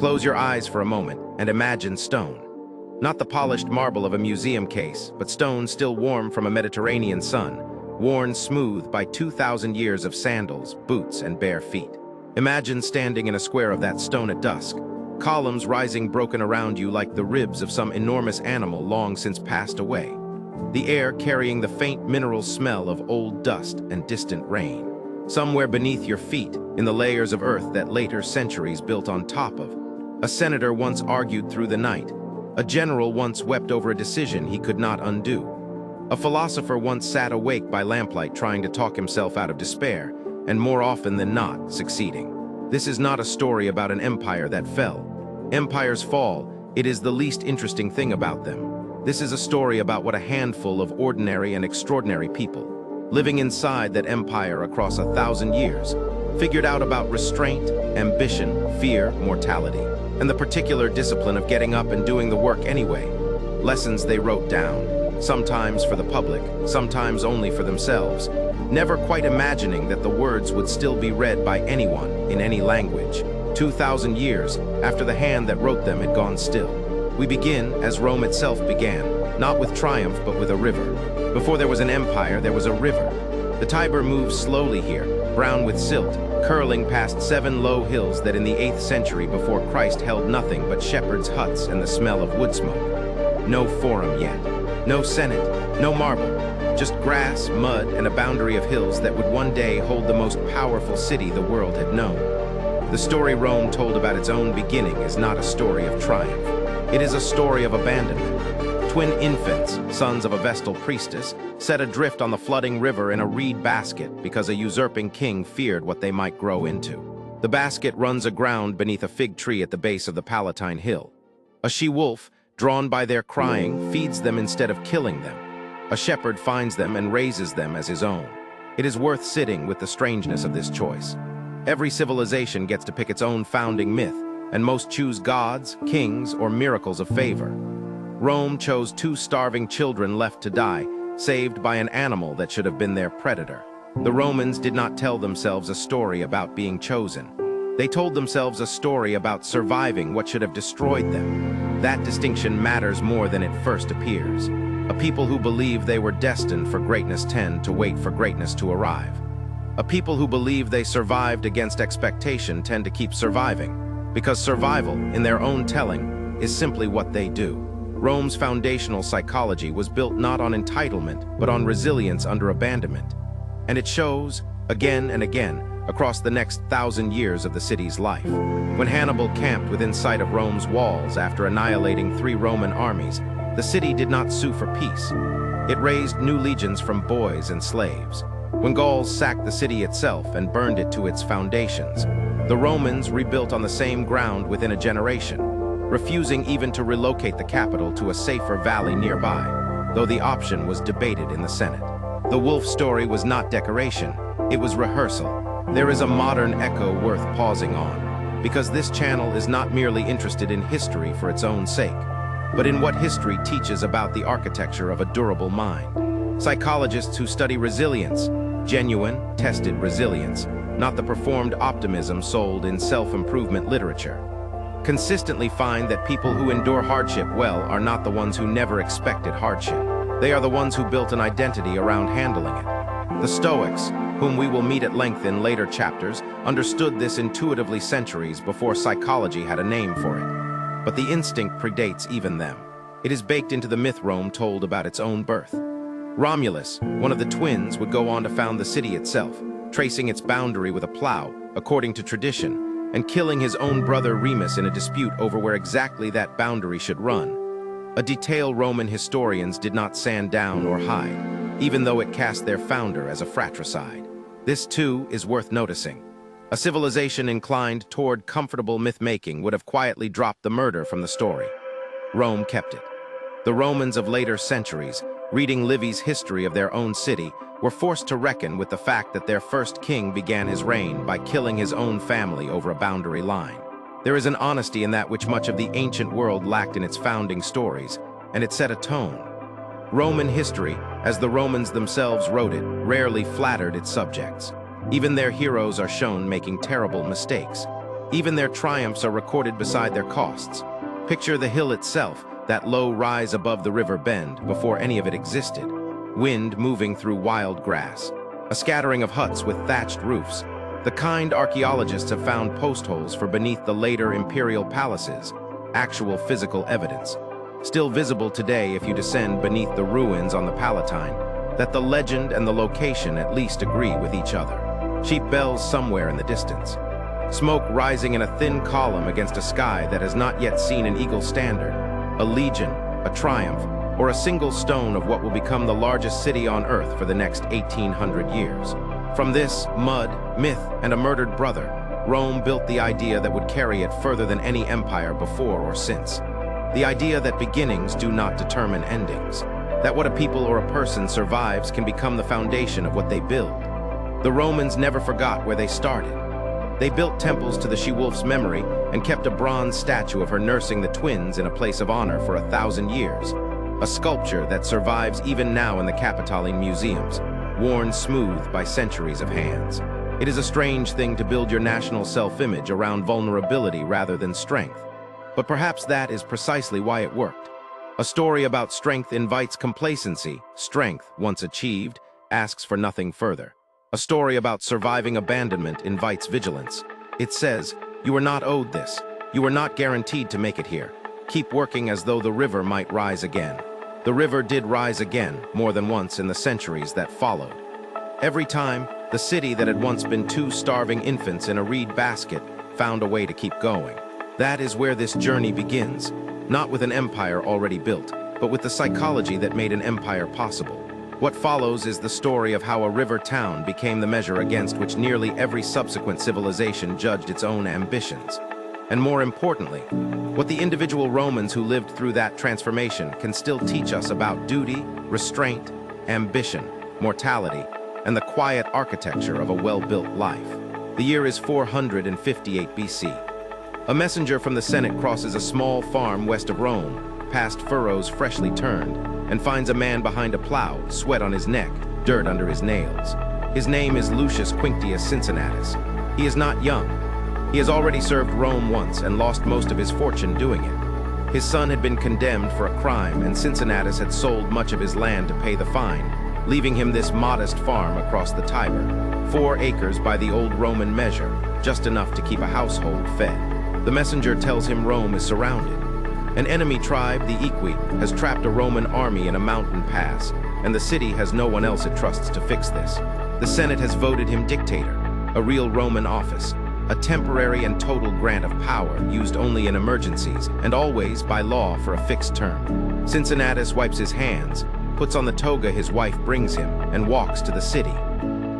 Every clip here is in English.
Close your eyes for a moment and imagine stone. Not the polished marble of a museum case, but stone still warm from a Mediterranean sun, worn smooth by 2,000 years of sandals, boots, and bare feet. Imagine standing in a square of that stone at dusk, columns rising broken around you like the ribs of some enormous animal long since passed away. The air carrying the faint mineral smell of old dust and distant rain. Somewhere beneath your feet, in the layers of earth that later centuries built on top of. A senator once argued through the night. A general once wept over a decision he could not undo. A philosopher once sat awake by lamplight trying to talk himself out of despair, and more often than not, succeeding. This is not a story about an empire that fell. Empires fall, it is the least interesting thing about them. This is a story about what a handful of ordinary and extraordinary people, living inside that empire across 1,000 years, figured out about restraint, ambition, fear, mortality, and the particular discipline of getting up and doing the work anyway. Lessons they wrote down, sometimes for the public, sometimes only for themselves, never quite imagining that the words would still be read by anyone in any language, 2,000 years after the hand that wrote them had gone still. We begin as Rome itself began, not with triumph but with a river. Before there was an empire, there was a river. The Tiber moves slowly here, brown with silt, curling past 7 low hills that in the 8th century before Christ held nothing but shepherds' huts and the smell of wood smoke. No forum yet, no senate, no marble, just grass, mud, and a boundary of hills that would one day hold the most powerful city the world had known. The story Rome told about its own beginning is not a story of triumph. It is a story of abandonment. Twin infants, sons of a Vestal priestess, set adrift on the flooding river in a reed basket because a usurping king feared what they might grow into. The basket runs aground beneath a fig tree at the base of the Palatine Hill. A she-wolf, drawn by their crying, feeds them instead of killing them. A shepherd finds them and raises them as his own. It is worth sitting with the strangeness of this choice. Every civilization gets to pick its own founding myth, and most choose gods, kings, or miracles of favor. Rome chose 2 starving children left to die, saved by an animal that should have been their predator. The Romans did not tell themselves a story about being chosen. They told themselves a story about surviving what should have destroyed them. That distinction matters more than it first appears. A people who believe they were destined for greatness tend to wait for greatness to arrive. A people who believe they survived against expectation tend to keep surviving, because survival, in their own telling, is simply what they do. Rome's foundational psychology was built not on entitlement, but on resilience under abandonment. And it shows, again and again, across the next 1,000 years of the city's life. When Hannibal camped within sight of Rome's walls after annihilating 3 Roman armies, the city did not sue for peace. It raised new legions from boys and slaves. When Gauls sacked the city itself and burned it to its foundations, the Romans rebuilt on the same ground within a generation, refusing even to relocate the capital to a safer valley nearby, though the option was debated in the Senate. The wolf story was not decoration, it was rehearsal. There is a modern echo worth pausing on, because this channel is not merely interested in history for its own sake, but in what history teaches about the architecture of a durable mind. Psychologists who study resilience, genuine, tested resilience, not the performed optimism sold in self-improvement literature, consistently find that people who endure hardship well are not the ones who never expected hardship. They are the ones who built an identity around handling it. The Stoics, whom we will meet at length in later chapters, understood this intuitively centuries before psychology had a name for it. But the instinct predates even them. It is baked into the myth Rome told about its own birth. Romulus, one of the twins, would go on to found the city itself, tracing its boundary with a plow, according to tradition, and killing his own brother Remus in a dispute over where exactly that boundary should run. A detail Roman historians did not sand down or hide, even though it cast their founder as a fratricide. This, too, is worth noticing. A civilization inclined toward comfortable myth-making would have quietly dropped the murder from the story. Rome kept it. The Romans of later centuries, reading Livy's history of their own city, were forced to reckon with the fact that their first king began his reign by killing his own family over a boundary line. There is an honesty in that which much of the ancient world lacked in its founding stories, and it set a tone. Roman history, as the Romans themselves wrote it, rarely flattered its subjects. Even their heroes are shown making terrible mistakes. Even their triumphs are recorded beside their costs. Picture the hill itself, that low rise above the river bend before any of it existed. Wind moving through wild grass. A scattering of huts with thatched roofs. The kind archaeologists have found post holes for beneath the later imperial palaces. Actual physical evidence. Still visible today if you descend beneath the ruins on the Palatine, that the legend and the location at least agree with each other. Sheep bells somewhere in the distance. Smoke rising in a thin column against a sky that has not yet seen an eagle standard, a legion, a triumph, or a single stone of what will become the largest city on earth for the next 1800 years. From this, mud, myth, and a murdered brother, Rome built the idea that would carry it further than any empire before or since. The idea that beginnings do not determine endings. That what a people or a person survives can become the foundation of what they build. The Romans never forgot where they started. They built temples to the she-wolf's memory and kept a bronze statue of her nursing the twins in a place of honor for 1,000 years. A sculpture that survives even now in the Capitoline museums, worn smooth by centuries of hands. It is a strange thing to build your national self-image around vulnerability rather than strength. But perhaps that is precisely why it worked. A story about strength invites complacency. Strength, once achieved, asks for nothing further. A story about surviving abandonment invites vigilance. It says, you are not owed this. You are not guaranteed to make it here. Keep working as though the river might rise again. The river did rise again, more than once in the centuries that followed. Every time, the city that had once been 2 starving infants in a reed basket found a way to keep going. That is where this journey begins, not with an empire already built, but with the psychology that made an empire possible. What follows is the story of how a river town became the measure against which nearly every subsequent civilization judged its own ambitions. And more importantly, what the individual Romans who lived through that transformation can still teach us about duty, restraint, ambition, mortality, and the quiet architecture of a well-built life. The year is 458 BC. A messenger from the Senate crosses a small farm west of Rome, past furrows freshly turned, and finds a man behind a plow, sweat on his neck, dirt under his nails. His name is Lucius Quinctius Cincinnatus. He is not young. He has already served Rome once and lost most of his fortune doing it. His son had been condemned for a crime, and Cincinnatus had sold much of his land to pay the fine, leaving him this modest farm across the Tiber, 4 acres by the old Roman measure, just enough to keep a household fed. The messenger tells him Rome is surrounded. An enemy tribe, the Equi, has trapped a Roman army in a mountain pass, and the city has no one else it trusts to fix this. The Senate has voted him dictator, a real Roman office, a temporary and total grant of power used only in emergencies and always by law for a fixed term. Cincinnatus wipes his hands, puts on the toga his wife brings him, and walks to the city.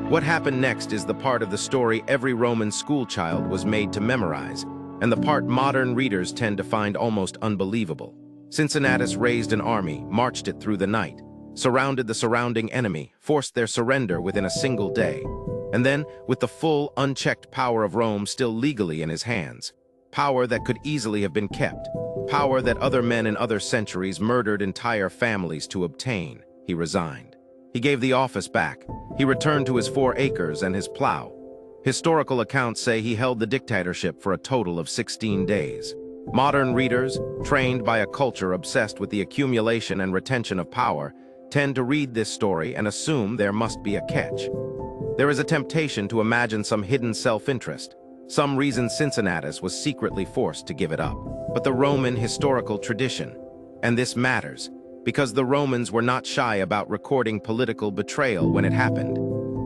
What happened next is the part of the story every Roman schoolchild was made to memorize, and the part modern readers tend to find almost unbelievable. Cincinnatus raised an army, marched it through the night, surrounded the surrounding enemy, forced their surrender within a single day. And then, with the full, unchecked power of Rome still legally in his hands, power that could easily have been kept, power that other men in other centuries murdered entire families to obtain, he resigned. He gave the office back. He returned to his 4 acres and his plow. Historical accounts say he held the dictatorship for a total of 16 days. Modern readers, trained by a culture obsessed with the accumulation and retention of power, tend to read this story and assume there must be a catch. There is a temptation to imagine some hidden self-interest, some reason Cincinnatus was secretly forced to give it up. But the Roman historical tradition, and this matters, because the Romans were not shy about recording political betrayal when it happened,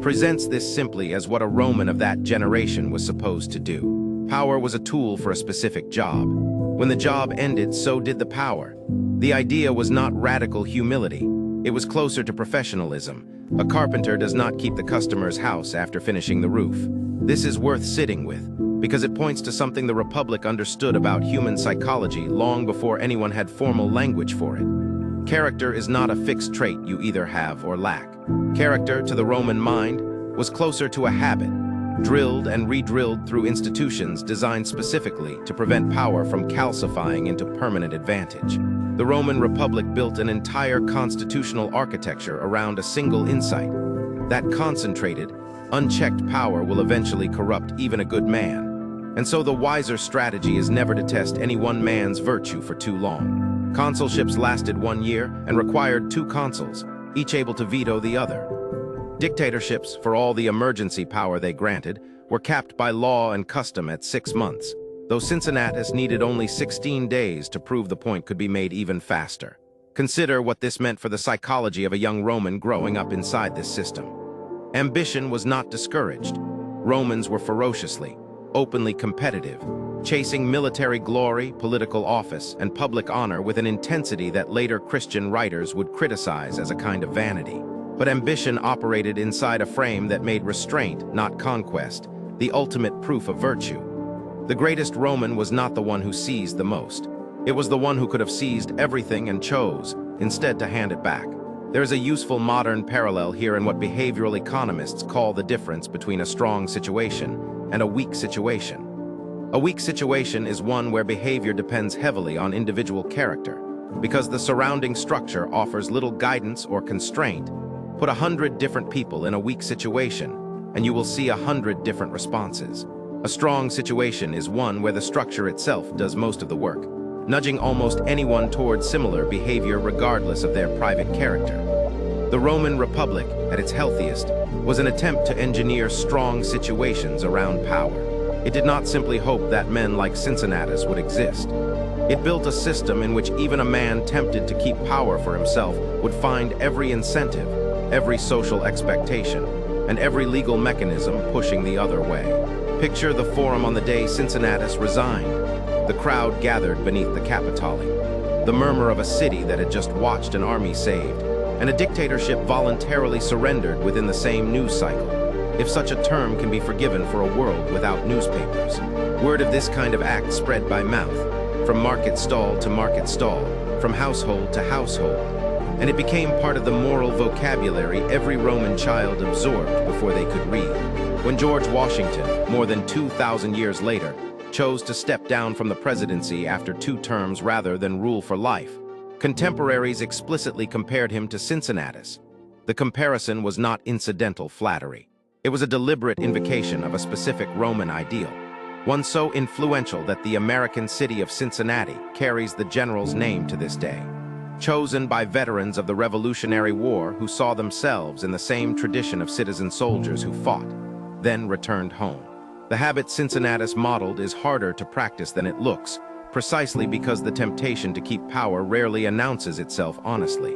presents this simply as what a Roman of that generation was supposed to do. Power was a tool for a specific job. When the job ended, so did the power. The idea was not radical humility. It was closer to professionalism. A carpenter does not keep the customer's house after finishing the roof. This is worth sitting with, because it points to something the Republic understood about human psychology long before anyone had formal language for it. Character is not a fixed trait you either have or lack. Character, to the Roman mind, was closer to a habit, drilled and re-drilled through institutions designed specifically to prevent power from calcifying into permanent advantage. The Roman Republic built an entire constitutional architecture around a single insight. That concentrated, unchecked power will eventually corrupt even a good man. And so the wiser strategy is never to test any one man's virtue for too long. Consulships lasted 1 year and required 2 consuls, each able to veto the other. Dictatorships, for all the emergency power they granted, were capped by law and custom at 6 months, though Cincinnatus needed only 16 days to prove the point could be made even faster. Consider what this meant for the psychology of a young Roman growing up inside this system. Ambition was not discouraged. Romans were ferociously, openly competitive, chasing military glory, political office, and public honor with an intensity that later Christian writers would criticize as a kind of vanity. But ambition operated inside a frame that made restraint, not conquest, the ultimate proof of virtue. The greatest Roman was not the one who seized the most. It was the one who could have seized everything and chose, instead, to hand it back. There is a useful modern parallel here in what behavioral economists call the difference between a strong situation and a weak situation. A weak situation is one where behavior depends heavily on individual character. Because the surrounding structure offers little guidance or constraint, put 100 different people in a weak situation, and you will see 100 different responses. A strong situation is one where the structure itself does most of the work, nudging almost anyone towards similar behavior regardless of their private character. The Roman Republic, at its healthiest, was an attempt to engineer strong situations around power. It did not simply hope that men like Cincinnatus would exist. It built a system in which even a man tempted to keep power for himself would find every incentive, every social expectation, and every legal mechanism pushing the other way. Picture the forum on the day Cincinnatus resigned. The crowd gathered beneath the Capitoli, the murmur of a city that had just watched an army saved, and a dictatorship voluntarily surrendered within the same news cycle, if such a term can be forgiven for a world without newspapers. Word of this kind of act spread by mouth, from market stall to market stall, from household to household, and it became part of the moral vocabulary every Roman child absorbed before they could read. When George Washington, more than 2,000 years later, chose to step down from the presidency after 2 terms rather than rule for life, contemporaries explicitly compared him to Cincinnatus. The comparison was not incidental flattery. It was a deliberate invocation of a specific Roman ideal, one so influential that the American city of Cincinnati carries the general's name to this day. Chosen by veterans of the Revolutionary War who saw themselves in the same tradition of citizen soldiers who fought, then returned home. The habit Cincinnatus modeled is harder to practice than it looks, precisely because the temptation to keep power rarely announces itself honestly.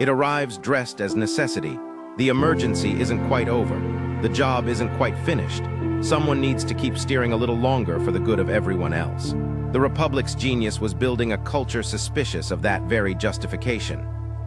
It arrives dressed as necessity. The emergency isn't quite over. The job isn't quite finished. Someone needs to keep steering a little longer for the good of everyone else. The Republic's genius was building a culture suspicious of that very justification,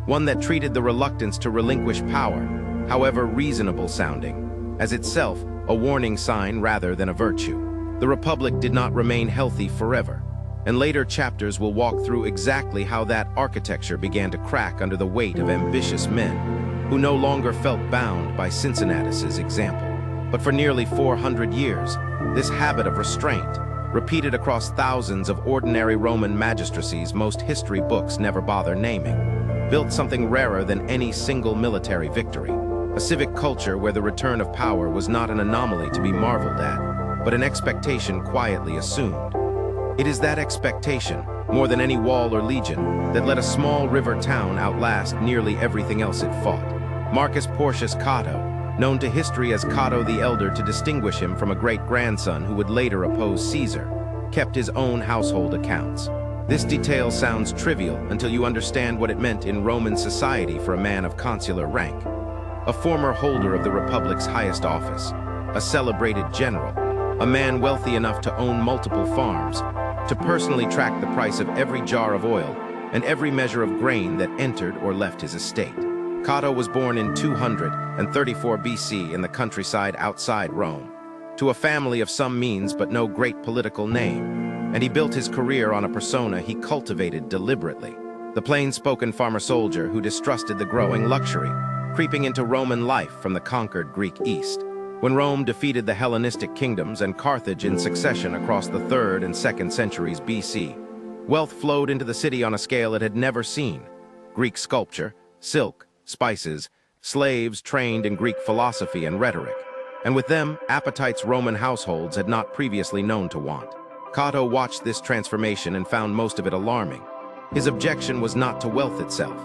one that treated the reluctance to relinquish power, however reasonable sounding, as itself a warning sign rather than a virtue. The Republic did not remain healthy forever, and later chapters will walk through exactly how that architecture began to crack under the weight of ambitious men who no longer felt bound by Cincinnatus's example. But for nearly 400 years, this habit of restraint, repeated across thousands of ordinary Roman magistracies most history books never bother naming, built something rarer than any single military victory, a civic culture where the return of power was not an anomaly to be marveled at, but an expectation quietly assumed. It is that expectation, more than any wall or legion, that let a small river town outlast nearly everything else it fought. Marcus Porcius Cato, known to history as Cato the Elder to distinguish him from a great-grandson who would later oppose Caesar, kept his own household accounts. This detail sounds trivial until you understand what it meant in Roman society for a man of consular rank. A former holder of the Republic's highest office, a celebrated general, a man wealthy enough to own multiple farms, to personally track the price of every jar of oil and every measure of grain that entered or left his estate. Cato was born in 234 BC in the countryside outside Rome, to a family of some means but no great political name, and he built his career on a persona he cultivated deliberately, the plain-spoken farmer-soldier who distrusted the growing luxury, creeping into Roman life from the conquered Greek East. When Rome defeated the Hellenistic kingdoms and Carthage in succession across the 3rd and 2nd centuries BC, wealth flowed into the city on a scale it had never seen. Greek sculpture, silk, spices, slaves trained in Greek philosophy and rhetoric. and with them, appetites Roman households had not previously known to want. Cato watched this transformation and found most of it alarming. His objection was not to wealth itself.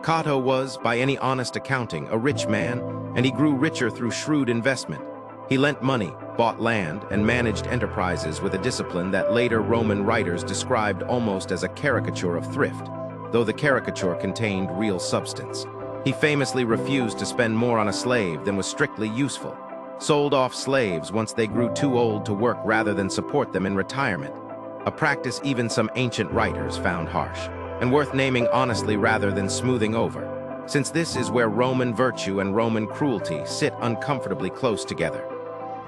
Cato was, by any honest accounting, a rich man, and he grew richer through shrewd investment. He lent money, bought land, and managed enterprises with a discipline that later Roman writers described almost as a caricature of thrift, though the caricature contained real substance. He famously refused to spend more on a slave than was strictly useful, sold off slaves once they grew too old to work rather than support them in retirement, a practice even some ancient writers found harsh, and worth naming honestly rather than smoothing over, since this is where Roman virtue and Roman cruelty sit uncomfortably close together,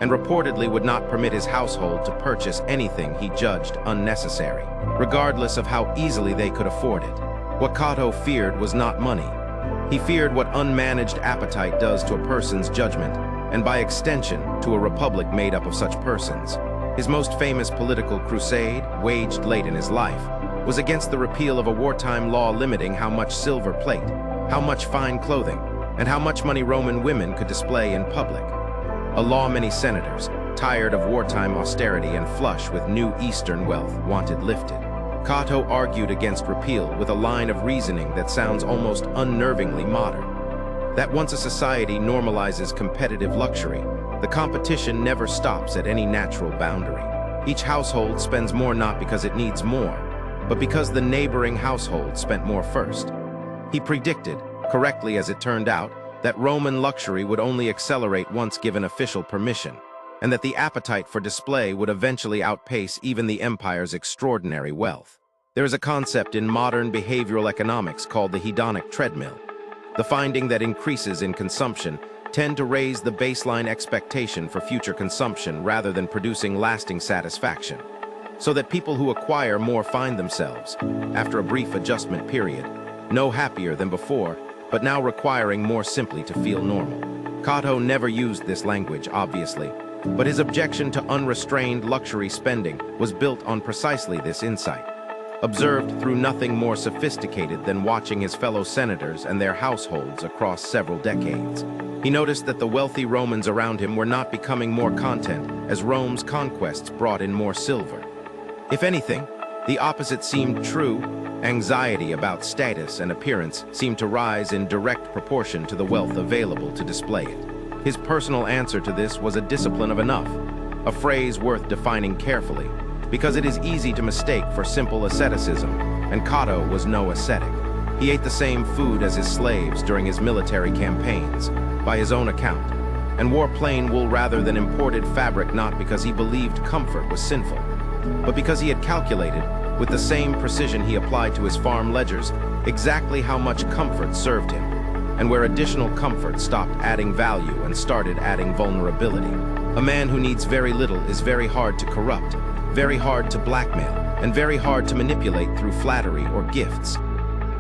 and reportedly would not permit his household to purchase anything he judged unnecessary, regardless of how easily they could afford it. What Cato feared was not money. He feared what unmanaged appetite does to a person's judgment, and by extension, to a republic made up of such persons. His most famous political crusade, waged late in his life, was against the repeal of a wartime law limiting how much silver plate, how much fine clothing, and how much money Roman women could display in public. A law many senators, tired of wartime austerity and flush with new Eastern wealth, wanted lifted. Cato argued against repeal with a line of reasoning that sounds almost unnervingly modern. That once a society normalizes competitive luxury, the competition never stops at any natural boundary. Each household spends more not because it needs more, but because the neighboring household spent more first. He predicted, correctly as it turned out, that Roman luxury would only accelerate once given official permission, and that the appetite for display would eventually outpace even the empire's extraordinary wealth. There is a concept in modern behavioral economics called the hedonic treadmill. The finding that increases in consumption tend to raise the baseline expectation for future consumption rather than producing lasting satisfaction, so that people who acquire more find themselves, after a brief adjustment period, no happier than before, but now requiring more simply to feel normal. Cato never used this language, obviously, but his objection to unrestrained luxury spending was built on precisely this insight, observed through nothing more sophisticated than watching his fellow senators and their households across several decades. He noticed that the wealthy Romans around him were not becoming more content as Rome's conquests brought in more silver. If anything, the opposite seemed true. Anxiety about status and appearance seemed to rise in direct proportion to the wealth available to display it. His personal answer to this was a discipline of enough, a phrase worth defining carefully, because it is easy to mistake for simple asceticism, and Cato was no ascetic. He ate the same food as his slaves during his military campaigns, by his own account, and wore plain wool rather than imported fabric not because he believed comfort was sinful, but because he had calculated, with the same precision he applied to his farm ledgers, exactly how much comfort served him, and where additional comfort stopped adding value and started adding vulnerability. A man who needs very little is very hard to corrupt, very hard to blackmail, and very hard to manipulate through flattery or gifts.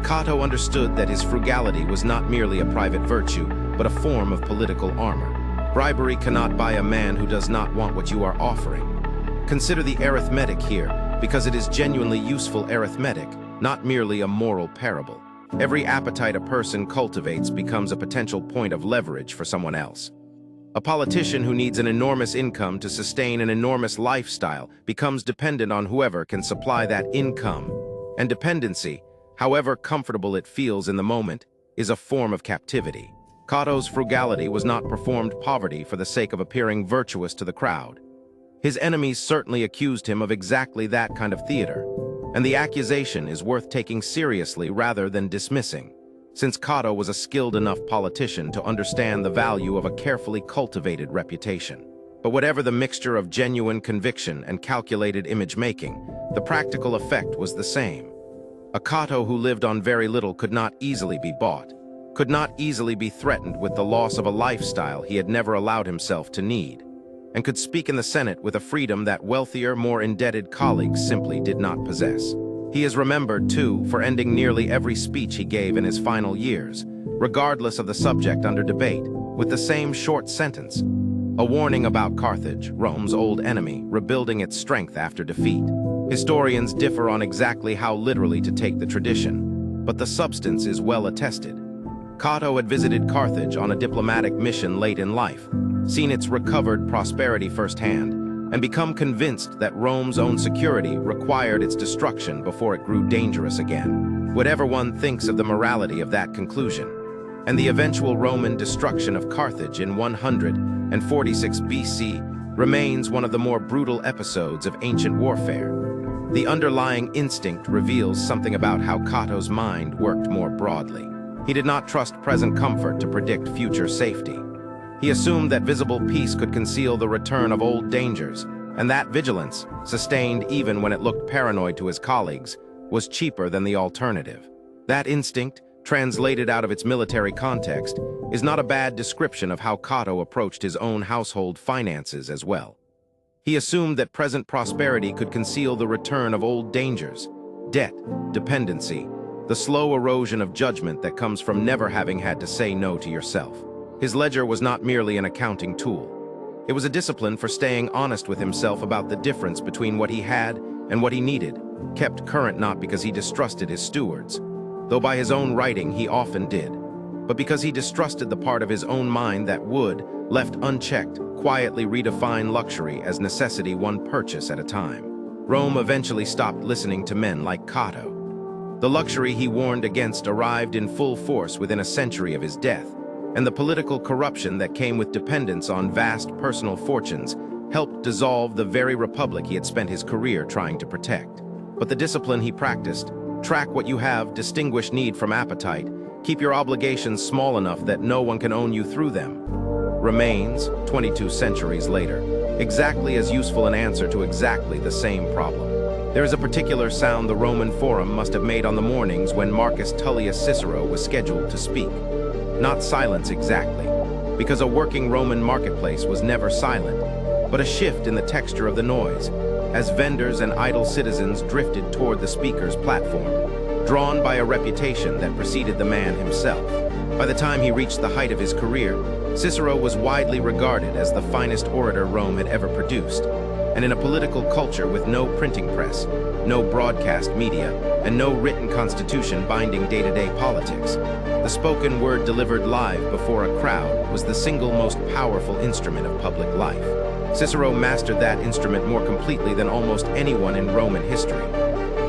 Cato understood that his frugality was not merely a private virtue, but a form of political armor. Bribery cannot buy a man who does not want what you are offering. Consider the arithmetic here, because it is genuinely useful arithmetic, not merely a moral parable. Every appetite a person cultivates becomes a potential point of leverage for someone else. A politician who needs an enormous income to sustain an enormous lifestyle becomes dependent on whoever can supply that income. And dependency, however comfortable it feels in the moment, is a form of captivity. Cato's frugality was not performed poverty for the sake of appearing virtuous to the crowd. His enemies certainly accused him of exactly that kind of theater, and the accusation is worth taking seriously rather than dismissing, since Cato was a skilled enough politician to understand the value of a carefully cultivated reputation. But whatever the mixture of genuine conviction and calculated image-making, the practical effect was the same. A Cato who lived on very little could not easily be bought, could not easily be threatened with the loss of a lifestyle he had never allowed himself to need, and could speak in the Senate with a freedom that wealthier, more indebted colleagues simply did not possess. He is remembered, too, for ending nearly every speech he gave in his final years, regardless of the subject under debate, with the same short sentence: a warning about Carthage, Rome's old enemy, rebuilding its strength after defeat. Historians differ on exactly how literally to take the tradition, but the substance is well attested. Cato had visited Carthage on a diplomatic mission late in life, seen its recovered prosperity firsthand, and become convinced that Rome's own security required its destruction before it grew dangerous again. Whatever one thinks of the morality of that conclusion, and the eventual Roman destruction of Carthage in 146 BC remains one of the more brutal episodes of ancient warfare. The underlying instinct reveals something about how Cato's mind worked more broadly. He did not trust present comfort to predict future safety. He assumed that visible peace could conceal the return of old dangers, and that vigilance, sustained even when it looked paranoid to his colleagues, was cheaper than the alternative. That instinct, translated out of its military context, is not a bad description of how Cato approached his own household finances as well. He assumed that present prosperity could conceal the return of old dangers, debt, dependency, the slow erosion of judgment that comes from never having had to say no to yourself. His ledger was not merely an accounting tool. It was a discipline for staying honest with himself about the difference between what he had and what he needed, kept current not because he distrusted his stewards, though by his own writing he often did, but because he distrusted the part of his own mind that would, left unchecked, quietly redefine luxury as necessity one purchase at a time. Rome eventually stopped listening to men like Cato. The luxury he warned against arrived in full force within a century of his death, and the political corruption that came with dependence on vast personal fortunes helped dissolve the very republic he had spent his career trying to protect. But the discipline he practiced, track what you have, distinguish need from appetite, keep your obligations small enough that no one can own you through them, remains, 22 centuries later, exactly as useful an answer to exactly the same problem. There is a particular sound the Roman Forum must have made on the mornings when Marcus Tullius Cicero was scheduled to speak. Not silence exactly, because a working Roman marketplace was never silent, but a shift in the texture of the noise, as vendors and idle citizens drifted toward the speaker's platform, drawn by a reputation that preceded the man himself. By the time he reached the height of his career, Cicero was widely regarded as the finest orator Rome had ever produced, and in a political culture with no printing press, no broadcast media, and no written constitution binding day-to-day politics, the spoken word delivered live before a crowd was the single most powerful instrument of public life. Cicero mastered that instrument more completely than almost anyone in Roman history.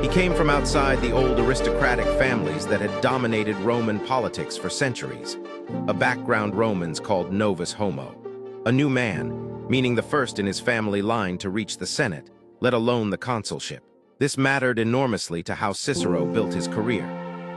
He came from outside the old aristocratic families that had dominated Roman politics for centuries, a background Romans called novus homo, a new man, meaning the first in his family line to reach the Senate, let alone the consulship. This mattered enormously to how Cicero built his career,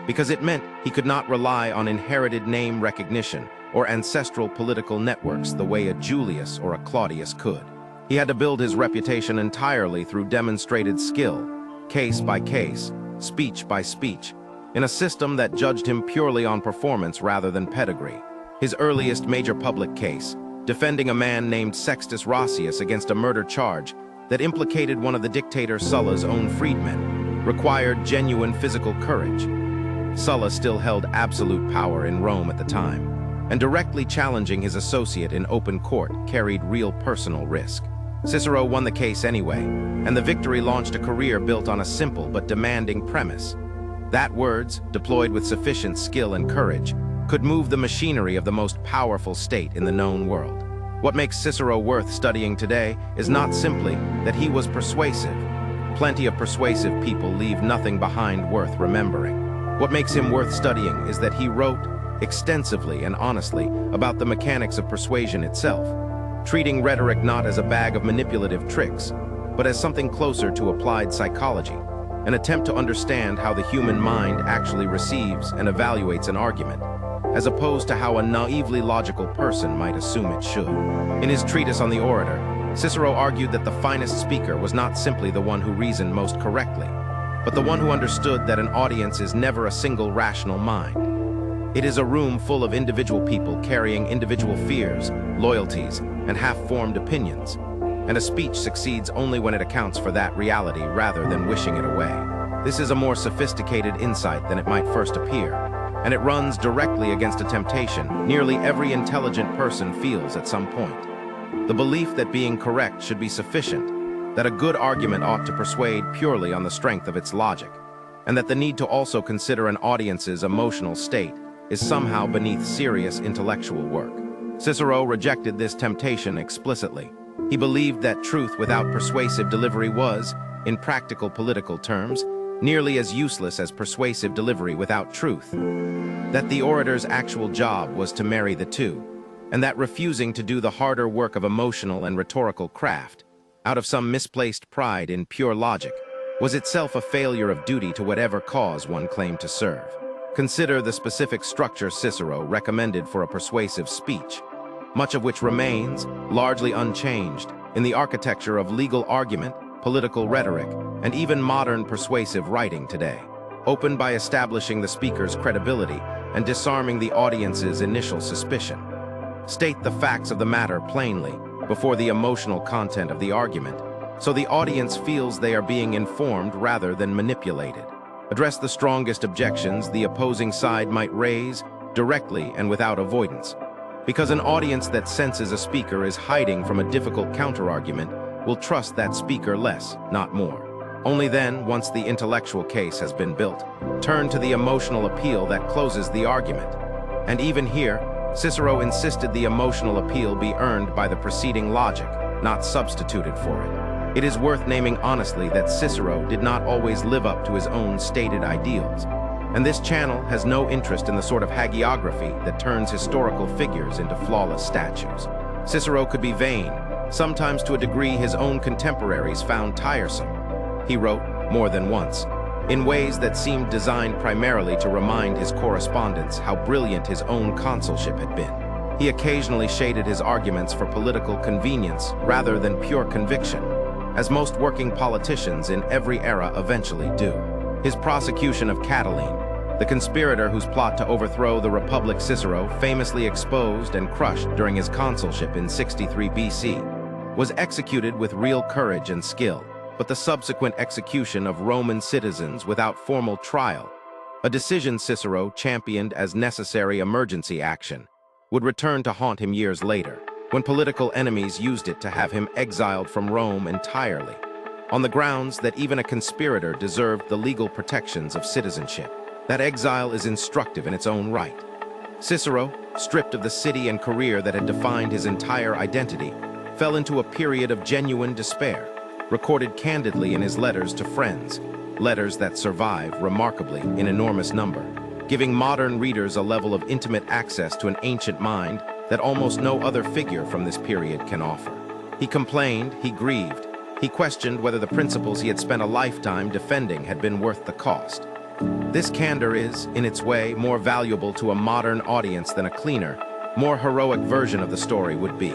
because it meant he could not rely on inherited name recognition or ancestral political networks the way a Julius or a Claudius could. He had to build his reputation entirely through demonstrated skill, case by case, speech by speech, in a system that judged him purely on performance rather than pedigree. His earliest major public case, defending a man named Sextus Roscius against a murder charge that implicated one of the dictator Sulla's own freedmen, required genuine physical courage. Sulla still held absolute power in Rome at the time, and directly challenging his associate in open court carried real personal risk. Cicero won the case anyway, and the victory launched a career built on a simple but demanding premise. That words, deployed with sufficient skill and courage, could move the machinery of the most powerful state in the known world. What makes Cicero worth studying today is not simply that he was persuasive. Plenty of persuasive people leave nothing behind worth remembering. What makes him worth studying is that he wrote extensively and honestly about the mechanics of persuasion itself, treating rhetoric not as a bag of manipulative tricks, but as something closer to applied psychology, an attempt to understand how the human mind actually receives and evaluates an argument, as opposed to how a naively logical person might assume it should. In his treatise on the orator, Cicero argued that the finest speaker was not simply the one who reasoned most correctly, but the one who understood that an audience is never a single rational mind. It is a room full of individual people carrying individual fears, loyalties, and half-formed opinions, and a speech succeeds only when it accounts for that reality rather than wishing it away. This is a more sophisticated insight than it might first appear, and it runs directly against a temptation nearly every intelligent person feels at some point. The belief that being correct should be sufficient, that a good argument ought to persuade purely on the strength of its logic, and that the need to also consider an audience's emotional state is somehow beneath serious intellectual work. Cicero rejected this temptation explicitly. He believed that truth without persuasive delivery was, in practical political terms, nearly as useless as persuasive delivery without truth. That the orator's actual job was to marry the two, and that refusing to do the harder work of emotional and rhetorical craft, out of some misplaced pride in pure logic, was itself a failure of duty to whatever cause one claimed to serve. Consider the specific structure Cicero recommended for a persuasive speech, much of which remains, largely unchanged, in the architecture of legal argument, political rhetoric, and even modern persuasive writing today. Open by establishing the speaker's credibility and disarming the audience's initial suspicion. State the facts of the matter plainly before the emotional content of the argument, so the audience feels they are being informed rather than manipulated. Address the strongest objections the opposing side might raise directly and without avoidance, because an audience that senses a speaker is hiding from a difficult counterargument will trust that speaker less, not more. Only then, once the intellectual case has been built, turn to the emotional appeal that closes the argument. And even here, Cicero insisted the emotional appeal be earned by the preceding logic, not substituted for it. It is worth naming honestly that Cicero did not always live up to his own stated ideals, and this channel has no interest in the sort of hagiography that turns historical figures into flawless statues. Cicero could be vain, sometimes to a degree his own contemporaries found tiresome. He wrote, more than once, in ways that seemed designed primarily to remind his correspondents how brilliant his own consulship had been. He occasionally shaded his arguments for political convenience rather than pure conviction, as most working politicians in every era eventually do. His prosecution of Catiline, the conspirator whose plot to overthrow the Republic Cicero famously exposed and crushed during his consulship in 63 BC, was executed with real courage and skill, but the subsequent execution of Roman citizens without formal trial, a decision Cicero championed as necessary emergency action, would return to haunt him years later, when political enemies used it to have him exiled from Rome entirely, on the grounds that even a conspirator deserved the legal protections of citizenship. That exile is instructive in its own right. Cicero, stripped of the city and career that had defined his entire identity, fell into a period of genuine despair, recorded candidly in his letters to friends, letters that survive, remarkably, in enormous number, giving modern readers a level of intimate access to an ancient mind that almost no other figure from this period can offer. He complained, he grieved, he questioned whether the principles he had spent a lifetime defending had been worth the cost. This candor is, in its way, more valuable to a modern audience than a cleaner, more heroic version of the story would be,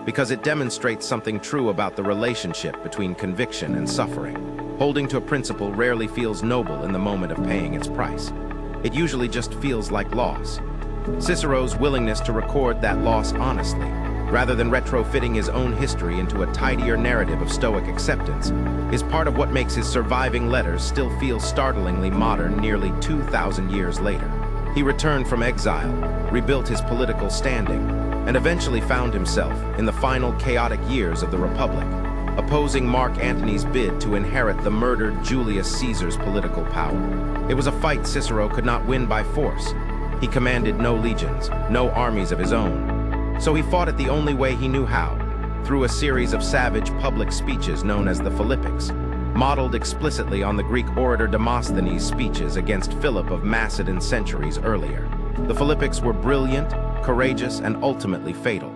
because it demonstrates something true about the relationship between conviction and suffering. Holding to a principle rarely feels noble in the moment of paying its price. It usually just feels like loss. Cicero's willingness to record that loss honestly, rather than retrofitting his own history into a tidier narrative of Stoic acceptance, is part of what makes his surviving letters still feel startlingly modern nearly 2,000 years later. He returned from exile, rebuilt his political standing, and eventually found himself, in the final chaotic years of the Republic, opposing Mark Antony's bid to inherit the murdered Julius Caesar's political power. It was a fight Cicero could not win by force. He commanded no legions, no armies of his own. So he fought it the only way he knew how, through a series of savage public speeches known as the Philippics, modeled explicitly on the Greek orator Demosthenes' speeches against Philip of Macedon centuries earlier. The Philippics were brilliant, courageous, and ultimately fatal.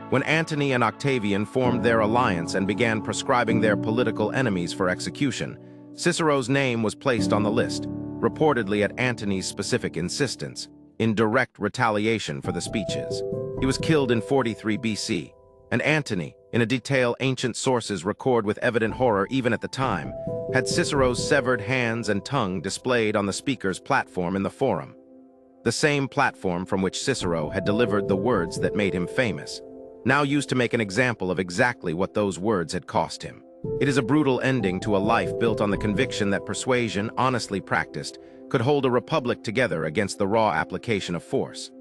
When Antony and Octavian formed their alliance and began proscribing their political enemies for execution, Cicero's name was placed on the list, reportedly at Antony's specific insistence, in direct retaliation for the speeches. He was killed in 43 BC, and Antony, in a detail ancient sources record with evident horror even at the time, had Cicero's severed hands and tongue displayed on the speaker's platform in the Forum, the same platform from which Cicero had delivered the words that made him famous, now used to make an example of exactly what those words had cost him. It is a brutal ending to a life built on the conviction that persuasion, honestly practiced, could hold a republic together against the raw application of force.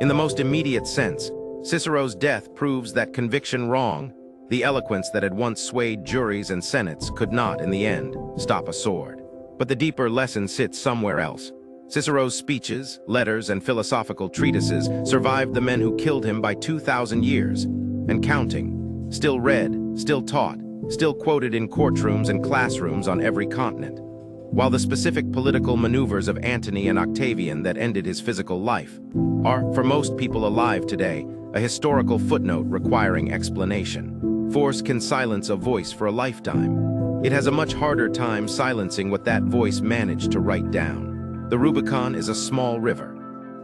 In the most immediate sense, Cicero's death proves that conviction wrong, the eloquence that had once swayed juries and senates, could not, in the end, stop a sword. But the deeper lesson sits somewhere else. Cicero's speeches, letters, and philosophical treatises survived the men who killed him by 2,000 years, and counting, still read, still taught, still quoted in courtrooms and classrooms on every continent. While the specific political maneuvers of Antony and Octavian that ended his physical life are, for most people alive today, a historical footnote requiring explanation. Force can silence a voice for a lifetime. It has a much harder time silencing what that voice managed to write down. The Rubicon is a small river.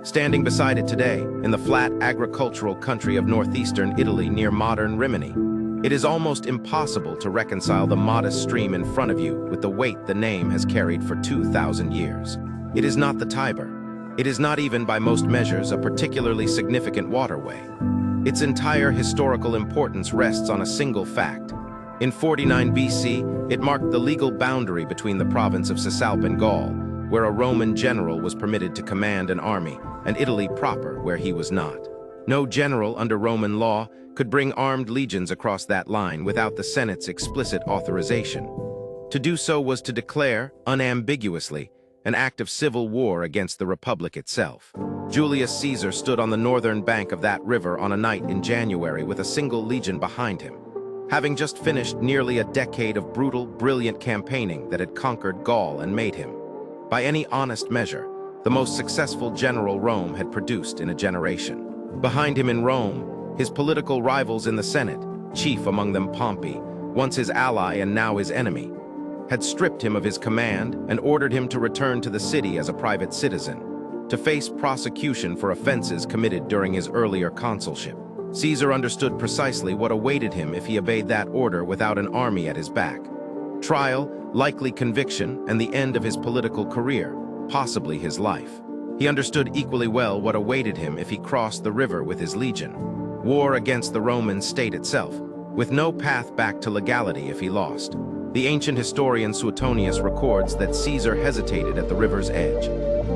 Standing beside it today, in the flat agricultural country of northeastern Italy near modern Rimini, it is almost impossible to reconcile the modest stream in front of you with the weight the name has carried for 2,000 years. It is not the Tiber. It is not even, by most measures, a particularly significant waterway. Its entire historical importance rests on a single fact. In 49 BC, it marked the legal boundary between the province of Cisalpine Gaul, where a Roman general was permitted to command an army, and Italy proper, where he was not. No general under Roman law could bring armed legions across that line without the Senate's explicit authorization. To do so was to declare, unambiguously, an act of civil war against the Republic itself. Julius Caesar stood on the northern bank of that river on a night in January with a single legion behind him, having just finished nearly a decade of brutal, brilliant campaigning that had conquered Gaul and made him, by any honest measure, the most successful general Rome had produced in a generation. Behind him in Rome, his political rivals in the Senate, chief among them Pompey, once his ally and now his enemy, had stripped him of his command and ordered him to return to the city as a private citizen, to face prosecution for offenses committed during his earlier consulship. Caesar understood precisely what awaited him if he obeyed that order without an army at his back. Trial, likely conviction, and the end of his political career, possibly his life. He understood equally well what awaited him if he crossed the river with his legion. War against the Roman state itself, with no path back to legality if he lost. The ancient historian Suetonius records that Caesar hesitated at the river's edge,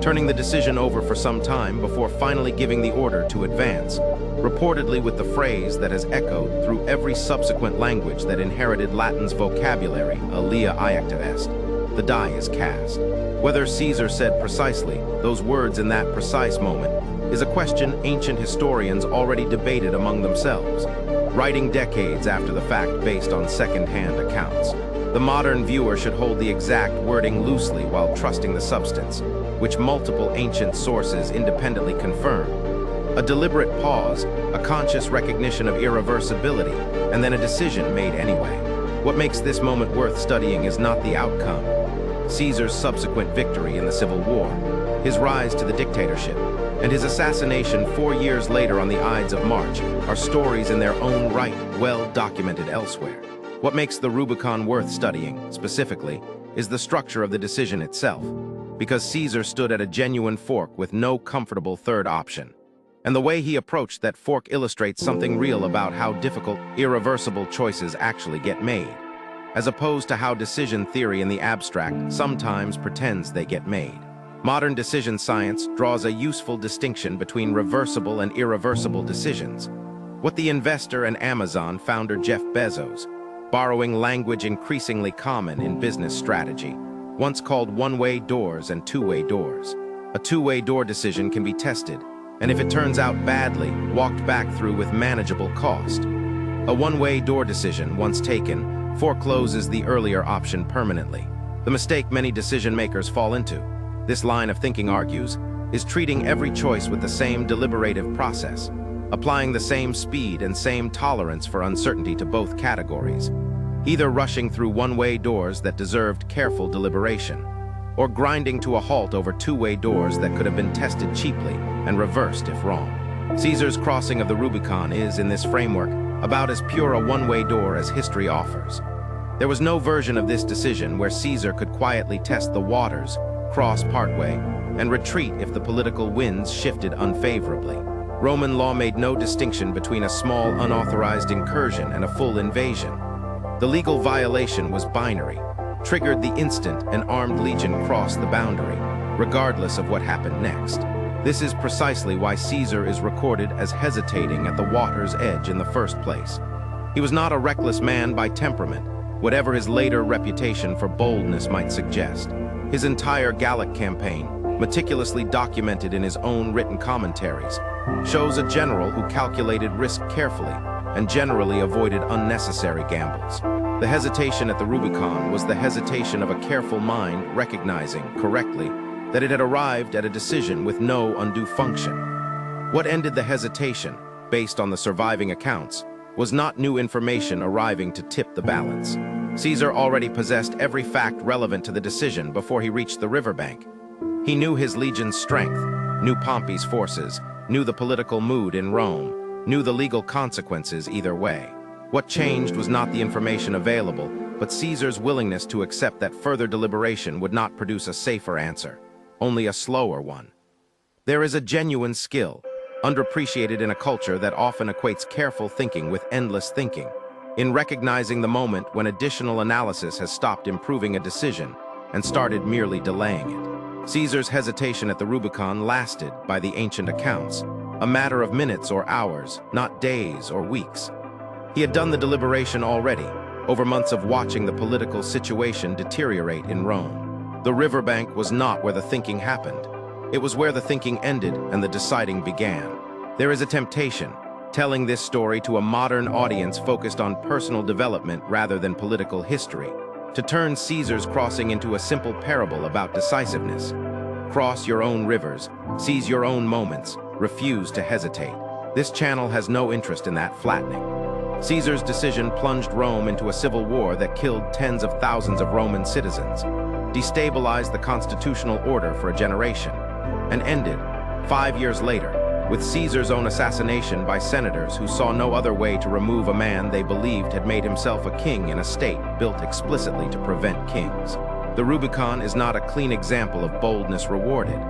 turning the decision over for some time before finally giving the order to advance, reportedly with the phrase that has echoed through every subsequent language that inherited Latin's vocabulary, alia iacta est, the die is cast. Whether Caesar said precisely those words in that precise moment is a question ancient historians already debated among themselves, writing decades after the fact based on second-hand accounts. The modern viewer should hold the exact wording loosely while trusting the substance, which multiple ancient sources independently confirm. A deliberate pause, a conscious recognition of irreversibility, and then a decision made anyway. What makes this moment worth studying is not the outcome. Caesar's subsequent victory in the Civil War, his rise to the dictatorship, and his assassination 4 years later on the Ides of March are stories in their own right, well documented elsewhere. What makes the Rubicon worth studying, specifically, is the structure of the decision itself, because Caesar stood at a genuine fork with no comfortable third option. And the way he approached that fork illustrates something real about how difficult, irreversible choices actually get made, as opposed to how decision theory in the abstract sometimes pretends they get made. Modern decision science draws a useful distinction between reversible and irreversible decisions. What the investor and Amazon founder Jeff Bezos, borrowing language increasingly common in business strategy, once called one-way doors and two-way doors. A two-way door decision can be tested, and if it turns out badly, walked back through with manageable cost. A one-way door decision, once taken, forecloses the earlier option permanently. The mistake many decision-makers fall into, this line of thinking argues, is treating every choice with the same deliberative process, applying the same speed and same tolerance for uncertainty to both categories, either rushing through one-way doors that deserved careful deliberation, or grinding to a halt over two-way doors that could have been tested cheaply and reversed if wrong. Caesar's crossing of the Rubicon is, in this framework, about as pure a one-way door as history offers. There was no version of this decision where Caesar could quietly test the waters, cross partway, and retreat if the political winds shifted unfavorably. Roman law made no distinction between a small unauthorized incursion and a full invasion. The legal violation was binary, triggered the instant an armed legion crossed the boundary, regardless of what happened next. This is precisely why Caesar is recorded as hesitating at the water's edge in the first place. He was not a reckless man by temperament, whatever his later reputation for boldness might suggest. His entire Gallic campaign, meticulously documented in his own written commentaries, shows a general who calculated risk carefully and generally avoided unnecessary gambles. The hesitation at the Rubicon was the hesitation of a careful mind recognizing, correctly, that it had arrived at a decision with no undue function. What ended the hesitation, based on the surviving accounts, was not new information arriving to tip the balance. Caesar already possessed every fact relevant to the decision before he reached the riverbank. He knew his legion's strength, knew Pompey's forces, knew the political mood in Rome, knew the legal consequences either way. What changed was not the information available, but Caesar's willingness to accept that further deliberation would not produce a safer answer, only a slower one. There is a genuine skill, underappreciated in a culture that often equates careful thinking with endless thinking, in recognizing the moment when additional analysis has stopped improving a decision and started merely delaying it. Caesar's hesitation at the Rubicon lasted, by the ancient accounts, a matter of minutes or hours, not days or weeks. He had done the deliberation already, over months of watching the political situation deteriorate in Rome. The riverbank was not where the thinking happened. It was where the thinking ended and the deciding began. There is a temptation, telling this story to a modern audience focused on personal development rather than political history, to turn Caesar's crossing into a simple parable about decisiveness. Cross your own rivers, seize your own moments, refuse to hesitate. This channel has no interest in that flattening. Caesar's decision plunged Rome into a civil war that killed tens of thousands of Roman citizens, destabilized the constitutional order for a generation, and ended, 5 years later, with Caesar's own assassination by senators who saw no other way to remove a man they believed had made himself a king in a state built explicitly to prevent kings. The Rubicon is not a clean example of boldness rewarded.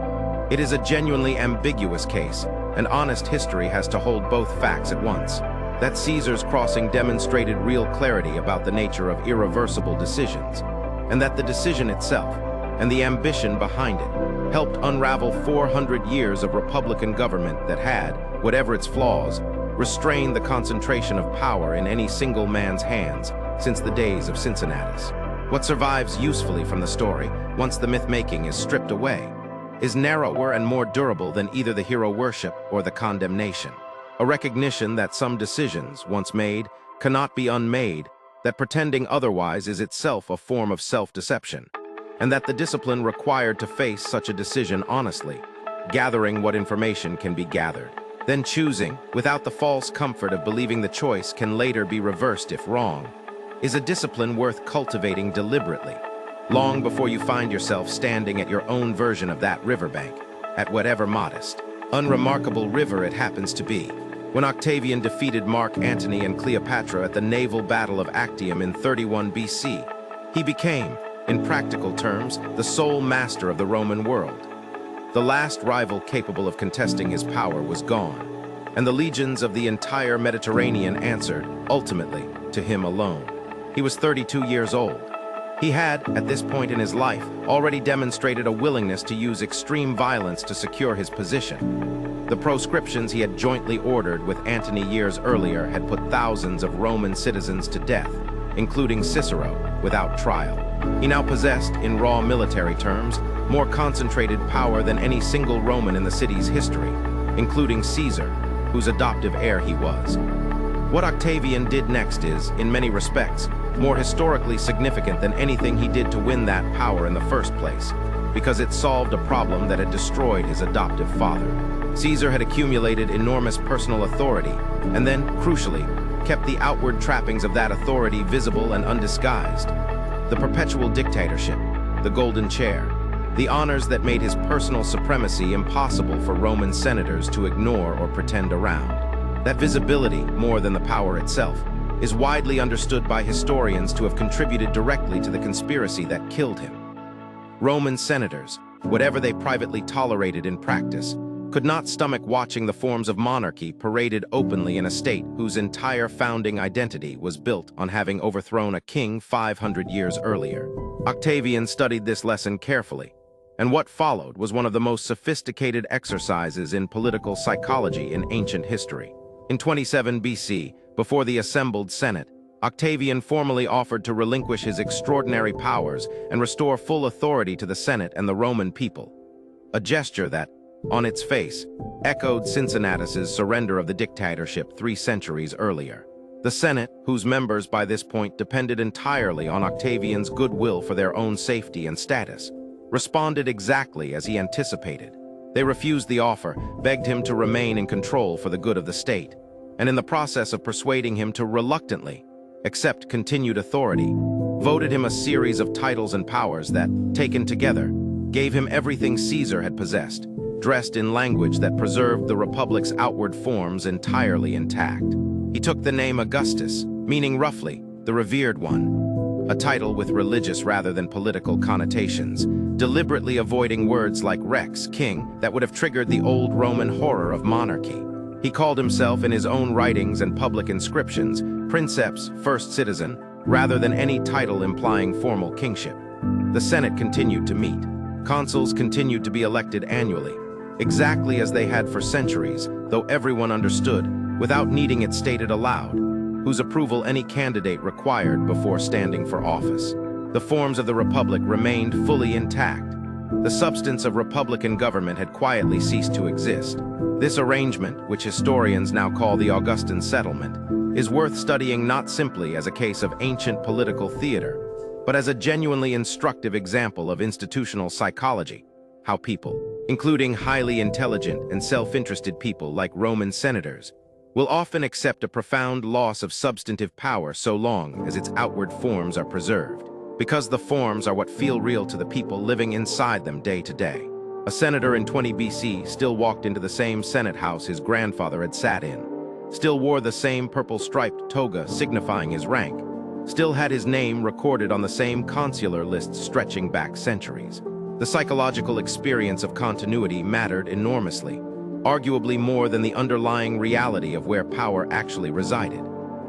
It is a genuinely ambiguous case, and honest history has to hold both facts at once. That Caesar's crossing demonstrated real clarity about the nature of irreversible decisions, and that the decision itself, and the ambition behind it, helped unravel 400 years of republican government that had, whatever its flaws, restrained the concentration of power in any single man's hands since the days of Cincinnatus. What survives usefully from the story, once the myth-making is stripped away, is narrower and more durable than either the hero worship or the condemnation. A recognition that some decisions, once made, cannot be unmade, that pretending otherwise is itself a form of self-deception, and that the discipline required to face such a decision honestly, gathering what information can be gathered, then choosing, without the false comfort of believing the choice can later be reversed if wrong, is a discipline worth cultivating deliberately, long before you find yourself standing at your own version of that riverbank, at whatever modest, unremarkable river it happens to be. When Octavian defeated Mark Antony and Cleopatra at the naval battle of Actium in 31 BC, he became, in practical terms, the sole master of the Roman world. The last rival capable of contesting his power was gone, and the legions of the entire Mediterranean answered, ultimately, to him alone. He was 32 years old. He had, at this point in his life, already demonstrated a willingness to use extreme violence to secure his position. The proscriptions he had jointly ordered with Antony years earlier had put thousands of Roman citizens to death, including Cicero, without trial. He now possessed, in raw military terms, more concentrated power than any single Roman in the city's history, including Caesar, whose adoptive heir he was. What Octavian did next is, in many respects, more historically significant than anything he did to win that power in the first place, because it solved a problem that had destroyed his adoptive father. Caesar had accumulated enormous personal authority, and then, crucially, kept the outward trappings of that authority visible and undisguised. The perpetual dictatorship, the golden chair, the honors that made his personal supremacy impossible for Roman senators to ignore or pretend around. That visibility, more than the power itself, is widely understood by historians to have contributed directly to the conspiracy that killed him. Roman senators, whatever they privately tolerated in practice, could not stomach watching the forms of monarchy paraded openly in a state whose entire founding identity was built on having overthrown a king 500 years earlier. Octavian studied this lesson carefully, and what followed was one of the most sophisticated exercises in political psychology in ancient history. In 27 BC, before the assembled Senate, Octavian formally offered to relinquish his extraordinary powers and restore full authority to the Senate and the Roman people. A gesture that, on its face, echoed Cincinnatus's surrender of the dictatorship 3 centuries earlier. The Senate, whose members by this point depended entirely on Octavian's goodwill for their own safety and status, responded exactly as he anticipated. They refused the offer, begged him to remain in control for the good of the state, and in the process of persuading him to reluctantly accept continued authority, voted him a series of titles and powers that, taken together, gave him everything Caesar had possessed, dressed in language that preserved the Republic's outward forms entirely intact. He took the name Augustus, meaning roughly, the revered one, a title with religious rather than political connotations, deliberately avoiding words like rex, king, that would have triggered the old Roman horror of monarchy. He called himself in his own writings and public inscriptions, princeps, first citizen, rather than any title implying formal kingship. The Senate continued to meet. Consuls continued to be elected annually, exactly as they had for centuries, though everyone understood, without needing it stated aloud, whose approval any candidate required before standing for office. The forms of the Republic remained fully intact. The substance of republican government had quietly ceased to exist. This arrangement, which historians now call the Augustan settlement, is worth studying not simply as a case of ancient political theater, but as a genuinely instructive example of institutional psychology, how people, including highly intelligent and self-interested people like Roman senators, will often accept a profound loss of substantive power so long as its outward forms are preserved, because the forms are what feel real to the people living inside them day to day. A senator in 20 BC still walked into the same Senate house his grandfather had sat in, still wore the same purple-striped toga signifying his rank, still had his name recorded on the same consular lists stretching back centuries. The psychological experience of continuity mattered enormously, arguably more than the underlying reality of where power actually resided.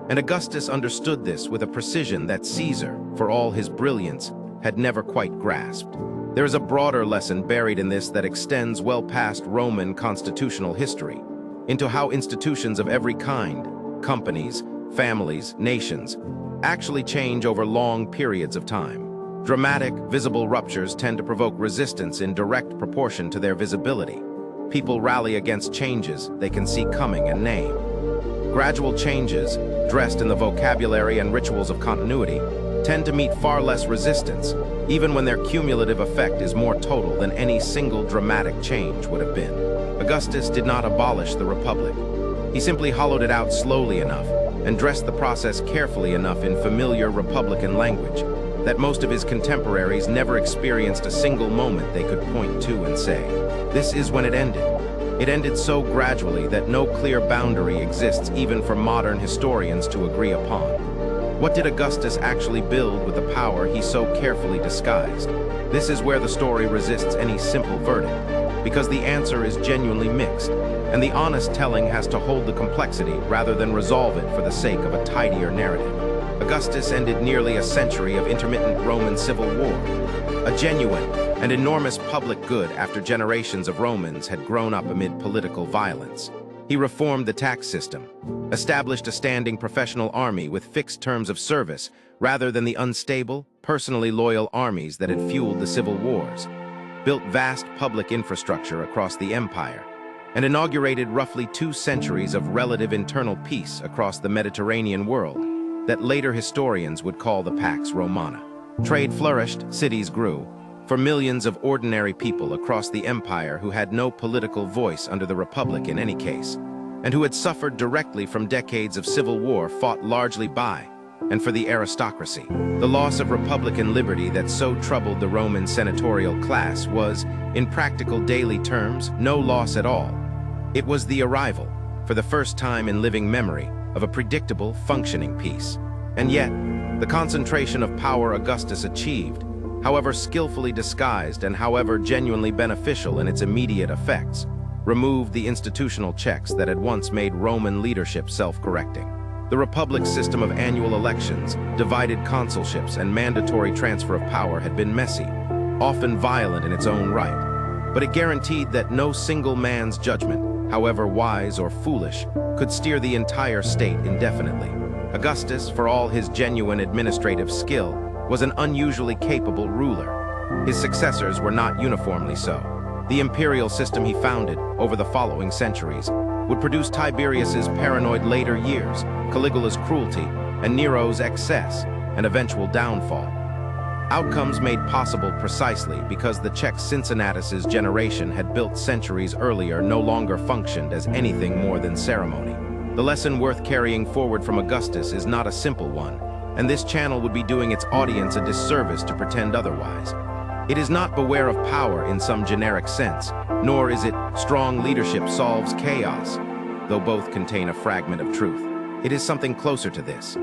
And Augustus understood this with a precision that Caesar, for all his brilliance, had never quite grasped. There is a broader lesson buried in this that extends well past Roman constitutional history, into how institutions of every kind, companies, families, nations, actually change over long periods of time. Dramatic, visible ruptures tend to provoke resistance in direct proportion to their visibility. People rally against changes they can see coming and name. Gradual changes, dressed in the vocabulary and rituals of continuity, tend to meet far less resistance, even when their cumulative effect is more total than any single dramatic change would have been. Augustus did not abolish the Republic. He simply hollowed it out slowly enough and dressed the process carefully enough in familiar Republican language that most of his contemporaries never experienced a single moment they could point to and say, "This is when it ended." It ended so gradually that no clear boundary exists even for modern historians to agree upon. What did Augustus actually build with the power he so carefully disguised? This is where the story resists any simple verdict, because the answer is genuinely mixed, and the honest telling has to hold the complexity rather than resolve it for the sake of a tidier narrative. Augustus ended nearly a century of intermittent Roman civil war, a genuine and enormous public good after generations of Romans had grown up amid political violence. He reformed the tax system, established a standing professional army with fixed terms of service rather than the unstable, personally loyal armies that had fueled the civil wars, built vast public infrastructure across the empire, and inaugurated roughly 2 centuries of relative internal peace across the Mediterranean world that later historians would call the Pax Romana. Trade flourished, cities grew, for millions of ordinary people across the empire who had no political voice under the Republic in any case, and who had suffered directly from decades of civil war fought largely by and for the aristocracy. The loss of republican liberty that so troubled the Roman senatorial class was, in practical daily terms, no loss at all. It was the arrival, for the first time in living memory, of a predictable, functioning peace. And yet, the concentration of power Augustus achieved, however skillfully disguised and however genuinely beneficial in its immediate effects, removed the institutional checks that had once made Roman leadership self-correcting. The Republic's system of annual elections, divided consulships, and mandatory transfer of power had been messy, often violent in its own right, but it guaranteed that no single man's judgment, however wise or foolish, could steer the entire state indefinitely. Augustus, for all his genuine administrative skill, was an unusually capable ruler. His successors were not uniformly so. The imperial system he founded over the following centuries would produce Tiberius's paranoid later years, Caligula's cruelty, and Nero's excess and eventual downfall. Outcomes made possible precisely because the Czech Cincinnatus's generation had built centuries earlier no longer functioned as anything more than ceremony. The lesson worth carrying forward from Augustus is not a simple one, and this channel would be doing its audience a disservice to pretend otherwise. It is not beware of power in some generic sense, nor is it strong leadership solves chaos, though both contain a fragment of truth. It is something closer to this.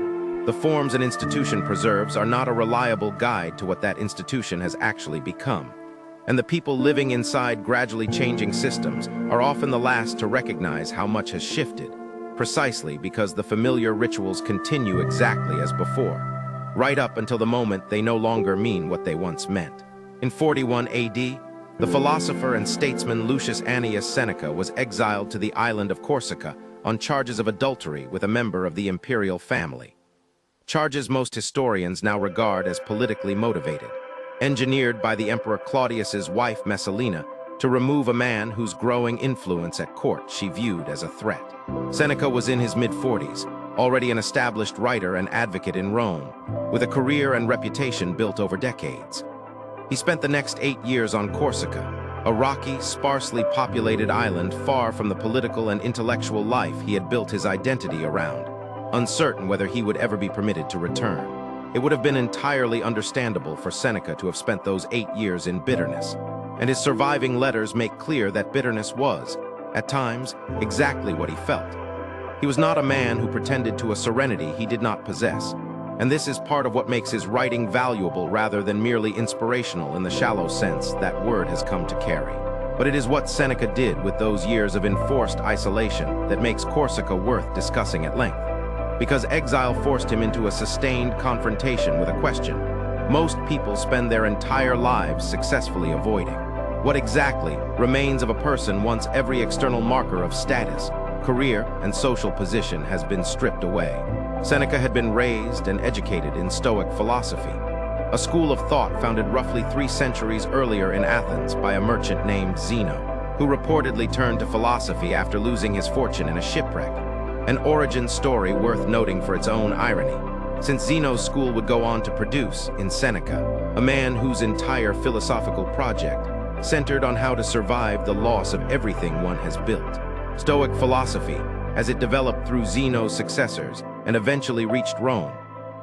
The forms an institution preserves are not a reliable guide to what that institution has actually become. And the people living inside gradually changing systems are often the last to recognize how much has shifted, precisely because the familiar rituals continue exactly as before, right up until the moment they no longer mean what they once meant. In 41 AD, the philosopher and statesman Lucius Annius Seneca was exiled to the island of Corsica on charges of adultery with a member of the imperial family. Charges most historians now regard as politically motivated, engineered by the Emperor Claudius's wife Messalina to remove a man whose growing influence at court she viewed as a threat. Seneca was in his mid-40s, already an established writer and advocate in Rome, with a career and reputation built over decades. He spent the next 8 years on Corsica, a rocky, sparsely populated island far from the political and intellectual life he had built his identity around, uncertain whether he would ever be permitted to return. It would have been entirely understandable for Seneca to have spent those 8 years in bitterness, and his surviving letters make clear that bitterness was, at times, exactly what he felt. He was not a man who pretended to a serenity he did not possess, and this is part of what makes his writing valuable rather than merely inspirational in the shallow sense that word has come to carry. But it is what Seneca did with those years of enforced isolation that makes Corsica worth discussing at length. Because exile forced him into a sustained confrontation with a question most people spend their entire lives successfully avoiding. What exactly remains of a person once every external marker of status, career, and social position has been stripped away? Seneca had been raised and educated in Stoic philosophy, a school of thought founded roughly 3 centuries earlier in Athens by a merchant named Zeno, who reportedly turned to philosophy after losing his fortune in a shipwreck. An origin story worth noting for its own irony, since Zeno's school would go on to produce, in Seneca, a man whose entire philosophical project centered on how to survive the loss of everything one has built. Stoic philosophy, as it developed through Zeno's successors and eventually reached Rome,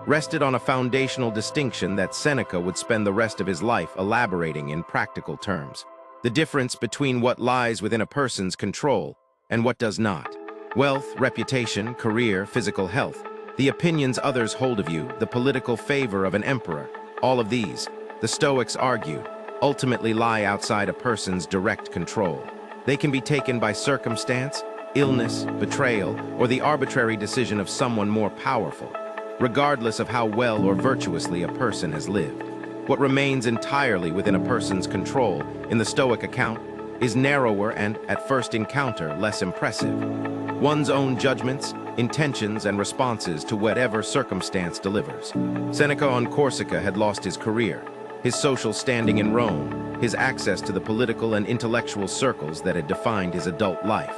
rested on a foundational distinction that Seneca would spend the rest of his life elaborating in practical terms: the difference between what lies within a person's control and what does not. Wealth, reputation, career, physical health, the opinions others hold of you, the political favor of an emperor, all of these, the Stoics argued, ultimately lie outside a person's direct control. They can be taken by circumstance, illness, betrayal, or the arbitrary decision of someone more powerful, regardless of how well or virtuously a person has lived. What remains entirely within a person's control, in the Stoic account, is narrower and, at first encounter, less impressive. One's own judgments, intentions, and responses to whatever circumstance delivers. Seneca on Corsica had lost his career, his social standing in Rome, his access to the political and intellectual circles that had defined his adult life.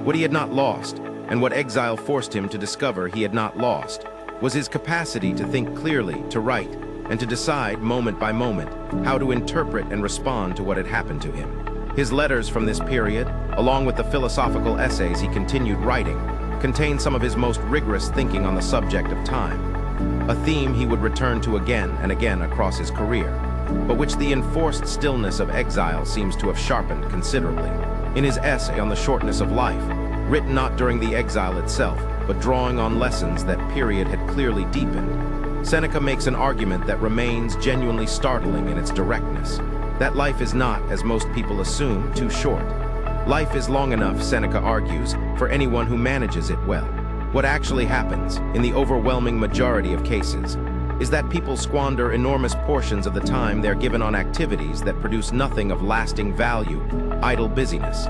What he had not lost, and what exile forced him to discover he had not lost, was his capacity to think clearly, to write, and to decide moment by moment how to interpret and respond to what had happened to him. His letters from this period, along with the philosophical essays he continued writing, contain some of his most rigorous thinking on the subject of time, a theme he would return to again and again across his career, but which the enforced stillness of exile seems to have sharpened considerably. In his essay on the shortness of life, written not during the exile itself, but drawing on lessons that period had clearly deepened, Seneca makes an argument that remains genuinely startling in its directness. That life is not, as most people assume, too short. Life is long enough, Seneca argues, for anyone who manages it well. What actually happens, in the overwhelming majority of cases, is that people squander enormous portions of the time they're given on activities that produce nothing of lasting value: idle busyness,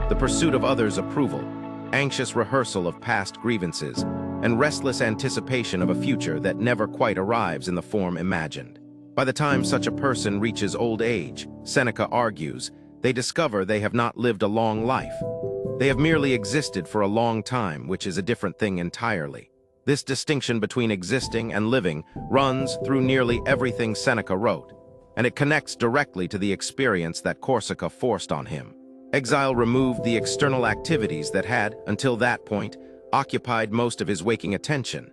the pursuit of others' approval, anxious rehearsal of past grievances, and restless anticipation of a future that never quite arrives in the form imagined. By the time such a person reaches old age, Seneca argues, they discover they have not lived a long life. They have merely existed for a long time, which is a different thing entirely. This distinction between existing and living runs through nearly everything Seneca wrote, and it connects directly to the experience that Corsica forced on him. Exile removed the external activities that had, until that point, occupied most of his waking attention.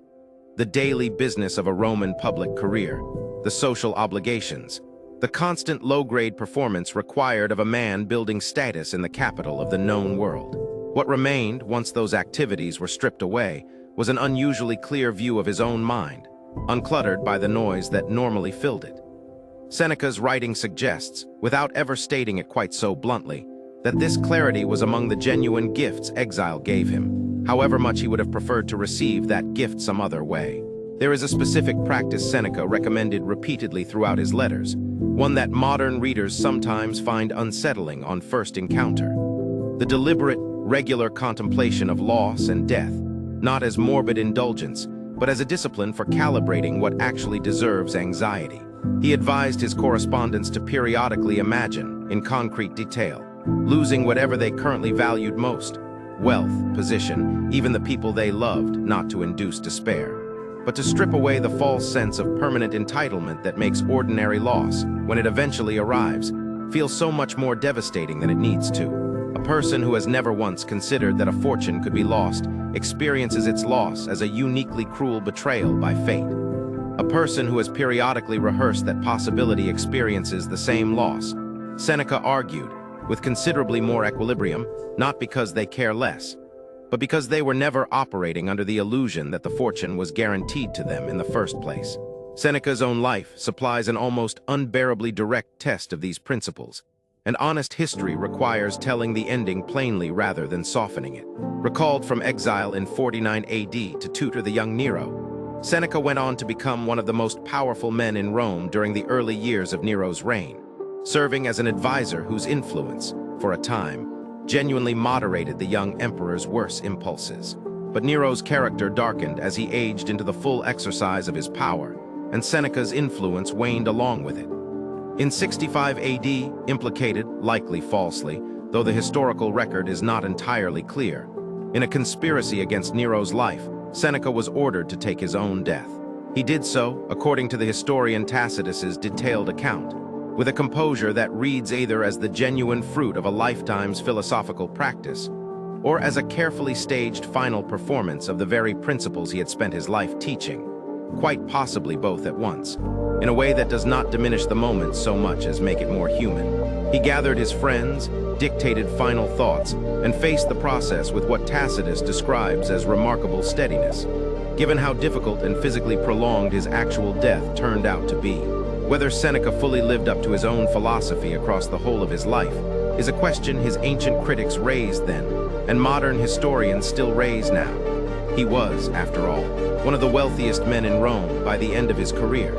The daily business of a Roman public career, the social obligations, the constant low-grade performance required of a man building status in the capital of the known world. What remained, once those activities were stripped away, was an unusually clear view of his own mind, uncluttered by the noise that normally filled it. Seneca's writing suggests, without ever stating it quite so bluntly, that this clarity was among the genuine gifts Exile gave him, however much he would have preferred to receive that gift some other way. There is a specific practice Seneca recommended repeatedly throughout his letters, one that modern readers sometimes find unsettling on first encounter. The deliberate, regular contemplation of loss and death, not as morbid indulgence, but as a discipline for calibrating what actually deserves anxiety. He advised his correspondents to periodically imagine, in concrete detail, losing whatever they currently valued most, wealth, position, even the people they loved, not to induce despair, but to strip away the false sense of permanent entitlement that makes ordinary loss, when it eventually arrives, feel so much more devastating than it needs to. A person who has never once considered that a fortune could be lost experiences its loss as a uniquely cruel betrayal by fate. A person who has periodically rehearsed that possibility experiences the same loss. Seneca argued, with considerably more equilibrium, not because they care less, but because they were never operating under the illusion that the fortune was guaranteed to them in the first place. Seneca's own life supplies an almost unbearably direct test of these principles, and honest history requires telling the ending plainly rather than softening it. Recalled from exile in 49 AD to tutor the young Nero, Seneca went on to become one of the most powerful men in Rome during the early years of Nero's reign, serving as an advisor whose influence, for a time, genuinely moderated the young emperor's worst impulses. But Nero's character darkened as he aged into the full exercise of his power, and Seneca's influence waned along with it. In 65 AD, implicated, likely falsely, though the historical record is not entirely clear, in a conspiracy against Nero's life, Seneca was ordered to take his own death. He did so, according to the historian Tacitus's detailed account, with a composure that reads either as the genuine fruit of a lifetime's philosophical practice, or as a carefully staged final performance of the very principles he had spent his life teaching, quite possibly both at once, in a way that does not diminish the moment so much as make it more human. He gathered his friends, dictated final thoughts, and faced the process with what Tacitus describes as remarkable steadiness, given how difficult and physically prolonged his actual death turned out to be. Whether Seneca fully lived up to his own philosophy across the whole of his life is a question his ancient critics raised then, and modern historians still raise now. He was, after all, one of the wealthiest men in Rome by the end of his career,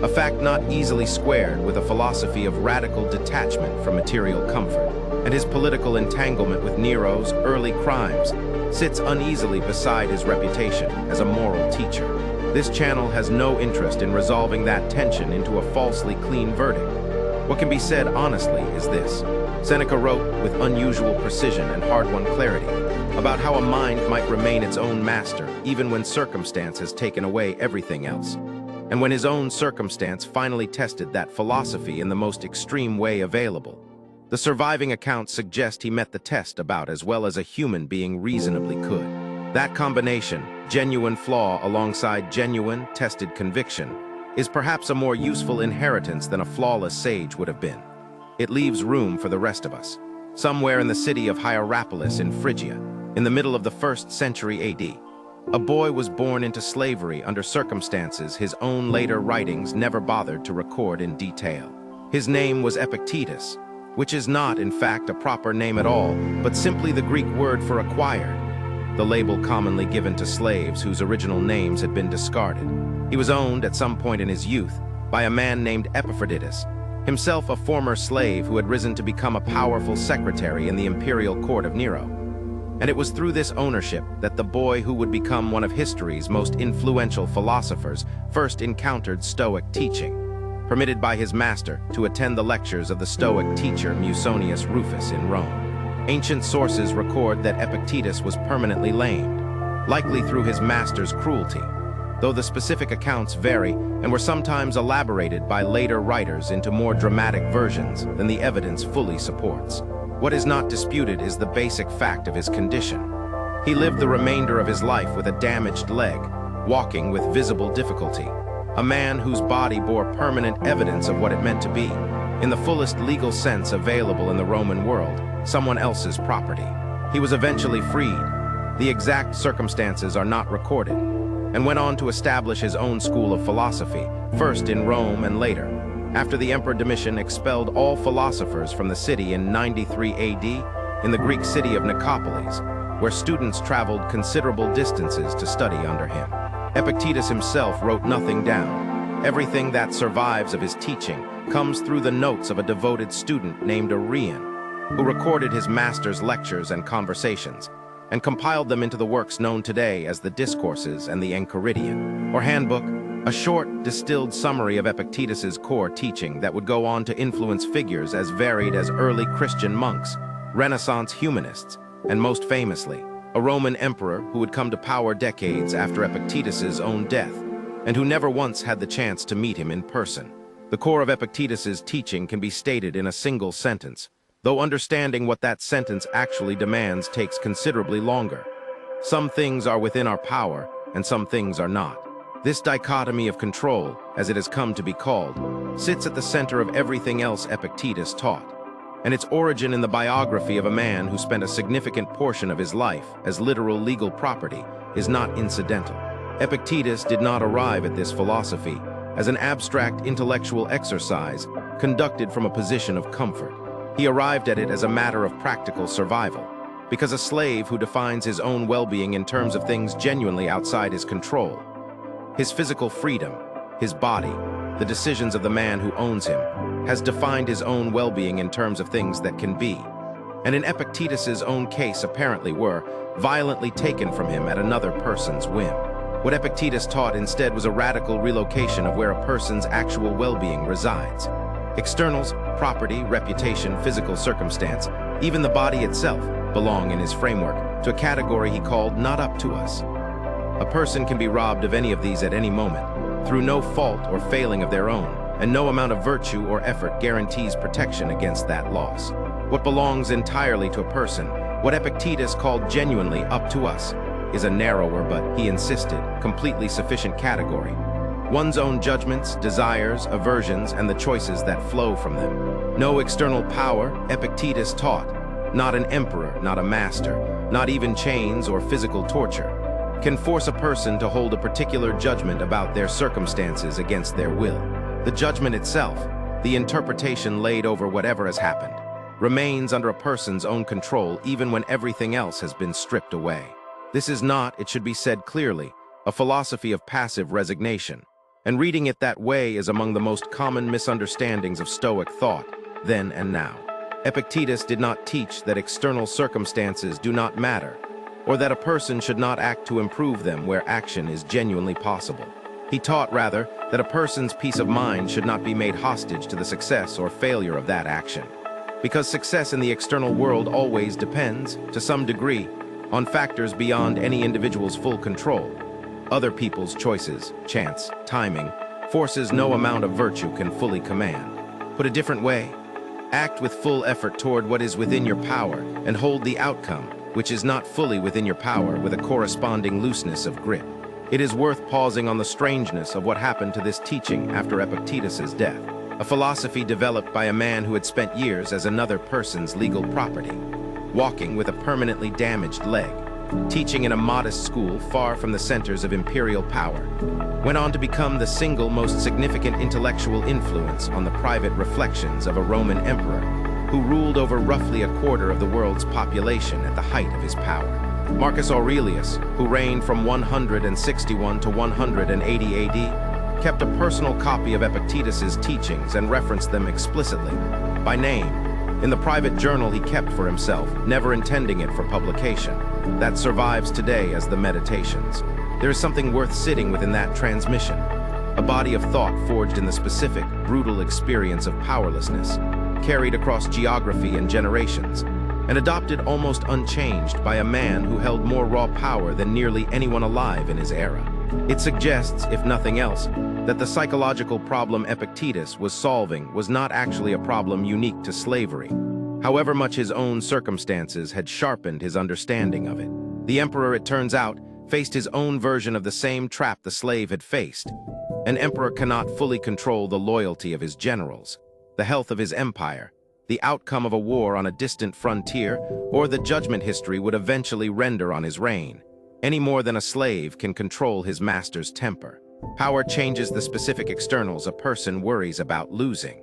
a fact not easily squared with a philosophy of radical detachment from material comfort, and his political entanglement with Nero's early crimes sits uneasily beside his reputation as a moral teacher. This channel has no interest in resolving that tension into a falsely clean verdict. What can be said honestly is this. Seneca wrote with unusual precision and hard-won clarity about how a mind might remain its own master even when circumstance has taken away everything else, and when his own circumstance finally tested that philosophy in the most extreme way available. The surviving accounts suggest he met the test about as well as a human being reasonably could. That combination, genuine flaw alongside genuine, tested conviction, is perhaps a more useful inheritance than a flawless sage would have been. It leaves room for the rest of us. Somewhere in the city of Hierapolis in Phrygia, in the middle of the 1st century AD, a boy was born into slavery under circumstances his own later writings never bothered to record in detail. His name was Epictetus, which is not, in fact, a proper name at all, but simply the Greek word for acquired, the label commonly given to slaves whose original names had been discarded. He was owned at some point in his youth by a man named Epictetus, himself a former slave who had risen to become a powerful secretary in the imperial court of Nero. And it was through this ownership that the boy who would become one of history's most influential philosophers first encountered Stoic teaching, permitted by his master to attend the lectures of the Stoic teacher Musonius Rufus in Rome. Ancient sources record that Epictetus was permanently lamed, likely through his master's cruelty, though the specific accounts vary and were sometimes elaborated by later writers into more dramatic versions than the evidence fully supports. What is not disputed is the basic fact of his condition. He lived the remainder of his life with a damaged leg, walking with visible difficulty, a man whose body bore permanent evidence of what it meant to be, in the fullest legal sense available in the Roman world, someone else's property. He was eventually freed. The exact circumstances are not recorded, and went on to establish his own school of philosophy, first in Rome and later, after the Emperor Domitian expelled all philosophers from the city in 93 AD, in the Greek city of Nicopolis, where students traveled considerable distances to study under him. Epictetus himself wrote nothing down. Everything that survives of his teaching comes through the notes of a devoted student named Aurelius, who recorded his master's lectures and conversations, and compiled them into the works known today as the Discourses and the Enchiridion, or Handbook, a short, distilled summary of Epictetus's core teaching that would go on to influence figures as varied as early Christian monks, Renaissance humanists, and most famously, a Roman emperor who would come to power decades after Epictetus's own death, and who never once had the chance to meet him in person. The core of Epictetus's teaching can be stated in a single sentence, though understanding what that sentence actually demands takes considerably longer. Some things are within our power, and some things are not. This dichotomy of control, as it has come to be called, sits at the center of everything else Epictetus taught, and its origin in the biography of a man who spent a significant portion of his life as literal legal property is not incidental. Epictetus did not arrive at this philosophy as an abstract intellectual exercise conducted from a position of comfort. He arrived at it as a matter of practical survival, because a slave who defines his own well-being in terms of things genuinely outside his control, his physical freedom, his body, the decisions of the man who owns him, has defined his own well-being in terms of things that can be, and in Epictetus's own case apparently were, violently taken from him at another person's whim. What Epictetus taught instead was a radical relocation of where a person's actual well-being resides. Externals, property, reputation, physical circumstance, even the body itself, belong in his framework to a category he called not up to us. A person can be robbed of any of these at any moment, through no fault or failing of their own, and no amount of virtue or effort guarantees protection against that loss. What belongs entirely to a person, what Epictetus called genuinely up to us, is a narrower but, he insisted, completely sufficient category. One's own judgments, desires, aversions, and the choices that flow from them. No external power, Epictetus taught, not an emperor, not a master, not even chains or physical torture, can force a person to hold a particular judgment about their circumstances against their will. The judgment itself, the interpretation laid over whatever has happened, remains under a person's own control even when everything else has been stripped away. This is not, it should be said clearly, a philosophy of passive resignation, and reading it that way is among the most common misunderstandings of Stoic thought, then and now. Epictetus did not teach that external circumstances do not matter, or that a person should not act to improve them where action is genuinely possible. He taught, rather, that a person's peace of mind should not be made hostage to the success or failure of that action, because success in the external world always depends, to some degree, on factors beyond any individual's full control. Other people's choices, chance, timing, forces no amount of virtue can fully command. Put a different way, act with full effort toward what is within your power and hold the outcome, which is not fully within your power, with a corresponding looseness of grip. It is worth pausing on the strangeness of what happened to this teaching after Epictetus's death, a philosophy developed by a man who had spent years as another person's legal property, walking with a permanently damaged leg, teaching in a modest school far from the centers of imperial power, went on to become the single most significant intellectual influence on the private reflections of a Roman emperor who ruled over roughly a quarter of the world's population at the height of his power. Marcus Aurelius, who reigned from 161 to 180 AD, kept a personal copy of Epictetus's teachings and referenced them explicitly, by name, in the private journal he kept for himself, never intending it for publication, that survives today as the Meditations. There is something worth sitting within that transmission, a body of thought forged in the specific, brutal experience of powerlessness, carried across geography and generations, and adopted almost unchanged by a man who held more raw power than nearly anyone alive in his era. It suggests, if nothing else, that the psychological problem Epictetus was solving was not actually a problem unique to slavery, however much his own circumstances had sharpened his understanding of it. The emperor, it turns out, faced his own version of the same trap the slave had faced. An emperor cannot fully control the loyalty of his generals, the health of his empire, the outcome of a war on a distant frontier, or the judgment history would eventually render on his reign, any more than a slave can control his master's temper. Power changes the specific externals a person worries about losing.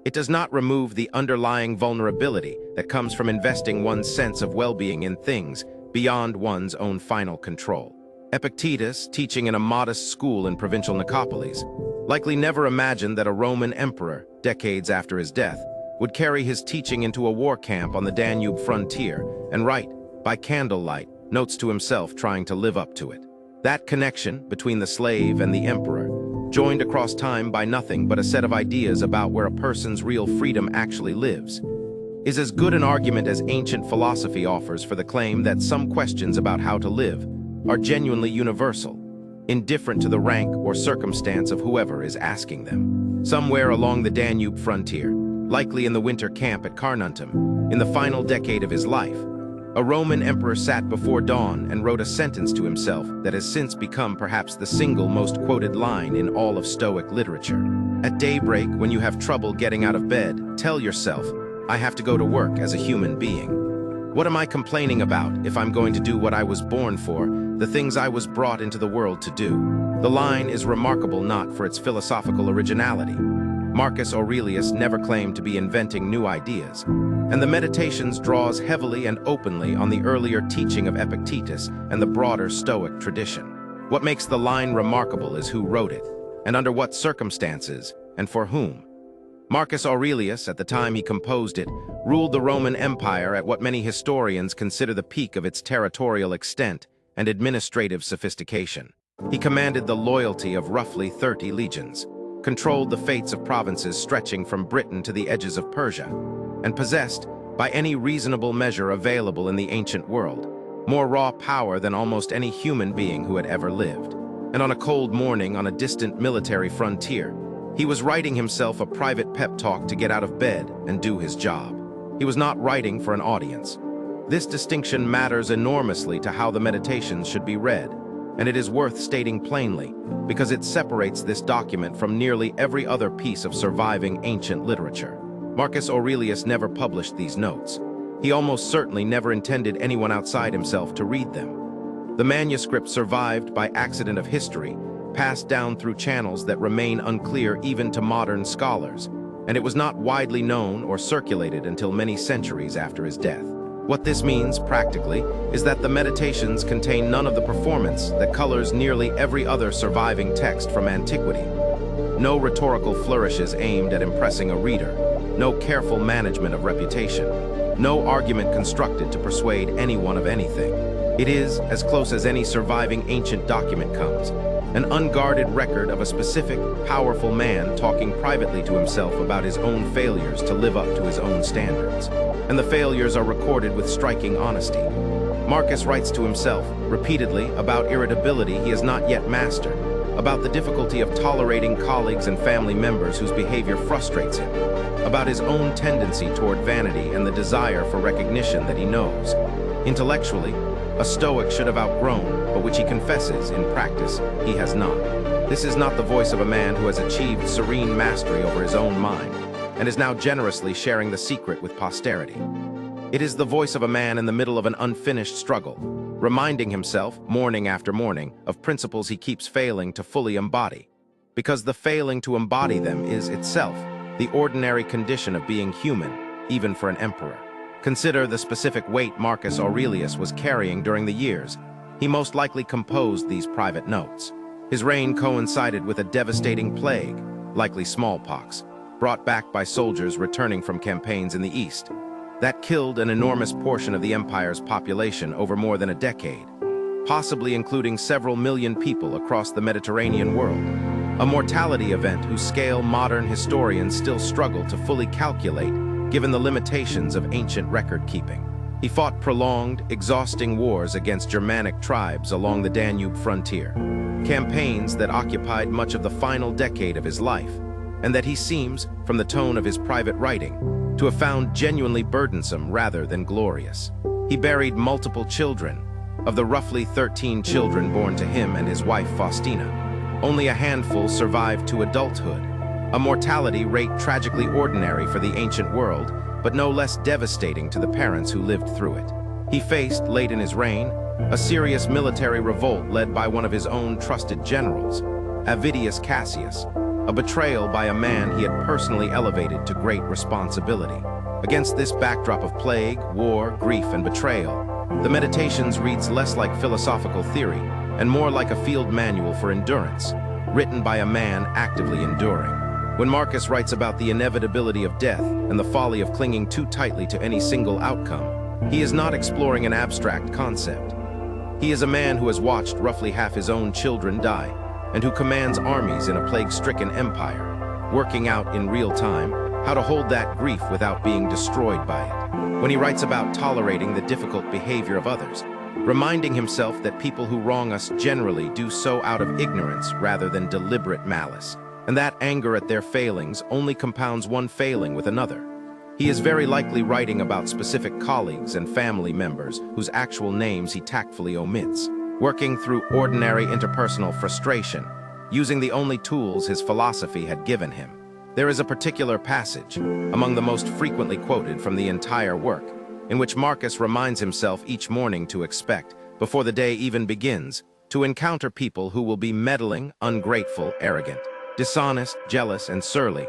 It does not remove the underlying vulnerability that comes from investing one's sense of well-being in things beyond one's own final control. Epictetus, teaching in a modest school in provincial Nicopolis, likely never imagined that a Roman emperor, decades after his death, would carry his teaching into a war camp on the Danube frontier and write, by candlelight, notes to himself trying to live up to it. That connection between the slave and the emperor, joined across time by nothing but a set of ideas about where a person's real freedom actually lives, is as good an argument as ancient philosophy offers for the claim that some questions about how to live are genuinely universal, indifferent to the rank or circumstance of whoever is asking them. Somewhere along the Danube frontier, likely in the winter camp at Carnuntum, in the final decade of his life, a Roman emperor sat before dawn and wrote a sentence to himself that has since become perhaps the single most quoted line in all of Stoic literature. At daybreak, when you have trouble getting out of bed, tell yourself, I have to go to work as a human being. What am I complaining about if I'm going to do what I was born for, the things I was brought into the world to do? The line is remarkable not for its philosophical originality. Marcus Aurelius never claimed to be inventing new ideas, and the Meditations draws heavily and openly on the earlier teaching of Epictetus and the broader Stoic tradition. What makes the line remarkable is who wrote it, and under what circumstances, and for whom. Marcus Aurelius, at the time he composed it, ruled the Roman Empire at what many historians consider the peak of its territorial extent and administrative sophistication. He commanded the loyalty of roughly 30 legions, controlled the fates of provinces stretching from Britain to the edges of Persia, and possessed, by any reasonable measure available in the ancient world, more raw power than almost any human being who had ever lived. And on a cold morning on a distant military frontier, he was writing himself a private pep talk to get out of bed and do his job. He was not writing for an audience. This distinction matters enormously to how the Meditations should be read, and it is worth stating plainly because it separates this document from nearly every other piece of surviving ancient literature. Marcus Aurelius never published these notes. He almost certainly never intended anyone outside himself to read them. The manuscript survived by accident of history, passed down through channels that remain unclear even to modern scholars, and it was not widely known or circulated until many centuries after his death. What this means, practically, is that the Meditations contain none of the performance that colors nearly every other surviving text from antiquity. No rhetorical flourishes aimed at impressing a reader, no careful management of reputation, no argument constructed to persuade anyone of anything. It is, as close as any surviving ancient document comes, an unguarded record of a specific, powerful man talking privately to himself about his own failures to live up to his own standards. And the failures are recorded with striking honesty. Marcus writes to himself, repeatedly, about irritability he has not yet mastered, about the difficulty of tolerating colleagues and family members whose behavior frustrates him, about his own tendency toward vanity and the desire for recognition that he knows. Intellectually, a Stoic should have outgrown, but which he confesses, in practice, he has not. This is not the voice of a man who has achieved serene mastery over his own mind, and is now generously sharing the secret with posterity. It is the voice of a man in the middle of an unfinished struggle, reminding himself, morning after morning, of principles he keeps failing to fully embody, because the failing to embody them is itself the ordinary condition of being human, even for an emperor. Consider the specific weight Marcus Aurelius was carrying during the years he most likely composed these private notes. His reign coincided with a devastating plague, likely smallpox, brought back by soldiers returning from campaigns in the East. That killed an enormous portion of the empire's population over more than a decade, possibly including several million people across the Mediterranean world. A mortality event whose scale modern historians still struggle to fully calculate, given the limitations of ancient record-keeping. He fought prolonged, exhausting wars against Germanic tribes along the Danube frontier, campaigns that occupied much of the final decade of his life, and that he seems, from the tone of his private writing, to have found genuinely burdensome rather than glorious. He buried multiple children. Of the roughly 13 children born to him and his wife Faustina, only a handful survived to adulthood, a mortality rate tragically ordinary for the ancient world, but no less devastating to the parents who lived through it. He faced, late in his reign, a serious military revolt led by one of his own trusted generals, Avidius Cassius, a betrayal by a man he had personally elevated to great responsibility. Against this backdrop of plague, war, grief, and betrayal, the Meditations reads less like philosophical theory and more like a field manual for endurance, written by a man actively enduring. When Marcus writes about the inevitability of death and the folly of clinging too tightly to any single outcome, he is not exploring an abstract concept. He is a man who has watched roughly half his own children die, and who commands armies in a plague-stricken empire, working out in real time how to hold that grief without being destroyed by it. When he writes about tolerating the difficult behavior of others, reminding himself that people who wrong us generally do so out of ignorance rather than deliberate malice, and that anger at their failings only compounds one failing with another. He is very likely writing about specific colleagues and family members whose actual names he tactfully omits, working through ordinary interpersonal frustration, using the only tools his philosophy had given him. There is a particular passage, among the most frequently quoted from the entire work, in which Marcus reminds himself each morning to expect, before the day even begins, to encounter people who will be meddling, ungrateful, arrogant, dishonest, jealous, and surly,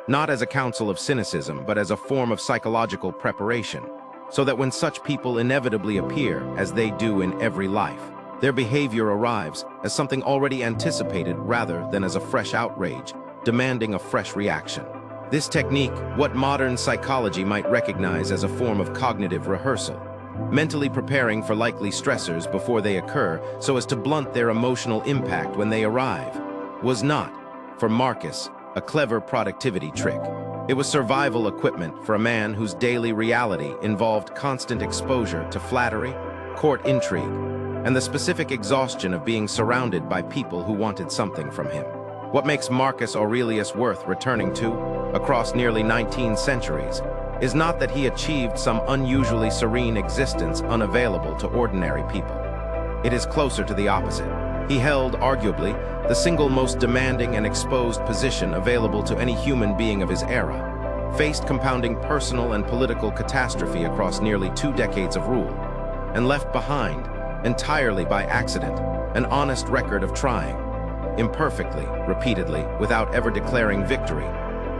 not as a counsel of cynicism, but as a form of psychological preparation, so that when such people inevitably appear, as they do in every life, their behavior arrives as something already anticipated rather than as a fresh outrage, demanding a fresh reaction. This technique, what modern psychology might recognize as a form of cognitive rehearsal, mentally preparing for likely stressors before they occur so as to blunt their emotional impact when they arrive, was not, for Marcus, a clever productivity trick. It was survival equipment for a man whose daily reality involved constant exposure to flattery, court intrigue, and the specific exhaustion of being surrounded by people who wanted something from him. What makes Marcus Aurelius worth returning to, across nearly 19 centuries, is not that he achieved some unusually serene existence unavailable to ordinary people. It is closer to the opposite. He held, arguably, the single most demanding and exposed position available to any human being of his era, faced compounding personal and political catastrophe across nearly 2 decades of rule, and left behind, entirely by accident, an honest record of trying, imperfectly, repeatedly, without ever declaring victory,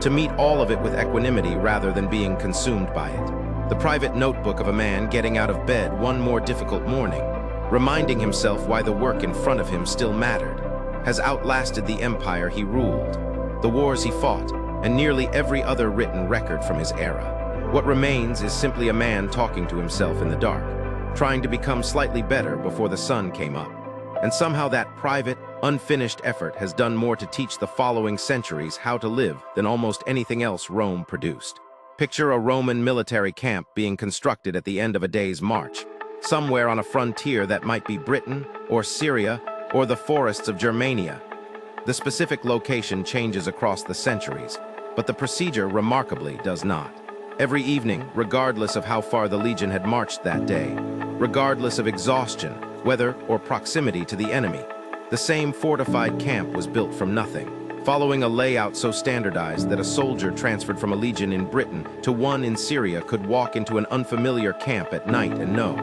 to meet all of it with equanimity rather than being consumed by it. The private notebook of a man getting out of bed one more difficult morning, reminding himself why the work in front of him still mattered, has outlasted the empire he ruled, the wars he fought, and nearly every other written record from his era. What remains is simply a man talking to himself in the dark, trying to become slightly better before the sun came up. And somehow that private, unfinished effort has done more to teach the following centuries how to live than almost anything else Rome produced. Picture a Roman military camp being constructed at the end of a day's march, somewhere on a frontier that might be Britain or Syria or the forests of Germania. The specific location changes across the centuries, but the procedure remarkably does not. Every evening, regardless of how far the legion had marched that day, regardless of exhaustion, weather, or proximity to the enemy, the same fortified camp was built from nothing, following a layout so standardized that a soldier transferred from a legion in Britain to one in Syria could walk into an unfamiliar camp at night and know,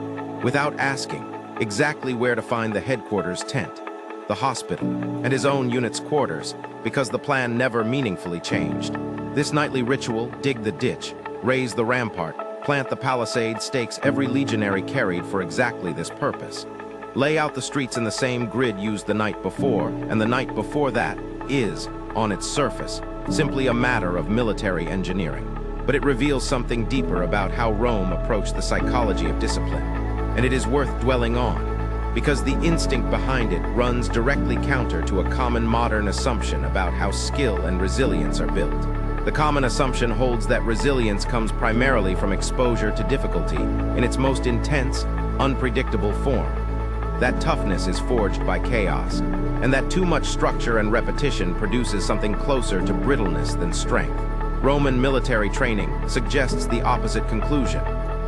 without asking, exactly where to find the headquarters tent, the hospital, and his own unit's quarters, because the plan never meaningfully changed. This nightly ritual, dig the ditch, raise the rampart, plant the palisade, stakes every legionary carried for exactly this purpose. Lay out the streets in the same grid used the night before, and the night before that is, on its surface, simply a matter of military engineering. But it reveals something deeper about how Rome approached the psychology of discipline, and it is worth dwelling on, because the instinct behind it runs directly counter to a common modern assumption about how skill and resilience are built. The common assumption holds that resilience comes primarily from exposure to difficulty in its most intense, unpredictable form. That toughness is forged by chaos, and that too much structure and repetition produces something closer to brittleness than strength. Roman military training suggests the opposite conclusion,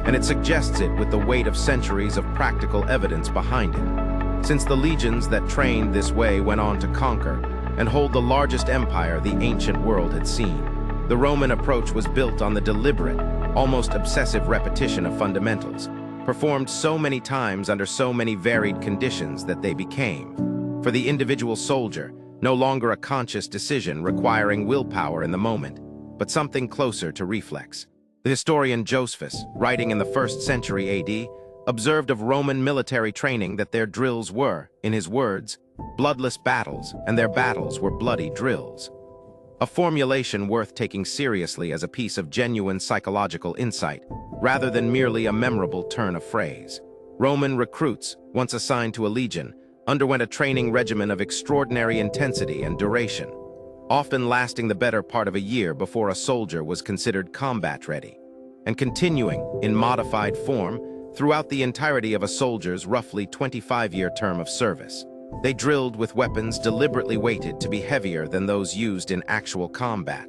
and it suggests it with the weight of centuries of practical evidence behind it. Since the legions that trained this way went on to conquer and hold the largest empire the ancient world had seen, the Roman approach was built on the deliberate, almost obsessive repetition of fundamentals, performed so many times under so many varied conditions that they became, for the individual soldier, no longer a conscious decision requiring willpower in the moment, but something closer to reflex. The historian Josephus, writing in the 1st century AD, observed of Roman military training that their drills were, in his words, bloodless battles, and their battles were bloody drills. A formulation worth taking seriously as a piece of genuine psychological insight, rather than merely a memorable turn of phrase. Roman recruits, once assigned to a legion, underwent a training regimen of extraordinary intensity and duration, often lasting the better part of a year before a soldier was considered combat-ready, and continuing, in modified form, throughout the entirety of a soldier's roughly 25-year term of service. They drilled with weapons deliberately weighted to be heavier than those used in actual combat,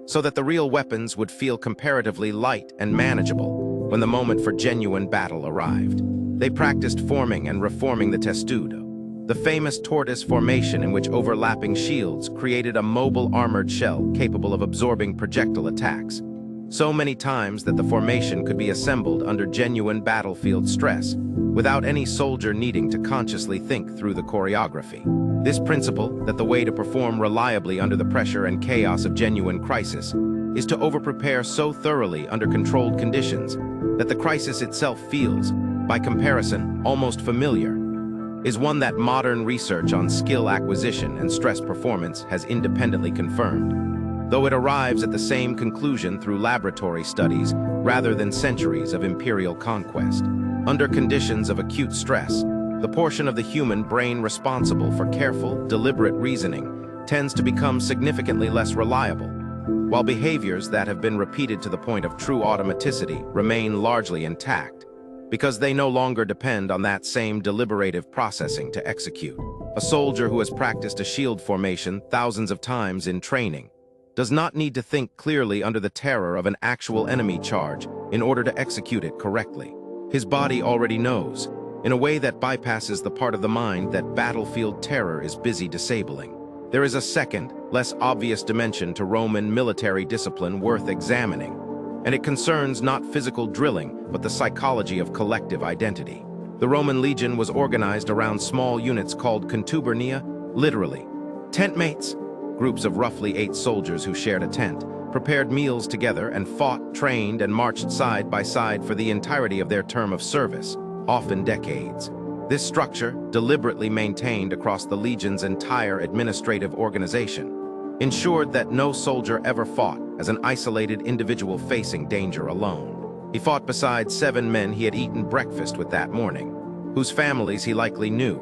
so that the real weapons would feel comparatively light and manageable when the moment for genuine battle arrived. They practiced forming and reforming the testudo, the famous tortoise formation in which overlapping shields created a mobile armored shell capable of absorbing projectile attacks, so many times that the formation could be assembled under genuine battlefield stress, without any soldier needing to consciously think through the choreography. This principle, that the way to perform reliably under the pressure and chaos of genuine crisis is to overprepare so thoroughly under controlled conditions that the crisis itself feels, by comparison, almost familiar, is one that modern research on skill acquisition and stress performance has independently confirmed, though it arrives at the same conclusion through laboratory studies rather than centuries of imperial conquest. Under conditions of acute stress, the portion of the human brain responsible for careful, deliberate reasoning tends to become significantly less reliable, while behaviors that have been repeated to the point of true automaticity remain largely intact, because they no longer depend on that same deliberative processing to execute. A soldier who has practiced a shield formation thousands of times in training does not need to think clearly under the terror of an actual enemy charge in order to execute it correctly. His body already knows, in a way that bypasses the part of the mind that battlefield terror is busy disabling. There is a second, less obvious dimension to Roman military discipline worth examining, and it concerns not physical drilling, but the psychology of collective identity. The Roman legion was organized around small units called contubernia, literally tentmates, groups of roughly 8 soldiers who shared a tent, prepared meals together, and fought, trained, and marched side by side for the entirety of their term of service, often decades. This structure, deliberately maintained across the legion's entire administrative organization, ensured that no soldier ever fought as an isolated individual facing danger alone. He fought beside 7 men he had eaten breakfast with that morning, whose families he likely knew,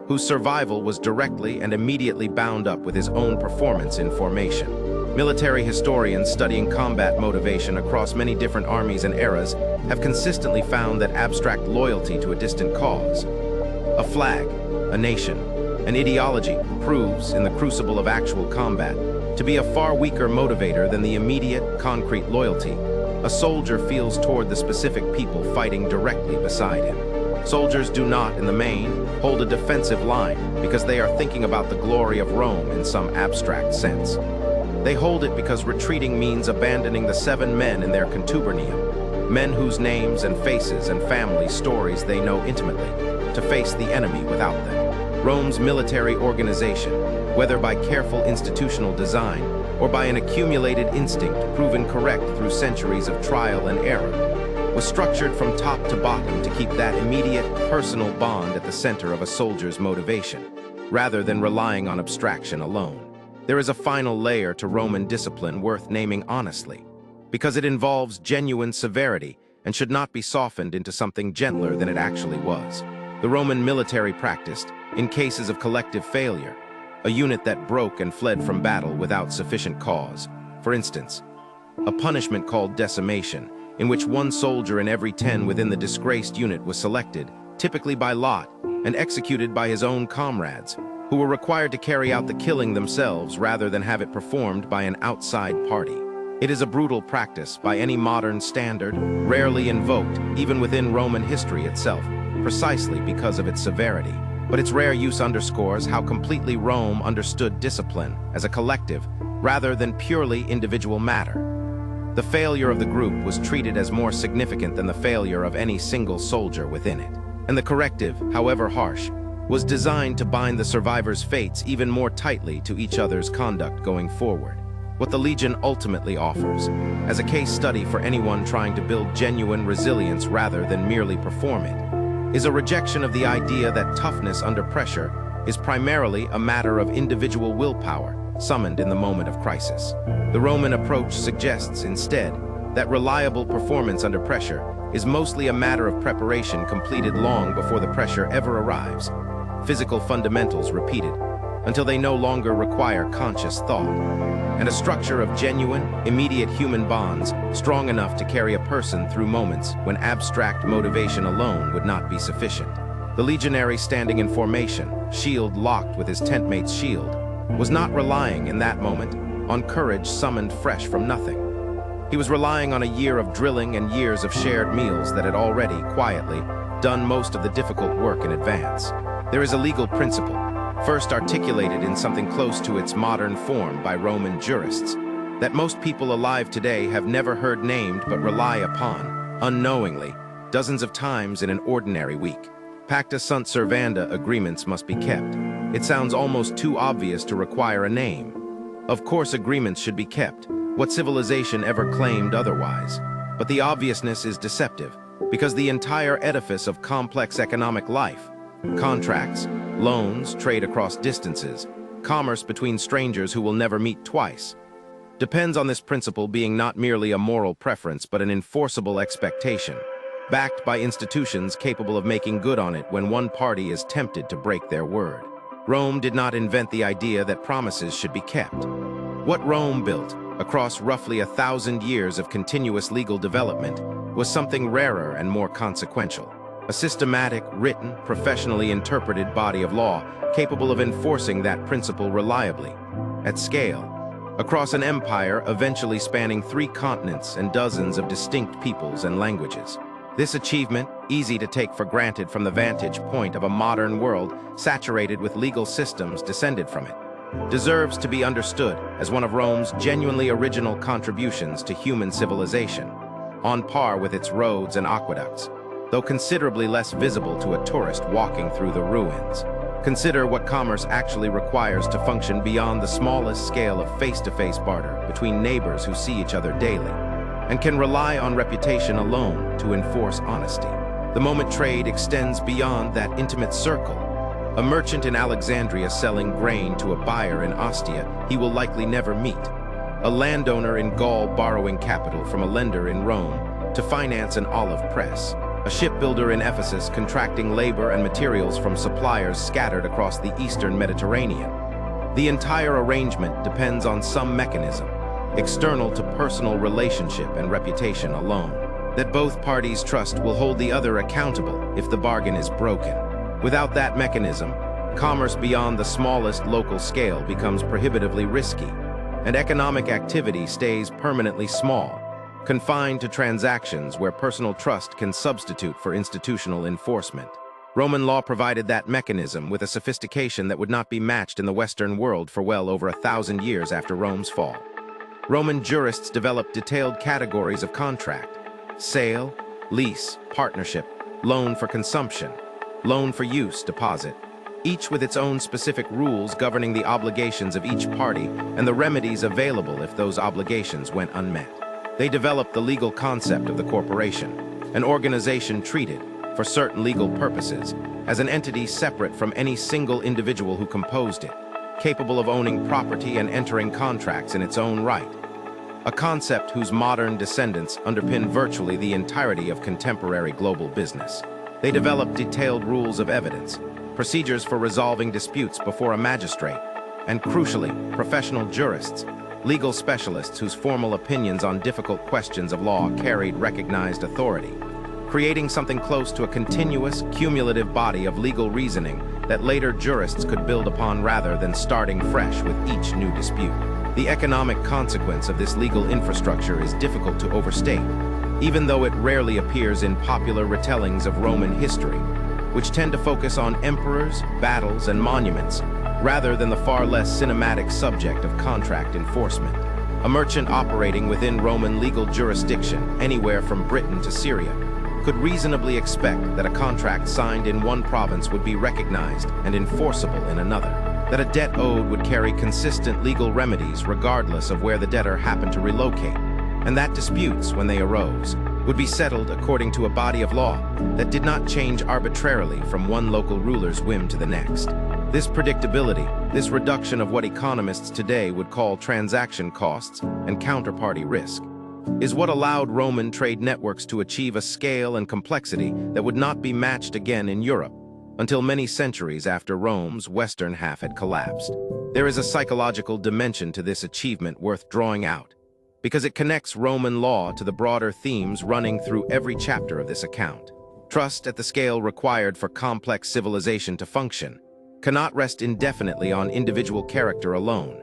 whose survival was directly and immediately bound up with his own performance in formation. Military historians studying combat motivation across many different armies and eras have consistently found that abstract loyalty to a distant cause, a flag, a nation, an ideology, proves, in the crucible of actual combat, to be a far weaker motivator than the immediate, concrete loyalty a soldier feels toward the specific people fighting directly beside him. Soldiers do not, in the main, hold a defensive line because they are thinking about the glory of Rome in some abstract sense. They hold it because retreating means abandoning the 7 men in their contubernium, men whose names and faces and family stories they know intimately, to face the enemy without them. Rome's military organization, whether by careful institutional design or by an accumulated instinct proven correct through centuries of trial and error, was structured from top to bottom to keep that immediate, personal bond at the center of a soldier's motivation, rather than relying on abstraction alone. there is a final layer to Roman discipline worth naming honestly, because it involves genuine severity and should not be softened into something gentler than it actually was. The Roman military practiced, in cases of collective failure, a unit that broke and fled from battle without sufficient cause. For instance, a punishment called decimation, in which one soldier in every 10 within the disgraced unit was selected, typically by lot, and executed by his own comrades, who were required to carry out the killing themselves rather than have it performed by an outside party. It is a brutal practice by any modern standard, rarely invoked even within Roman history itself, precisely because of its severity. But its rare use underscores how completely Rome understood discipline as a collective rather than purely individual matter. The failure of the group was treated as more significant than the failure of any single soldier within it. And the corrective, however harsh, was designed to bind the survivors' fates even more tightly to each other's conduct going forward. What the Legion ultimately offers, as a case study for anyone trying to build genuine resilience rather than merely perform it, is a rejection of the idea that toughness under pressure is primarily a matter of individual willpower summoned in the moment of crisis. The Roman approach suggests, instead, that reliable performance under pressure is mostly a matter of preparation completed long before the pressure ever arrives, physical fundamentals repeated until they no longer require conscious thought, and a structure of genuine, immediate human bonds strong enough to carry a person through moments when abstract motivation alone would not be sufficient. The legionary standing in formation, shield locked with his tentmate's shield, was not relying in that moment on courage summoned fresh from nothing. He was relying on a year of drilling and years of shared meals that had already, quietly, done most of the difficult work in advance. There is a legal principle, first articulated in something close to its modern form by Roman jurists, that most people alive today have never heard named but rely upon, unknowingly, dozens of times in an ordinary week. Pacta sunt servanda agreements must be kept. It sounds almost too obvious to require a name. Of course agreements should be kept. What civilization ever claimed otherwise? But the obviousness is deceptive, because the entire edifice of complex economic life, contracts, loans, trade across distances, commerce between strangers who will never meet twice, depends on this principle being not merely a moral preference but an enforceable expectation, backed by institutions capable of making good on it when one party is tempted to break their word. Rome did not invent the idea that promises should be kept. What Rome built, across roughly 1,000 years of continuous legal development, was something rarer and more consequential. A systematic, written, professionally interpreted body of law capable of enforcing that principle reliably, at scale, across an empire eventually spanning 3 continents and dozens of distinct peoples and languages. This achievement, easy to take for granted from the vantage point of a modern world saturated with legal systems descended from it, deserves to be understood as one of Rome's genuinely original contributions to human civilization, on par with its roads and aqueducts, though considerably less visible to a tourist walking through the ruins. Consider what commerce actually requires to function beyond the smallest scale of face-to-face barter between neighbors who see each other daily, and can rely on reputation alone to enforce honesty. The moment trade extends beyond that intimate circle, a merchant in Alexandria selling grain to a buyer in Ostia he will likely never meet, a landowner in Gaul borrowing capital from a lender in Rome to finance an olive press, a shipbuilder in Ephesus contracting labor and materials from suppliers scattered across the eastern Mediterranean. The entire arrangement depends on some mechanism, external to personal relationship and reputation alone, that both parties trust will hold the other accountable if the bargain is broken. Without that mechanism, commerce beyond the smallest local scale becomes prohibitively risky, and economic activity stays permanently small, confined to transactions where personal trust can substitute for institutional enforcement. Roman law provided that mechanism with a sophistication that would not be matched in the Western world for well over 1,000 years after Rome's fall. Roman jurists developed detailed categories of contract: sale, lease, partnership, loan for consumption, loan for use, deposit, each with its own specific rules governing the obligations of each party and the remedies available if those obligations went unmet. They developed the legal concept of the corporation, an organization treated, for certain legal purposes, as an entity separate from any single individual who composed it, capable of owning property and entering contracts in its own right, a concept whose modern descendants underpin virtually the entirety of contemporary global business. They developed detailed rules of evidence, procedures for resolving disputes before a magistrate, and crucially, professional jurists, legal specialists whose formal opinions on difficult questions of law carried recognized authority, creating something close to a continuous, cumulative body of legal reasoning that later jurists could build upon rather than starting fresh with each new dispute. The economic consequence of this legal infrastructure is difficult to overstate, even though it rarely appears in popular retellings of Roman history, which tend to focus on emperors, battles, and monuments, rather than the far less cinematic subject of contract enforcement. A merchant operating within Roman legal jurisdiction, anywhere from Britain to Syria, could reasonably expect that a contract signed in one province would be recognized and enforceable in another, that a debt owed would carry consistent legal remedies regardless of where the debtor happened to relocate, and that disputes, when they arose, would be settled according to a body of law that did not change arbitrarily from one local ruler's whim to the next. This predictability, this reduction of what economists today would call transaction costs and counterparty risk, is what allowed Roman trade networks to achieve a scale and complexity that would not be matched again in Europe until many centuries after Rome's western half had collapsed. There is a psychological dimension to this achievement worth drawing out, because it connects Roman law to the broader themes running through every chapter of this account. Trust at the scale required for complex civilization to function cannot rest indefinitely on individual character alone.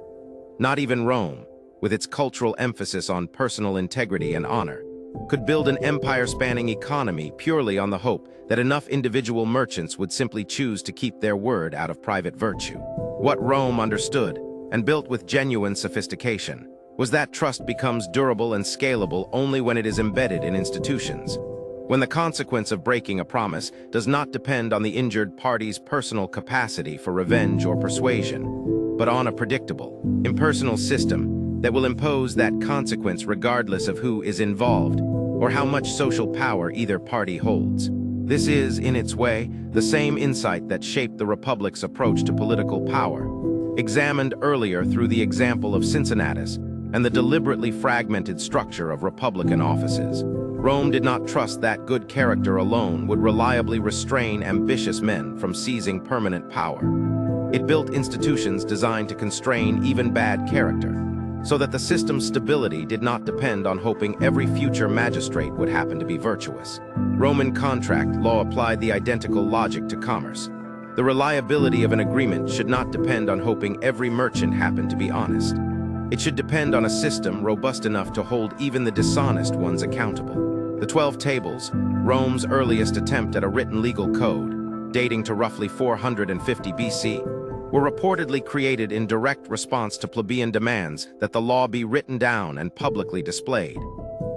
Not even Rome, with its cultural emphasis on personal integrity and honor, could build an empire-spanning economy purely on the hope that enough individual merchants would simply choose to keep their word out of private virtue. What Rome understood, and built with genuine sophistication, was that trust becomes durable and scalable only when it is embedded in institutions. When the consequence of breaking a promise does not depend on the injured party's personal capacity for revenge or persuasion, but on a predictable, impersonal system that will impose that consequence regardless of who is involved or how much social power either party holds. This is, in its way, the same insight that shaped the Republic's approach to political power, examined earlier through the example of Cincinnatus and the deliberately fragmented structure of Republican offices. Rome did not trust that good character alone would reliably restrain ambitious men from seizing permanent power. It built institutions designed to constrain even bad character, so that the system's stability did not depend on hoping every future magistrate would happen to be virtuous. Roman contract law applied the identical logic to commerce. The reliability of an agreement should not depend on hoping every merchant happened to be honest. It should depend on a system robust enough to hold even the dishonest ones accountable. The 12 Tables, Rome's earliest attempt at a written legal code, dating to roughly 450 BC, were reportedly created in direct response to plebeian demands that the law be written down and publicly displayed,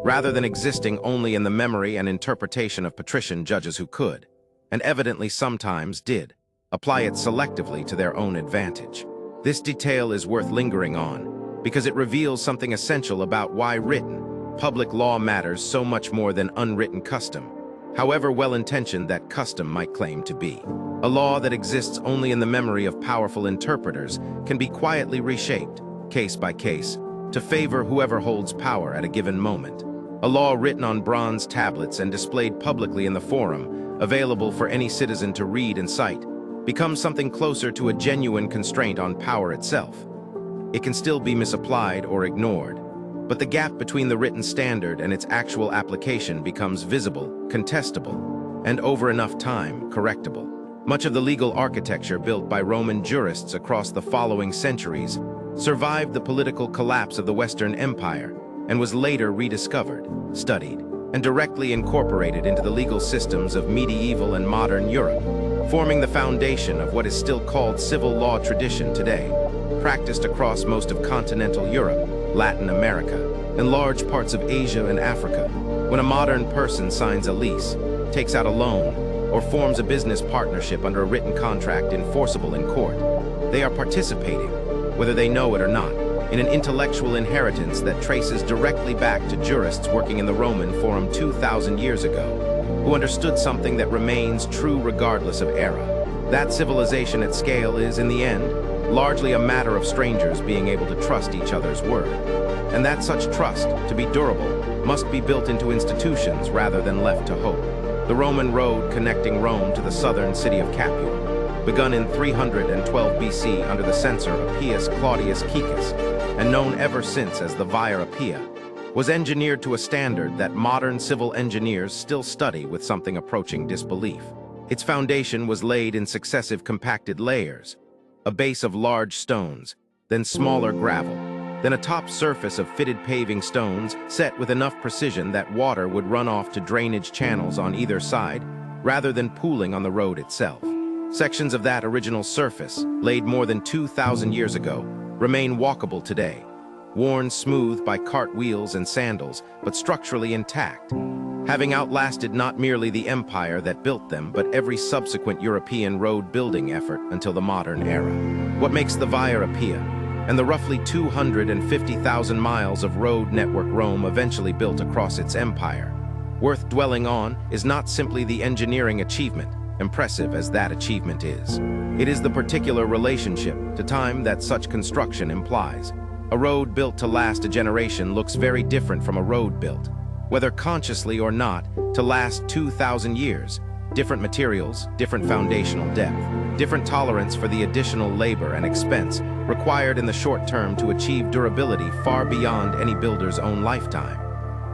rather than existing only in the memory and interpretation of patrician judges who could, and evidently sometimes did, apply it selectively to their own advantage. This detail is worth lingering on, because it reveals something essential about why written, public law matters so much more than unwritten custom, however well-intentioned that custom might claim to be. A law that exists only in the memory of powerful interpreters can be quietly reshaped, case by case, to favor whoever holds power at a given moment. A law written on bronze tablets and displayed publicly in the forum, available for any citizen to read and cite, becomes something closer to a genuine constraint on power itself. It can still be misapplied or ignored, but the gap between the written standard and its actual application becomes visible, contestable, and over enough time, correctable. Much of the legal architecture built by Roman jurists across the following centuries survived the political collapse of the Western Empire and was later rediscovered, studied, and directly incorporated into the legal systems of medieval and modern Europe, forming the foundation of what is still called civil law tradition today, practiced across most of continental Europe, Latin America, and large parts of Asia and Africa. When a modern person signs a lease, takes out a loan, or forms a business partnership under a written contract enforceable in court, they are participating, whether they know it or not, in an intellectual inheritance that traces directly back to jurists working in the Roman Forum 2,000 years ago, who understood something that remains true regardless of era. That civilization at scale is, in the end, largely a matter of strangers being able to trust each other's word. And that such trust, to be durable, must be built into institutions rather than left to hope. The Roman road connecting Rome to the southern city of Capua, begun in 312 BC under the censor Appius Claudius Caecus, and known ever since as the Via Appia, was engineered to a standard that modern civil engineers still study with something approaching disbelief. Its foundation was laid in successive compacted layers, a base of large stones, then smaller gravel, then a top surface of fitted paving stones set with enough precision that water would run off to drainage channels on either side, rather than pooling on the road itself. Sections of that original surface, laid more than 2,000 years ago, remain walkable today, worn smooth by cart wheels and sandals, but structurally intact, having outlasted not merely the empire that built them, but every subsequent European road-building effort until the modern era. What makes the Via Appia, and the roughly 250,000 miles of road network Rome eventually built across its empire, worth dwelling on is not simply the engineering achievement, impressive as that achievement is. It is the particular relationship to time that such construction implies. A road built to last a generation looks very different from a road built, whether consciously or not, to last 2,000 years. Different materials, different foundational depth, different tolerance for the additional labor and expense required in the short term to achieve durability far beyond any builder's own lifetime,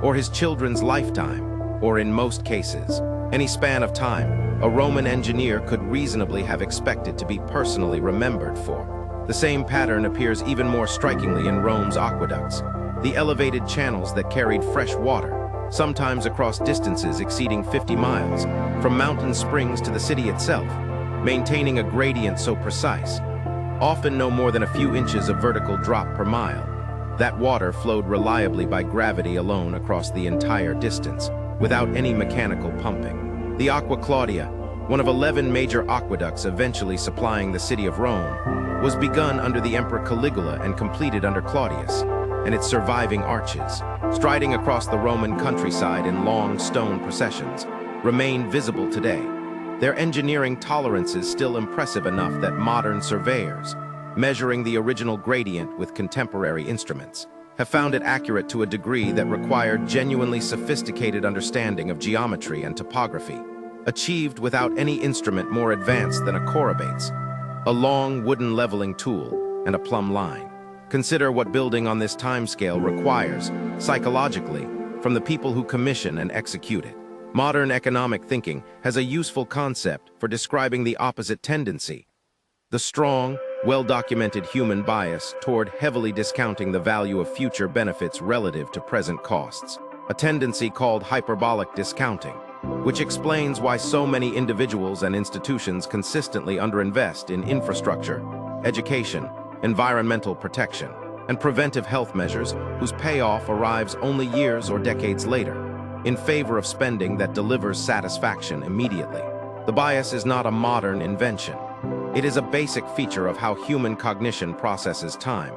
or his children's lifetime, or in most cases, any span of time a Roman engineer could reasonably have expected to be personally remembered for. The same pattern appears even more strikingly in Rome's aqueducts, the elevated channels that carried fresh water, sometimes across distances exceeding 50 miles, from mountain springs to the city itself, maintaining a gradient so precise, often no more than a few inches of vertical drop per mile. That water flowed reliably by gravity alone across the entire distance, without any mechanical pumping. The Aqua Claudia, one of 11 major aqueducts eventually supplying the city of Rome, was begun under the Emperor Caligula and completed under Claudius, and its surviving arches, striding across the Roman countryside in long stone processions, remain visible today. Their engineering tolerance is still impressive enough that modern surveyors, measuring the original gradient with contemporary instruments, have found it accurate to a degree that required genuinely sophisticated understanding of geometry and topography, achieved without any instrument more advanced than a chorobates, a long wooden leveling tool, and a plumb line. Consider what building on this timescale requires, psychologically, from the people who commission and execute it. Modern economic thinking has a useful concept for describing the opposite tendency: the strong, well-documented human bias toward heavily discounting the value of future benefits relative to present costs, a tendency called hyperbolic discounting, which explains why so many individuals and institutions consistently underinvest in infrastructure, education, environmental protection, and preventive health measures whose payoff arrives only years or decades later, in favor of spending that delivers satisfaction immediately. The bias is not a modern invention. It is a basic feature of how human cognition processes time,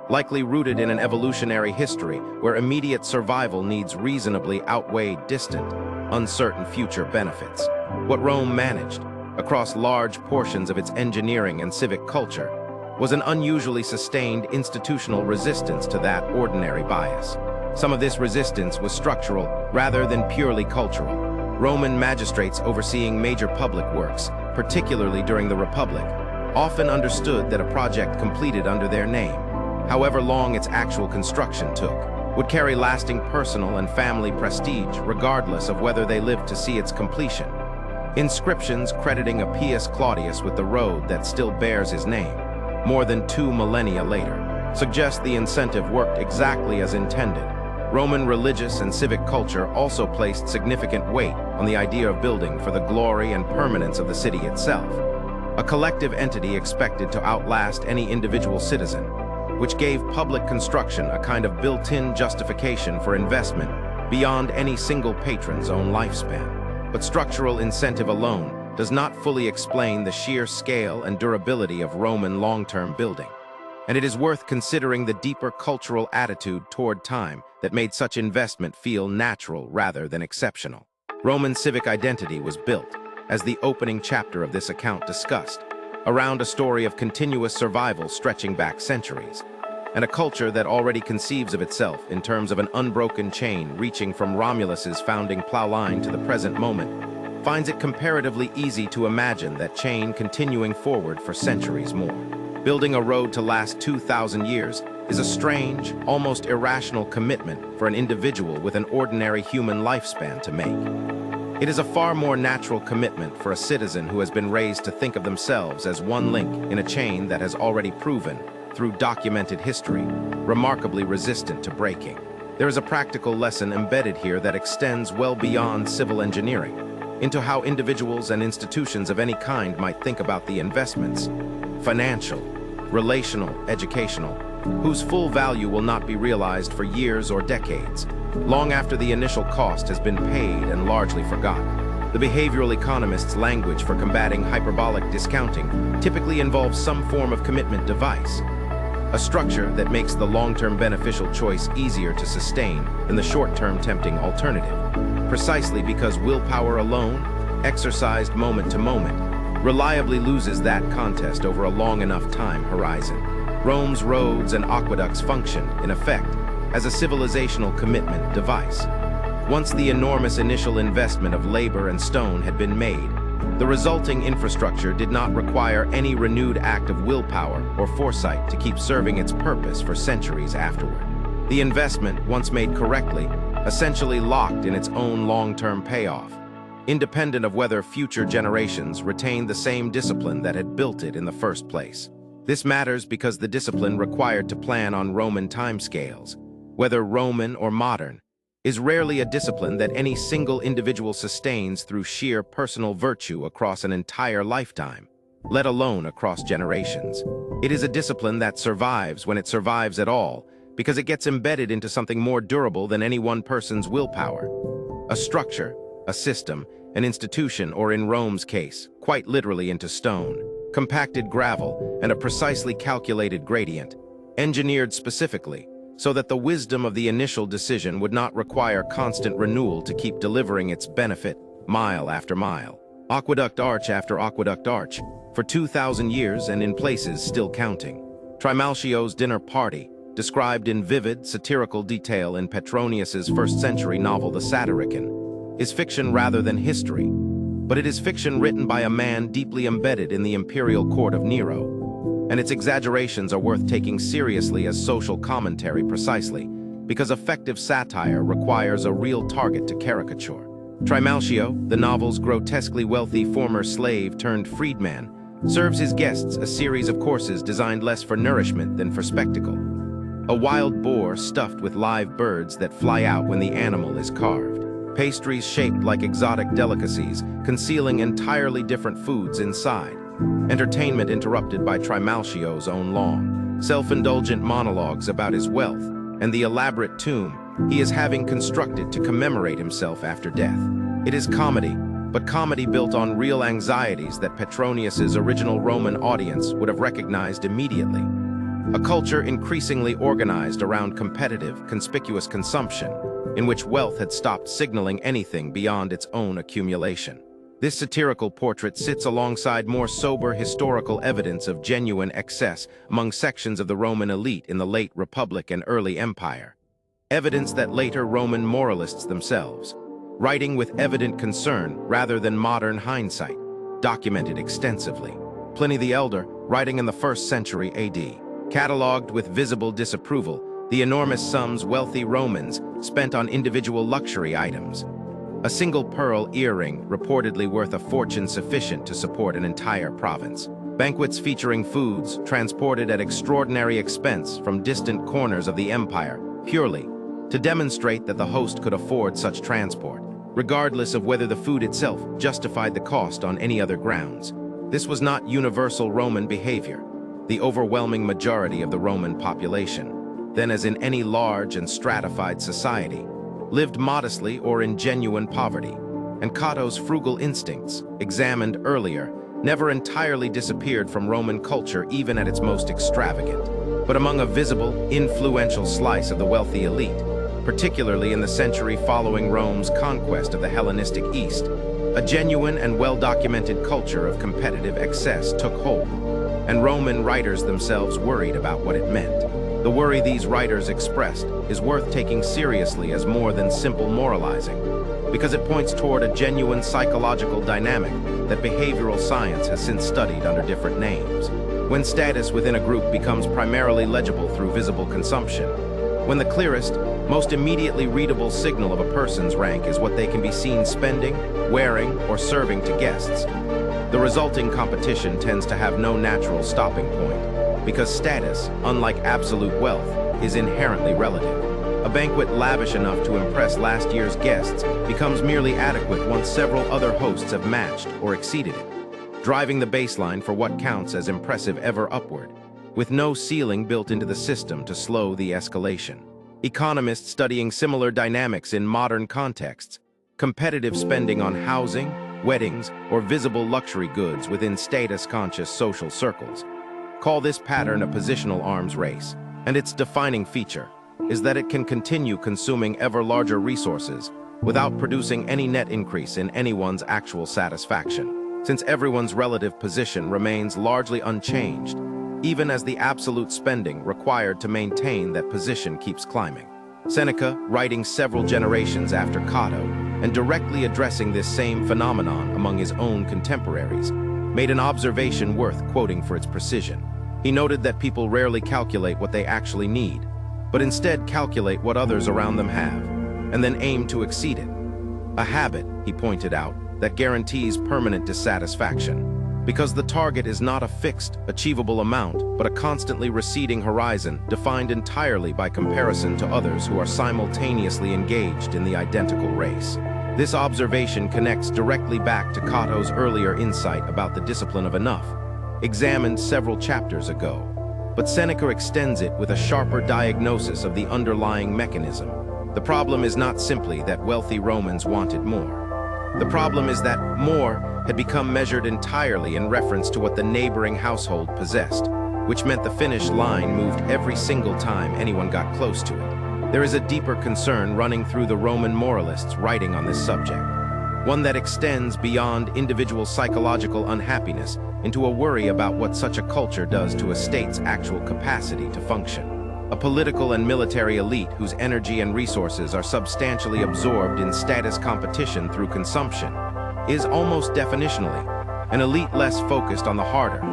likely rooted in an evolutionary history where immediate survival needs reasonably outweighed distant, uncertain future benefits. What Rome managed, across large portions of its engineering and civic culture, was an unusually sustained institutional resistance to that ordinary bias. Some of this resistance was structural rather than purely cultural. Roman magistrates overseeing major public works, particularly during the Republic, often understood that a project completed under their name, however long its actual construction took, would carry lasting personal and family prestige regardless of whether they lived to see its completion. Inscriptions crediting Appius Claudius with the road that still bears his name, more than 2 millennia later, suggest the incentive worked exactly as intended. Roman religious and civic culture also placed significant weight on the idea of building for the glory and permanence of the city itself, a collective entity expected to outlast any individual citizen, which gave public construction a kind of built-in justification for investment beyond any single patron's own lifespan. But structural incentive alone does not fully explain the sheer scale and durability of Roman long-term building, and it is worth considering the deeper cultural attitude toward time that made such investment feel natural rather than exceptional. Roman civic identity was built, as the opening chapter of this account discussed, around a story of continuous survival stretching back centuries, and a culture that already conceives of itself in terms of an unbroken chain reaching from Romulus's founding plow line to the present moment, finds it comparatively easy to imagine that chain continuing forward for centuries more. Building a road to last 2,000 years is a strange, almost irrational commitment for an individual with an ordinary human lifespan to make. It is a far more natural commitment for a citizen who has been raised to think of themselves as one link in a chain that has already proven, through documented history, remarkably resistant to breaking. There is a practical lesson embedded here that extends well beyond civil engineering, into how individuals and institutions of any kind might think about the investments, financial, relational, educational, whose full value will not be realized for years or decades, long after the initial cost has been paid and largely forgotten. The behavioral economist's language for combating hyperbolic discounting typically involves some form of commitment device, a structure that makes the long-term beneficial choice easier to sustain than the short-term tempting alternative, precisely because willpower alone, exercised moment to moment, reliably loses that contest over a long enough time horizon. Rome's roads and aqueducts function, in effect, as a civilizational commitment device. Once the enormous initial investment of labor and stone had been made, the resulting infrastructure did not require any renewed act of willpower or foresight to keep serving its purpose for centuries afterward. The investment, once made correctly, essentially locked in its own long-term payoff, independent of whether future generations retained the same discipline that had built it in the first place. This matters because the discipline required to plan on Roman timescales, whether Roman or modern, is rarely a discipline that any single individual sustains through sheer personal virtue across an entire lifetime, let alone across generations. It is a discipline that survives when it survives at all, because it gets embedded into something more durable than any one person's willpower. A structure, a system, an institution, or in Rome's case, quite literally into stone, compacted gravel, and a precisely calculated gradient, engineered specifically so that the wisdom of the initial decision would not require constant renewal to keep delivering its benefit mile after mile, aqueduct arch after aqueduct arch, for 2,000 years and in places still counting. Trimalchio's dinner party, described in vivid, satirical detail in Petronius's first-century novel The Satyricon, is fiction rather than history, but it is fiction written by a man deeply embedded in the imperial court of Nero, and its exaggerations are worth taking seriously as social commentary precisely because effective satire requires a real target to caricature. Trimalchio, the novel's grotesquely wealthy former slave turned freedman, serves his guests a series of courses designed less for nourishment than for spectacle. A wild boar stuffed with live birds that fly out when the animal is carved. Pastries shaped like exotic delicacies, concealing entirely different foods inside. Entertainment interrupted by Trimalchio's own long, self-indulgent monologues about his wealth and the elaborate tomb he is having constructed to commemorate himself after death. It is comedy, but comedy built on real anxieties that Petronius's original Roman audience would have recognized immediately. A culture increasingly organized around competitive, conspicuous consumption, in which wealth had stopped signaling anything beyond its own accumulation. This satirical portrait sits alongside more sober historical evidence of genuine excess among sections of the Roman elite in the late Republic and early Empire. Evidence that later Roman moralists themselves, writing with evident concern rather than modern hindsight, documented extensively. Pliny the Elder, writing in the 1st century AD, cataloged with visible disapproval the enormous sums wealthy Romans spent on individual luxury items. A single pearl earring reportedly worth a fortune sufficient to support an entire province. Banquets featuring foods transported at extraordinary expense from distant corners of the empire, purely to demonstrate that the host could afford such transport, regardless of whether the food itself justified the cost on any other grounds. This was not universal Roman behavior. The overwhelming majority of the Roman population, then as in any large and stratified society, lived modestly or in genuine poverty, and Cato's frugal instincts, examined earlier, never entirely disappeared from Roman culture even at its most extravagant. But among a visible, influential slice of the wealthy elite, particularly in the century following Rome's conquest of the Hellenistic East, A genuine and well-documented culture of competitive excess took hold, and Roman writers themselves worried about what it meant. The worry these writers expressed is worth taking seriously as more than simple moralizing, because it points toward a genuine psychological dynamic that behavioral science has since studied under different names. When status within a group becomes primarily legible through visible consumption, when the clearest, most immediately readable signal of a person's rank is what they can be seen spending, wearing, or serving to guests, the resulting competition tends to have no natural stopping point, because status, unlike absolute wealth, is inherently relative. A banquet lavish enough to impress last year's guests becomes merely adequate once several other hosts have matched or exceeded it, driving the baseline for what counts as impressive ever upward, with no ceiling built into the system to slow the escalation. Economists studying similar dynamics in modern contexts, competitive spending on housing, weddings, or visible luxury goods within status-conscious social circles, call this pattern a positional arms race, and its defining feature is that it can continue consuming ever larger resources without producing any net increase in anyone's actual satisfaction, since everyone's relative position remains largely unchanged, even as the absolute spending required to maintain that position keeps climbing. Seneca, writing several generations after Cato, and directly addressing this same phenomenon among his own contemporaries, made an observation worth quoting for its precision. He noted that people rarely calculate what they actually need, but instead calculate what others around them have, and then aim to exceed it. A habit, he pointed out, that guarantees permanent dissatisfaction, because the target is not a fixed, achievable amount, but a constantly receding horizon defined entirely by comparison to others who are simultaneously engaged in the identical race. This observation connects directly back to Cato's earlier insight about the discipline of enough, examined several chapters ago. But Seneca extends it with a sharper diagnosis of the underlying mechanism. The problem is not simply that wealthy Romans wanted more. The problem is that more had become measured entirely in reference to what the neighboring household possessed, which meant the finish line moved every single time anyone got close to it. There is a deeper concern running through the Roman moralists writing on this subject, one that extends beyond individual psychological unhappiness into a worry about what such a culture does to a state's actual capacity to function. A political and military elite whose energy and resources are substantially absorbed in status competition through consumption is almost definitionally an elite less focused on the harder,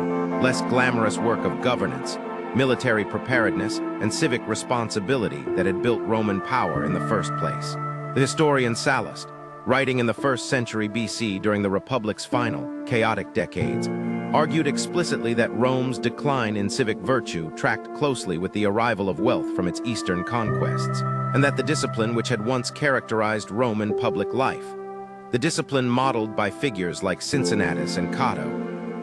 less glamorous work of governance, military preparedness, and civic responsibility that had built Roman power in the first place. The historian Sallust, writing in the 1st century BC during the Republic's final, chaotic decades, argued explicitly that Rome's decline in civic virtue tracked closely with the arrival of wealth from its eastern conquests, and that the discipline which had once characterized Roman public life, the discipline modeled by figures like Cincinnatus and Cato,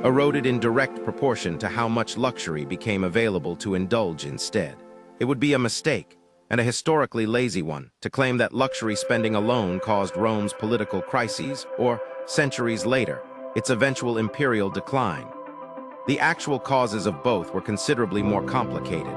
eroded in direct proportion to how much luxury became available to indulge instead. It would be a mistake, and a historically lazy one, to claim that luxury spending alone caused Rome's political crises, or, centuries later, its eventual imperial decline. The actual causes of both were considerably more complicated,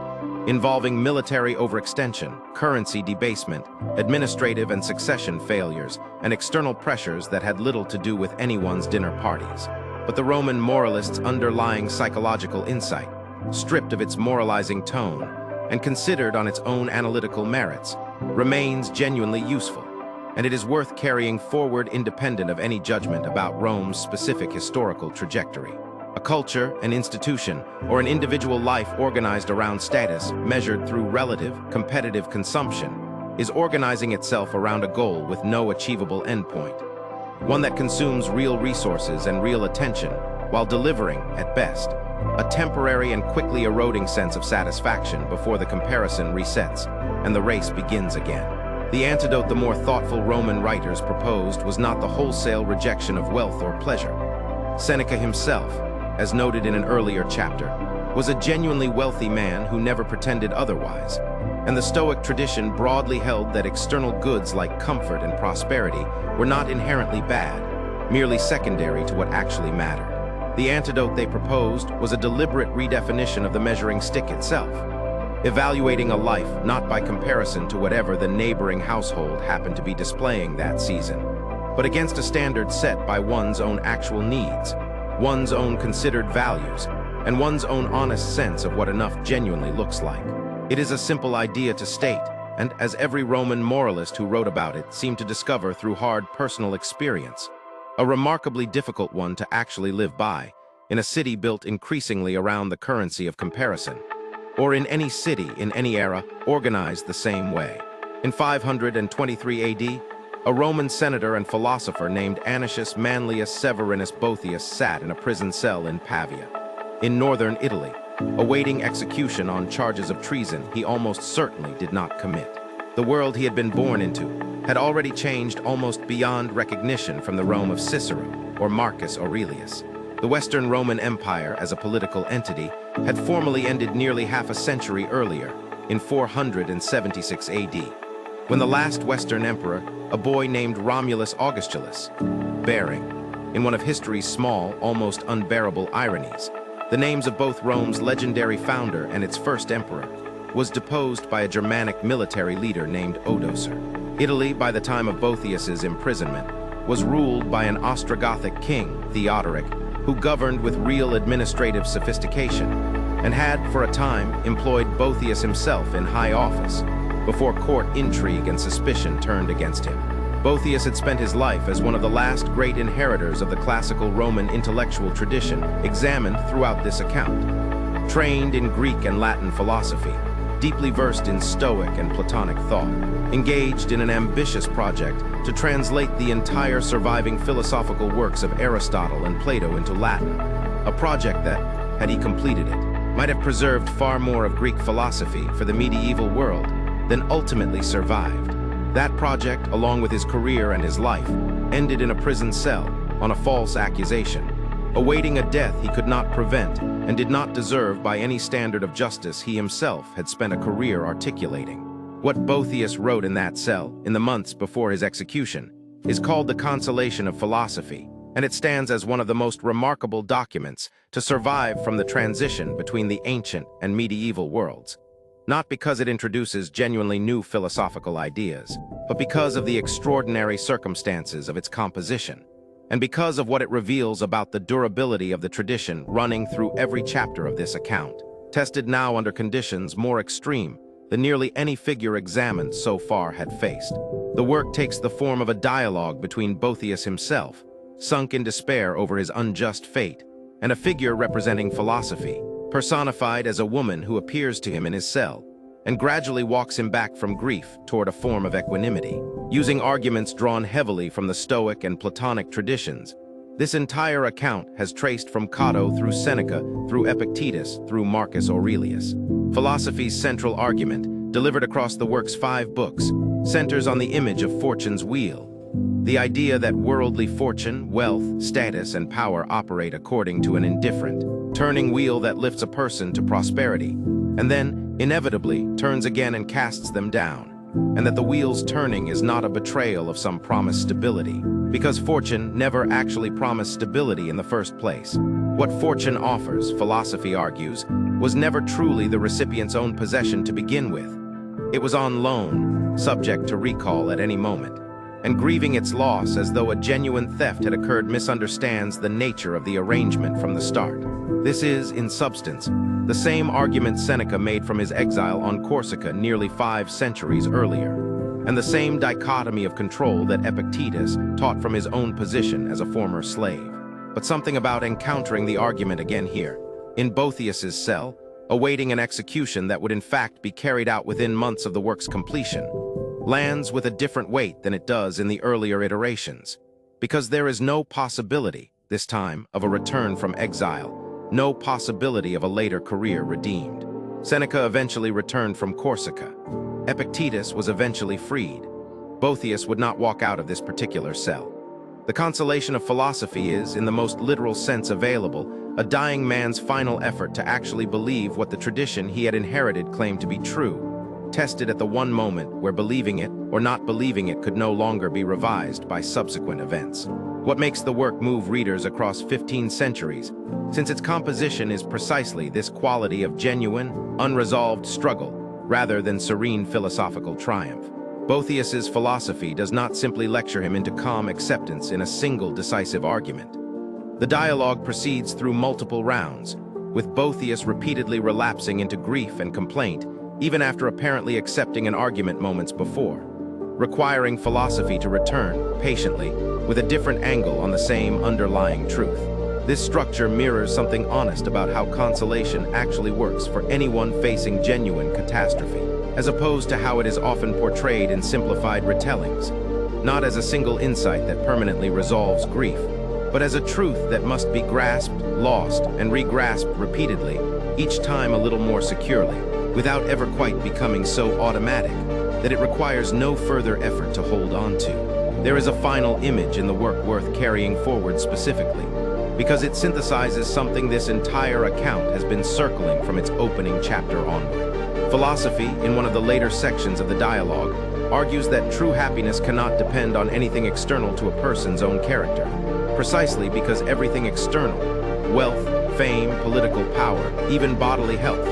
involving military overextension, currency debasement, administrative and succession failures, and external pressures that had little to do with anyone's dinner parties. But the Roman moralist's underlying psychological insight, stripped of its moralizing tone and considered on its own analytical merits, remains genuinely useful, and it is worth carrying forward independent of any judgment about Rome's specific historical trajectory. A culture, an institution, or an individual life organized around status, measured through relative, competitive consumption, is organizing itself around a goal with no achievable endpoint, one that consumes real resources and real attention, while delivering, at best, a temporary and quickly eroding sense of satisfaction before the comparison resets and the race begins again. The antidote the more thoughtful Roman writers proposed was not the wholesale rejection of wealth or pleasure. Seneca himself, as noted in an earlier chapter, was a genuinely wealthy man who never pretended otherwise, and the Stoic tradition broadly held that external goods like comfort and prosperity were not inherently bad, merely secondary to what actually mattered. The antidote they proposed was a deliberate redefinition of the measuring stick itself, evaluating a life not by comparison to whatever the neighboring household happened to be displaying that season, but against a standard set by one's own actual needs, one's own considered values, and one's own honest sense of what enough genuinely looks like. It is a simple idea to state, and as every Roman moralist who wrote about it seemed to discover through hard personal experience, a remarkably difficult one to actually live by, in a city built increasingly around the currency of comparison, or in any city in any era organized the same way. In 523 AD, a Roman senator and philosopher named Anicius Manlius Severinus Boethius sat in a prison cell in Pavia, in northern Italy, awaiting execution on charges of treason he almost certainly did not commit. The world he had been born into had already changed almost beyond recognition from the Rome of Cicero or Marcus Aurelius. The Western Roman Empire, as a political entity, had formally ended nearly half a century earlier, in 476 AD, when the last Western emperor, a boy named Romulus Augustulus, bearing, in one of history's small, almost unbearable ironies, the names of both Rome's legendary founder and its first emperor, was deposed by a Germanic military leader named Odoacer. Italy, by the time of Boethius's imprisonment, was ruled by an Ostrogothic king, Rhetoric, who governed with real administrative sophistication, and had, for a time, employed Boethius himself in high office, before court intrigue and suspicion turned against him. Boethius had spent his life as one of the last great inheritors of the classical Roman intellectual tradition examined throughout this account. Trained in Greek and Latin philosophy, deeply versed in Stoic and Platonic thought, engaged in an ambitious project to translate the entire surviving philosophical works of Aristotle and Plato into Latin, a project that, had he completed it, might have preserved far more of Greek philosophy for the medieval world than ultimately survived. That project, along with his career and his life, ended in a prison cell on a false accusation, awaiting a death he could not prevent and did not deserve by any standard of justice he himself had spent a career articulating. What Boethius wrote in that cell, in the months before his execution, is called the Consolation of Philosophy, and it stands as one of the most remarkable documents to survive from the transition between the ancient and medieval worlds. Not because it introduces genuinely new philosophical ideas, but because of the extraordinary circumstances of its composition, and because of what it reveals about the durability of the tradition running through every chapter of this account, tested now under conditions more extreme than nearly any figure examined so far had faced. The work takes the form of a dialogue between Boethius himself, sunk in despair over his unjust fate, and a figure representing philosophy, personified as a woman who appears to him in his cell, and gradually walks him back from grief toward a form of equanimity. Using arguments drawn heavily from the Stoic and Platonic traditions, this entire account has traced from Cato through Seneca, through Epictetus, through Marcus Aurelius. Philosophy's central argument, delivered across the work's 5 books, centers on the image of fortune's wheel. The idea that worldly fortune, wealth, status, and power operate according to an indifferent, turning wheel that lifts a person to prosperity, and then, inevitably, turns again and casts them down, and that the wheel's turning is not a betrayal of some promised stability, because fortune never actually promised stability in the first place. What fortune offers, philosophy argues, was never truly the recipient's own possession to begin with. It was on loan, subject to recall at any moment, and grieving its loss as though a genuine theft had occurred misunderstands the nature of the arrangement from the start. This is, in substance, the same argument Seneca made from his exile on Corsica nearly 5 centuries earlier, and the same dichotomy of control that Epictetus taught from his own position as a former slave. But something about encountering the argument again here, in Boethius's cell, awaiting an execution that would in fact be carried out within months of the work's completion, lands with a different weight than it does in the earlier iterations, because there is no possibility, this time, of a return from exile, no possibility of a later career redeemed. Seneca eventually returned from Corsica. Epictetus was eventually freed. Boethius would not walk out of this particular cell. The consolation of philosophy is, in the most literal sense available, a dying man's final effort to actually believe what the tradition he had inherited claimed to be true, tested at the one moment where believing it or not believing it could no longer be revised by subsequent events. What makes the work move readers across 15 centuries, since its composition is precisely this quality of genuine, unresolved struggle, rather than serene philosophical triumph. Boethius's philosophy does not simply lecture him into calm acceptance in a single decisive argument. The dialogue proceeds through multiple rounds, with Boethius repeatedly relapsing into grief and complaint, even after apparently accepting an argument moments before, requiring philosophy to return, patiently, with a different angle on the same underlying truth. This structure mirrors something honest about how consolation actually works for anyone facing genuine catastrophe, as opposed to how it is often portrayed in simplified retellings, not as a single insight that permanently resolves grief, but as a truth that must be grasped, lost, and re-grasped repeatedly, each time a little more securely, without ever quite becoming so automatic that it requires no further effort to hold on to. There is a final image in the work worth carrying forward specifically, because it synthesizes something this entire account has been circling from its opening chapter onward. Philosophy, in one of the later sections of the dialogue, argues that true happiness cannot depend on anything external to a person's own character, precisely because everything external, wealth, fame, political power, even bodily health,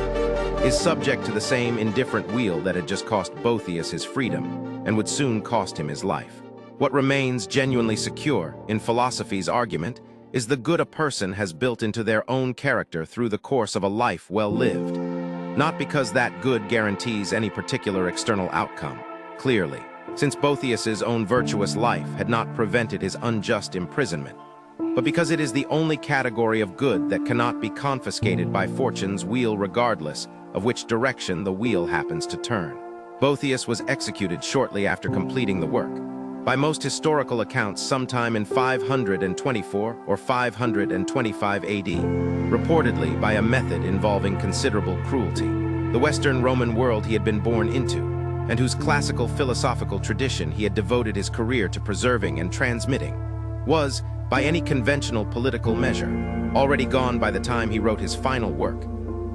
is subject to the same indifferent wheel that had just cost Boethius his freedom and would soon cost him his life. What remains genuinely secure in philosophy's argument is the good a person has built into their own character through the course of a life well lived. Not because that good guarantees any particular external outcome, clearly, since Boethius's own virtuous life had not prevented his unjust imprisonment, but because it is the only category of good that cannot be confiscated by fortune's wheel regardless of which direction the wheel happens to turn. Boethius was executed shortly after completing the work, by most historical accounts sometime in 524 or 525 AD, reportedly by a method involving considerable cruelty. The Western Roman world he had been born into, and whose classical philosophical tradition he had devoted his career to preserving and transmitting, was, by any conventional political measure, already gone by the time he wrote his final work.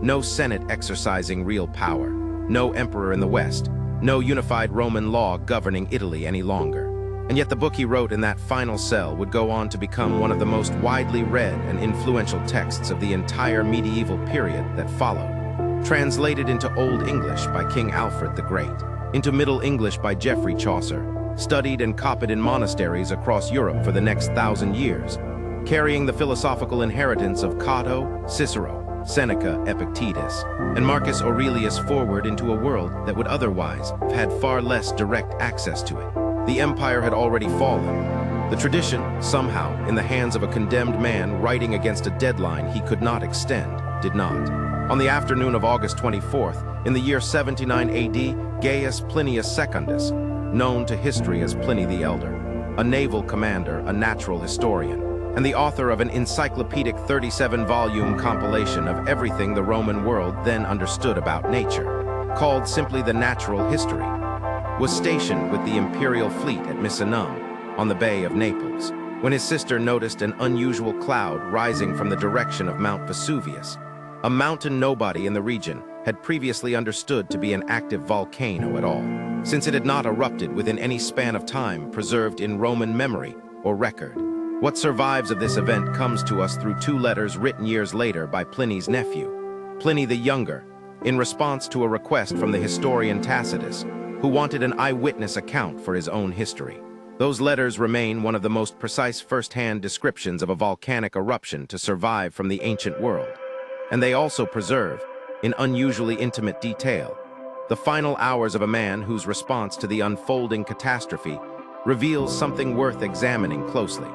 No Senate exercising real power, no emperor in the West, no unified Roman law governing Italy any longer. And yet the book he wrote in that final cell would go on to become one of the most widely read and influential texts of the entire medieval period that followed. Translated into Old English by King Alfred the Great, into Middle English by Geoffrey Chaucer, studied and copied in monasteries across Europe for the next 1,000 years, carrying the philosophical inheritance of Cato, Cicero, Seneca, Epictetus, and Marcus Aurelius forward into a world that would otherwise have had far less direct access to it. The empire had already fallen. The tradition, somehow, in the hands of a condemned man writing against a deadline he could not extend, did not. On the afternoon of August 24th, in the year 79 AD, Gaius Plinius Secundus, known to history as Pliny the Elder, a naval commander, a natural historian, and the author of an encyclopedic 37-volume compilation of everything the Roman world then understood about nature, called simply the Natural History, was stationed with the imperial fleet at Misenum, on the Bay of Naples, when his sister noticed an unusual cloud rising from the direction of Mount Vesuvius, a mountain nobody in the region had previously understood to be an active volcano at all, since it had not erupted within any span of time preserved in Roman memory or record. What survives of this event comes to us through 2 letters written years later by Pliny's nephew, Pliny the Younger, in response to a request from the historian Tacitus, who wanted an eyewitness account for his own history. Those letters remain one of the most precise first-hand descriptions of a volcanic eruption to survive from the ancient world, and they also preserve, in unusually intimate detail, the final hours of a man whose response to the unfolding catastrophe reveals something worth examining closely,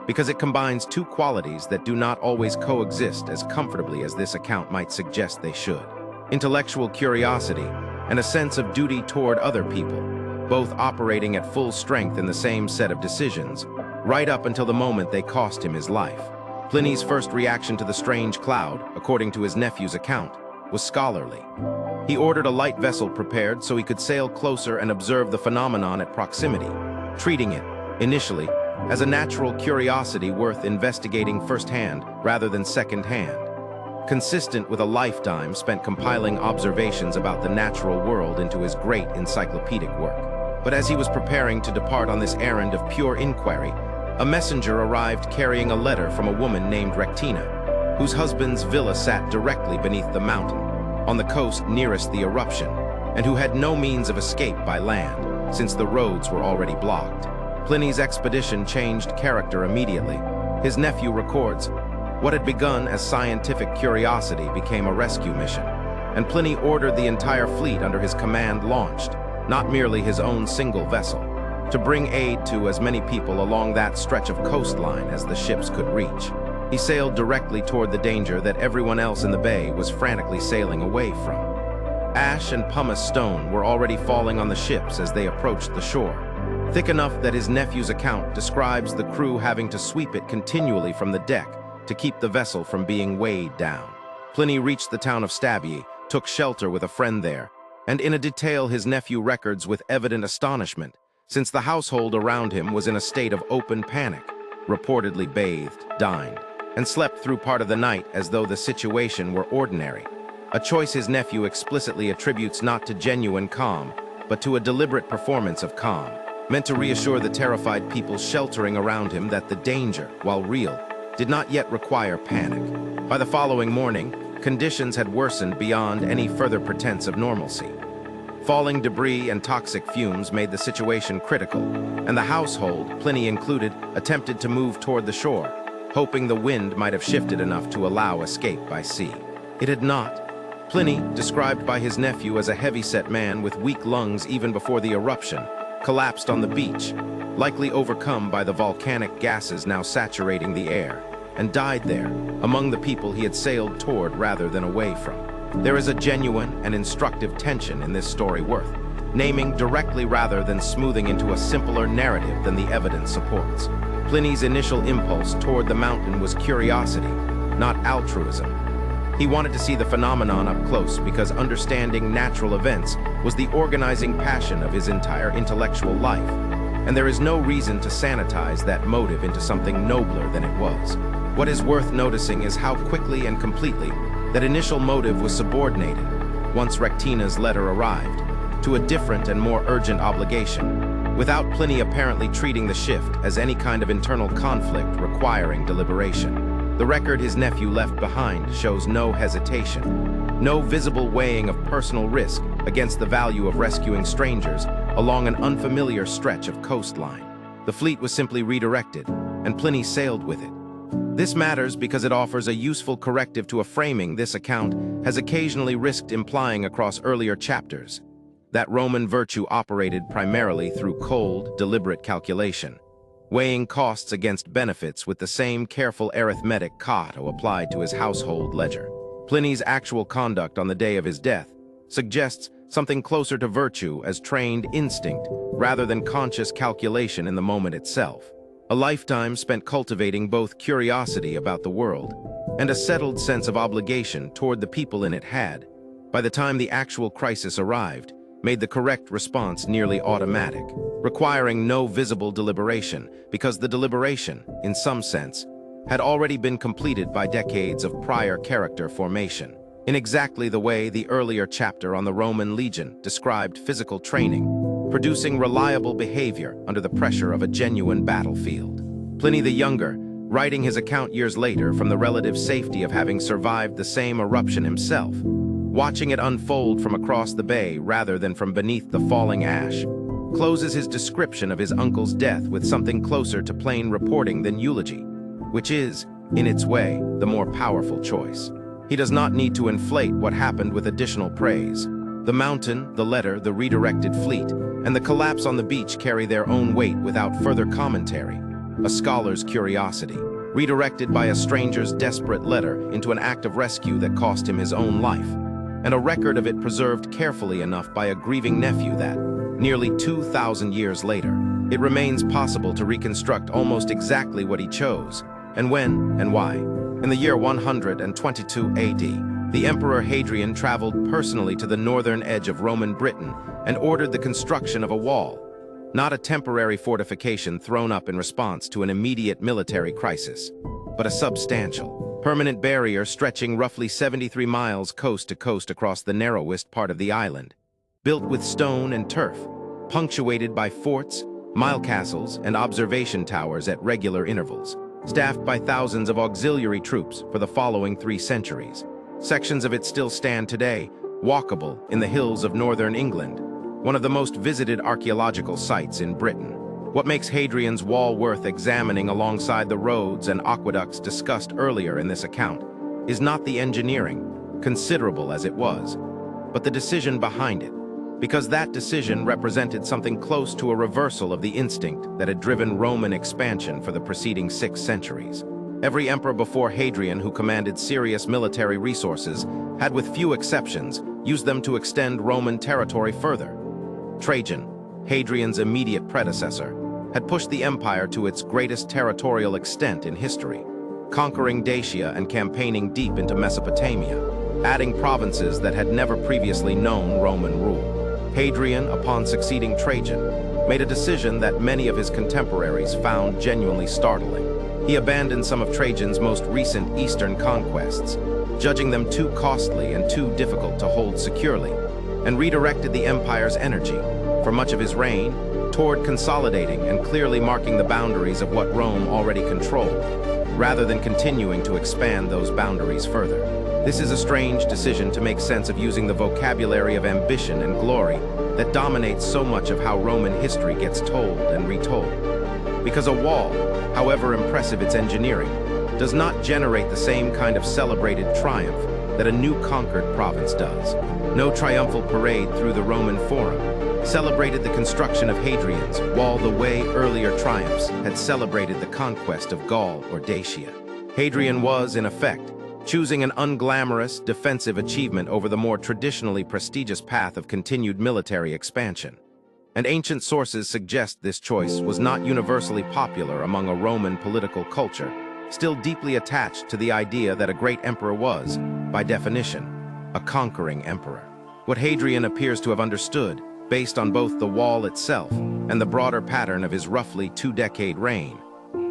because it combines 2 qualities that do not always coexist as comfortably as this account might suggest they should: intellectual curiosity and a sense of duty toward other people, both operating at full strength in the same set of decisions, right up until the moment they cost him his life. Pliny's first reaction to the strange cloud, according to his nephew's account, was scholarly. He ordered a light vessel prepared so he could sail closer and observe the phenomenon at proximity, treating it, initially, as a natural curiosity worth investigating firsthand rather than second-hand, consistent with a lifetime spent compiling observations about the natural world into his great encyclopedic work. But as he was preparing to depart on this errand of pure inquiry, a messenger arrived carrying a letter from a woman named Rectina, whose husband's villa sat directly beneath the mountain, on the coast nearest the eruption, and who had no means of escape by land. since the roads were already blocked. Pliny's expedition changed character immediately. His nephew records, "What had begun as scientific curiosity became a rescue mission, and Pliny ordered the entire fleet under his command launched, not merely his own single vessel, to bring aid to as many people along that stretch of coastline as the ships could reach." He sailed directly toward the danger that everyone else in the bay was frantically sailing away from. Ash and pumice stone were already falling on the ships as they approached the shore, thick enough that his nephew's account describes the crew having to sweep it continually from the deck to keep the vessel from being weighed down. Pliny reached the town of Stabiae, took shelter with a friend there, and in a detail his nephew records with evident astonishment, since the household around him was in a state of open panic, reportedly bathed, dined, and slept through part of the night as though the situation were ordinary, a choice his nephew explicitly attributes not to genuine calm, but to a deliberate performance of calm, meant to reassure the terrified people sheltering around him that the danger, while real, did not yet require panic. By the following morning, conditions had worsened beyond any further pretense of normalcy. Falling debris and toxic fumes made the situation critical, and the household, Pliny included, attempted to move toward the shore, hoping the wind might have shifted enough to allow escape by sea. It had not. Pliny, described by his nephew as a heavy-set man with weak lungs even before the eruption, collapsed on the beach, likely overcome by the volcanic gases now saturating the air, and died there, among the people he had sailed toward rather than away from. There is a genuine and instructive tension in this story worth naming directly rather than smoothing into a simpler narrative than the evidence supports. Pliny's initial impulse toward the mountain was curiosity, not altruism. He wanted to see the phenomenon up close because understanding natural events was the organizing passion of his entire intellectual life, and there is no reason to sanitize that motive into something nobler than it was. What is worth noticing is how quickly and completely that initial motive was subordinated, once Rectina's letter arrived, to a different and more urgent obligation, without Pliny apparently treating the shift as any kind of internal conflict requiring deliberation. The record his nephew left behind shows no hesitation, no visible weighing of personal risk against the value of rescuing strangers along an unfamiliar stretch of coastline. The fleet was simply redirected, and Pliny sailed with it. This matters because it offers a useful corrective to a framing this account has occasionally risked implying across earlier chapters, that Roman virtue operated primarily through cold, deliberate calculation, weighing costs against benefits with the same careful arithmetic Cato applied to his household ledger. Pliny's actual conduct on the day of his death suggests something closer to virtue as trained instinct rather than conscious calculation in the moment itself. A lifetime spent cultivating both curiosity about the world and a settled sense of obligation toward the people in it had, by the time the actual crisis arrived, made the correct response nearly automatic, requiring no visible deliberation, because the deliberation, in some sense, had already been completed by decades of prior character formation, in exactly the way the earlier chapter on the Roman legion described physical training, producing reliable behavior under the pressure of a genuine battlefield. Pliny the Younger, writing his account years later from the relative safety of having survived the same eruption himself, watching it unfold from across the bay rather than from beneath the falling ash, closes his description of his uncle's death with something closer to plain reporting than eulogy, which is, in its way, the more powerful choice. He does not need to inflate what happened with additional praise. The mountain, the letter, the redirected fleet, and the collapse on the beach carry their own weight without further commentary. A scholar's curiosity, redirected by a stranger's desperate letter into an act of rescue that cost him his own life, and a record of it preserved carefully enough by a grieving nephew that, nearly 2,000 years later, it remains possible to reconstruct almost exactly what he chose, and when, and why. In the year 122 AD, the Emperor Hadrian traveled personally to the northern edge of Roman Britain and ordered the construction of a wall, not a temporary fortification thrown up in response to an immediate military crisis, but a substantial, permanent barrier stretching roughly 73 miles coast to coast across the narrowest part of the island, built with stone and turf, punctuated by forts, mile castles, and observation towers at regular intervals, staffed by thousands of auxiliary troops for the following 3 centuries. Sections of it still stand today, walkable in the hills of northern England, one of the most visited archaeological sites in Britain. What makes Hadrian's Wall worth examining alongside the roads and aqueducts discussed earlier in this account is not the engineering, considerable as it was, but the decision behind it, because that decision represented something close to a reversal of the instinct that had driven Roman expansion for the preceding 6 centuries. Every emperor before Hadrian who commanded serious military resources had, with few exceptions, used them to extend Roman territory further. Trajan, Hadrian's immediate predecessor, had pushed the empire to its greatest territorial extent in history, conquering Dacia and campaigning deep into Mesopotamia, adding provinces that had never previously known Roman rule. Hadrian, upon succeeding Trajan, made a decision that many of his contemporaries found genuinely startling. He abandoned some of Trajan's most recent eastern conquests, judging them too costly and too difficult to hold securely, and redirected the empire's energy, for much of his reign, toward consolidating and clearly marking the boundaries of what Rome already controlled, rather than continuing to expand those boundaries further. This is a strange decision to make sense of using the vocabulary of ambition and glory that dominates so much of how Roman history gets told and retold. Because a wall, however impressive its engineering, does not generate the same kind of celebrated triumph that a new conquered province does. No triumphal parade through the Roman Forum celebrated the construction of Hadrian's wall the way earlier triumphs had celebrated the conquest of Gaul or Dacia. Hadrian was, in effect, choosing an unglamorous, defensive achievement over the more traditionally prestigious path of continued military expansion. And ancient sources suggest this choice was not universally popular among a Roman political culture, still deeply attached to the idea that a great emperor was, by definition, a conquering emperor. What Hadrian appears to have understood, based on both the wall itself and the broader pattern of his roughly 2-decade reign,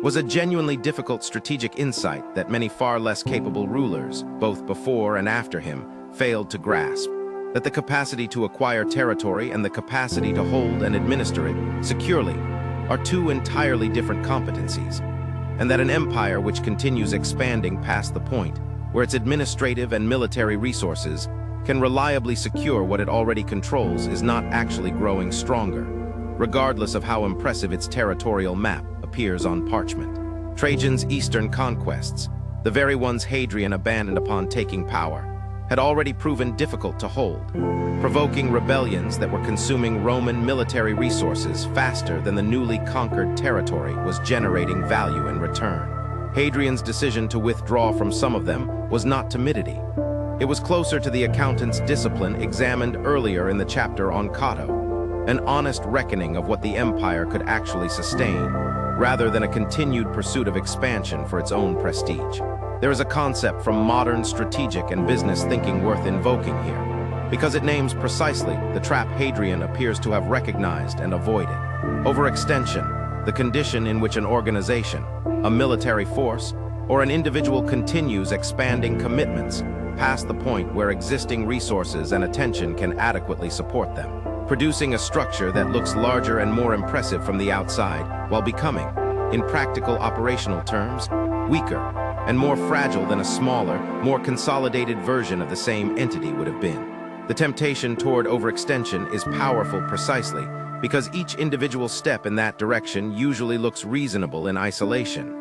was a genuinely difficult strategic insight that many far less capable rulers, both before and after him, failed to grasp. That the capacity to acquire territory and the capacity to hold and administer it securely are 2 entirely different competencies, and that an empire which continues expanding past the point where its administrative and military resources can reliably secure what it already controls is not actually growing stronger, regardless of how impressive its territorial map appears on parchment. Trajan's eastern conquests, the very ones Hadrian abandoned upon taking power, had already proven difficult to hold, provoking rebellions that were consuming Roman military resources faster than the newly conquered territory was generating value in return. Hadrian's decision to withdraw from some of them was not timidity. It was closer to the accountant's discipline examined earlier in the chapter on Cato, an honest reckoning of what the empire could actually sustain, rather than a continued pursuit of expansion for its own prestige. There is a concept from modern strategic and business thinking worth invoking here, because it names precisely the trap Hadrian appears to have recognized and avoided. Overextension, the condition in which an organization, a military force, or an individual continues expanding commitments past the point where existing resources and attention can adequately support them, producing a structure that looks larger and more impressive from the outside while becoming, in practical operational terms, weaker and more fragile than a smaller, more consolidated version of the same entity would have been. The temptation toward overextension is powerful precisely because each individual step in that direction usually looks reasonable in isolation.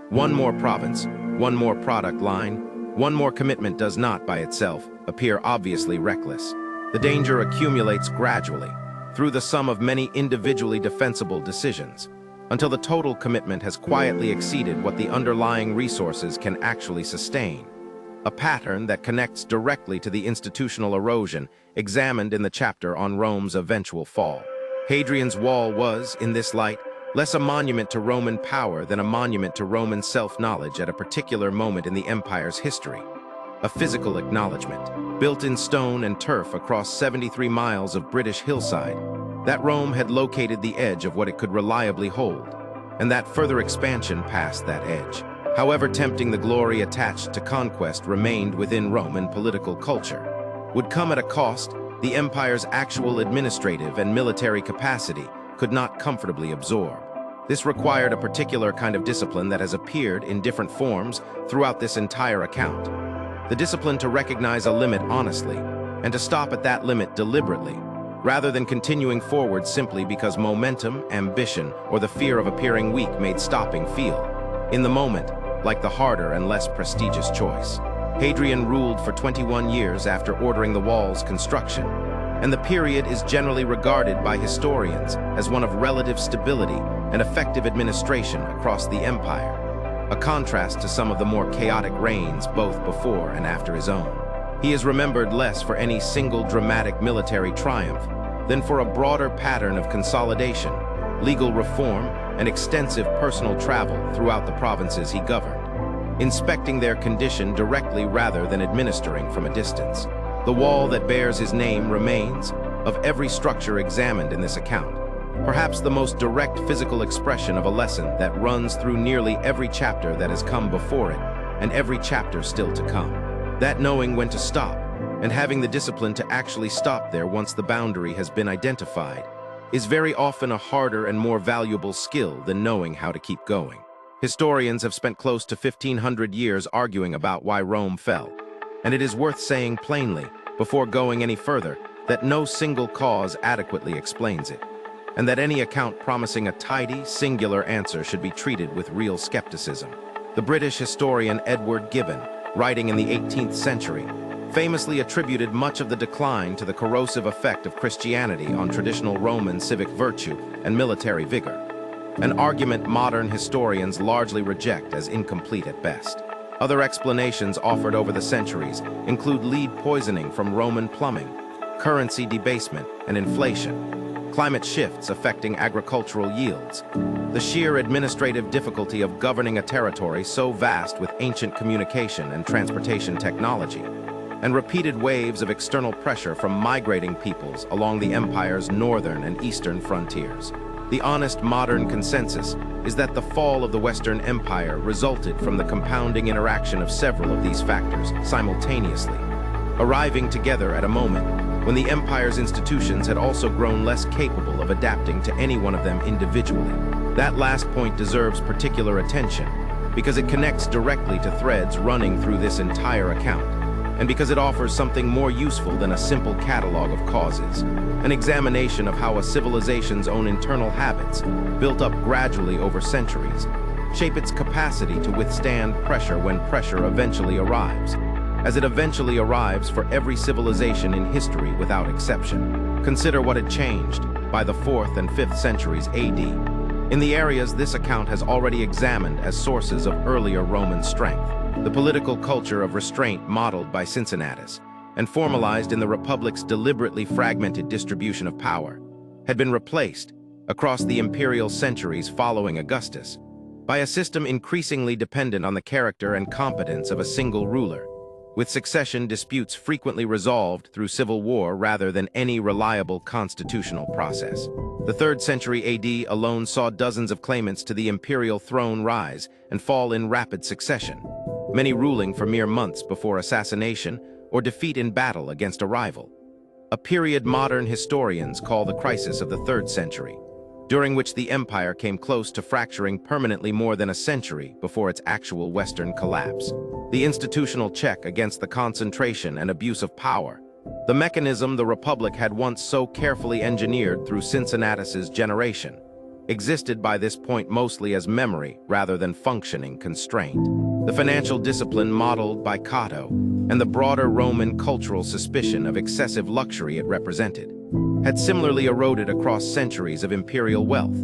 One more province, one more product line, one more commitment does not, by itself, appear obviously reckless. The danger accumulates gradually, through the sum of many individually defensible decisions, until the total commitment has quietly exceeded what the underlying resources can actually sustain. A pattern that connects directly to the institutional erosion examined in the chapter on Rome's eventual fall. Hadrian's Wall was, in this light, less a monument to Roman power than a monument to Roman self-knowledge at a particular moment in the empire's history. A physical acknowledgement, built in stone and turf across 73 miles of British hillside, that Rome had located the edge of what it could reliably hold, and that further expansion past that edge, however tempting the glory attached to conquest remained within Roman political culture, would come at a cost the empire's actual administrative and military capacity could not comfortably absorb. This required a particular kind of discipline that has appeared in different forms throughout this entire account. The discipline to recognize a limit honestly, and to stop at that limit deliberately, rather than continuing forward simply because momentum, ambition, or the fear of appearing weak made stopping feel, in the moment, like the harder and less prestigious choice. Hadrian ruled for 21 years after ordering the wall's construction, and the period is generally regarded by historians as one of relative stability and effective administration across the empire, a contrast to some of the more chaotic reigns both before and after his own. He is remembered less for any single dramatic military triumph than for a broader pattern of consolidation, legal reform, and extensive personal travel throughout the provinces he governed, inspecting their condition directly rather than administering from a distance. The wall that bears his name remains, of every structure examined in this account, perhaps the most direct physical expression of a lesson that runs through nearly every chapter that has come before it, and every chapter still to come. That knowing when to stop, and having the discipline to actually stop there once the boundary has been identified, is very often a harder and more valuable skill than knowing how to keep going. Historians have spent close to 1,500 years arguing about why Rome fell, and it is worth saying plainly, before going any further, that no single cause adequately explains it, and that any account promising a tidy, singular answer should be treated with real skepticism. The British historian Edward Gibbon, writing in the 18th century, famously attributed much of the decline to the corrosive effect of Christianity on traditional Roman civic virtue and military vigor, an argument modern historians largely reject as incomplete at best. Other explanations offered over the centuries include lead poisoning from Roman plumbing, currency debasement and inflation, climate shifts affecting agricultural yields, the sheer administrative difficulty of governing a territory so vast with ancient communication and transportation technology, and repeated waves of external pressure from migrating peoples along the empire's northern and eastern frontiers. The honest modern consensus is that the fall of the Western Empire resulted from the compounding interaction of several of these factors simultaneously, arriving together at a moment when the empire's institutions had also grown less capable of adapting to any one of them individually. That last point deserves particular attention because it connects directly to threads running through this entire account, and because it offers something more useful than a simple catalog of causes, an examination of how a civilization's own internal habits, built up gradually over centuries, shape its capacity to withstand pressure when pressure eventually arrives, as it eventually arrives for every civilization in history without exception. Consider what had changed by the 4th and 5th centuries AD, in the areas this account has already examined as sources of earlier Roman strength. The political culture of restraint modeled by Cincinnatus and formalized in the Republic's deliberately fragmented distribution of power had been replaced, across the imperial centuries following Augustus, by a system increasingly dependent on the character and competence of a single ruler, with succession disputes frequently resolved through civil war rather than any reliable constitutional process. The 3rd century AD alone saw dozens of claimants to the imperial throne rise and fall in rapid succession, many ruling for mere months before assassination or defeat in battle against a rival. A period modern historians call the crisis of the 3rd century, during which the empire came close to fracturing permanently more than a century before its actual Western collapse. The institutional check against the concentration and abuse of power, the mechanism the Republic had once so carefully engineered through Cincinnatus's generation, existed by this point mostly as memory rather than functioning constraint. The financial discipline modeled by Cato and the broader Roman cultural suspicion of excessive luxury it represented had similarly eroded across centuries of imperial wealth,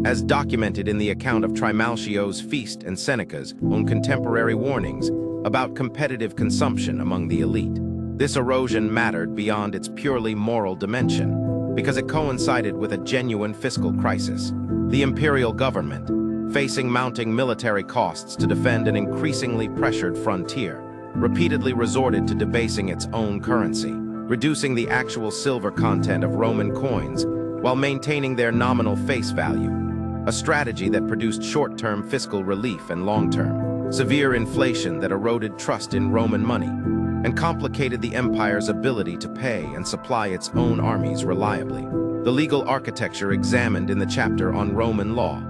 as documented in the account of Trimalchio's feast and Seneca's own contemporary warnings about competitive consumption among the elite. This erosion mattered beyond its purely moral dimension because it coincided with a genuine fiscal crisis. The imperial government, facing mounting military costs to defend an increasingly pressured frontier, repeatedly resorted to debasing its own currency, reducing the actual silver content of Roman coins while maintaining their nominal face value, a strategy that produced short-term fiscal relief and long-term severe inflation that eroded trust in Roman money and complicated the empire's ability to pay and supply its own armies reliably. The legal architecture examined in the chapter on Roman law,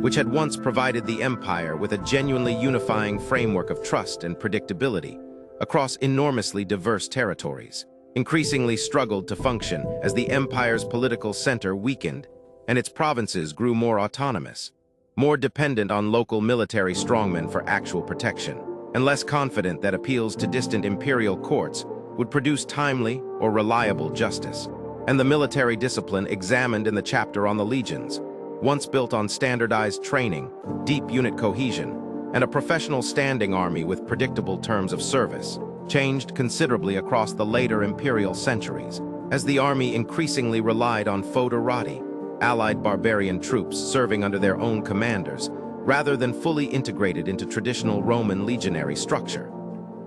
which had once provided the empire with a genuinely unifying framework of trust and predictability across enormously diverse territories, increasingly struggled to function as the empire's political center weakened and its provinces grew more autonomous, more dependent on local military strongmen for actual protection, and less confident that appeals to distant imperial courts would produce timely or reliable justice. And the military discipline examined in the chapter on the legions, once built on standardized training, deep unit cohesion, and a professional standing army with predictable terms of service, changed considerably across the later imperial centuries, as the army increasingly relied on foederati, allied barbarian troops serving under their own commanders, rather than fully integrated into traditional Roman legionary structure.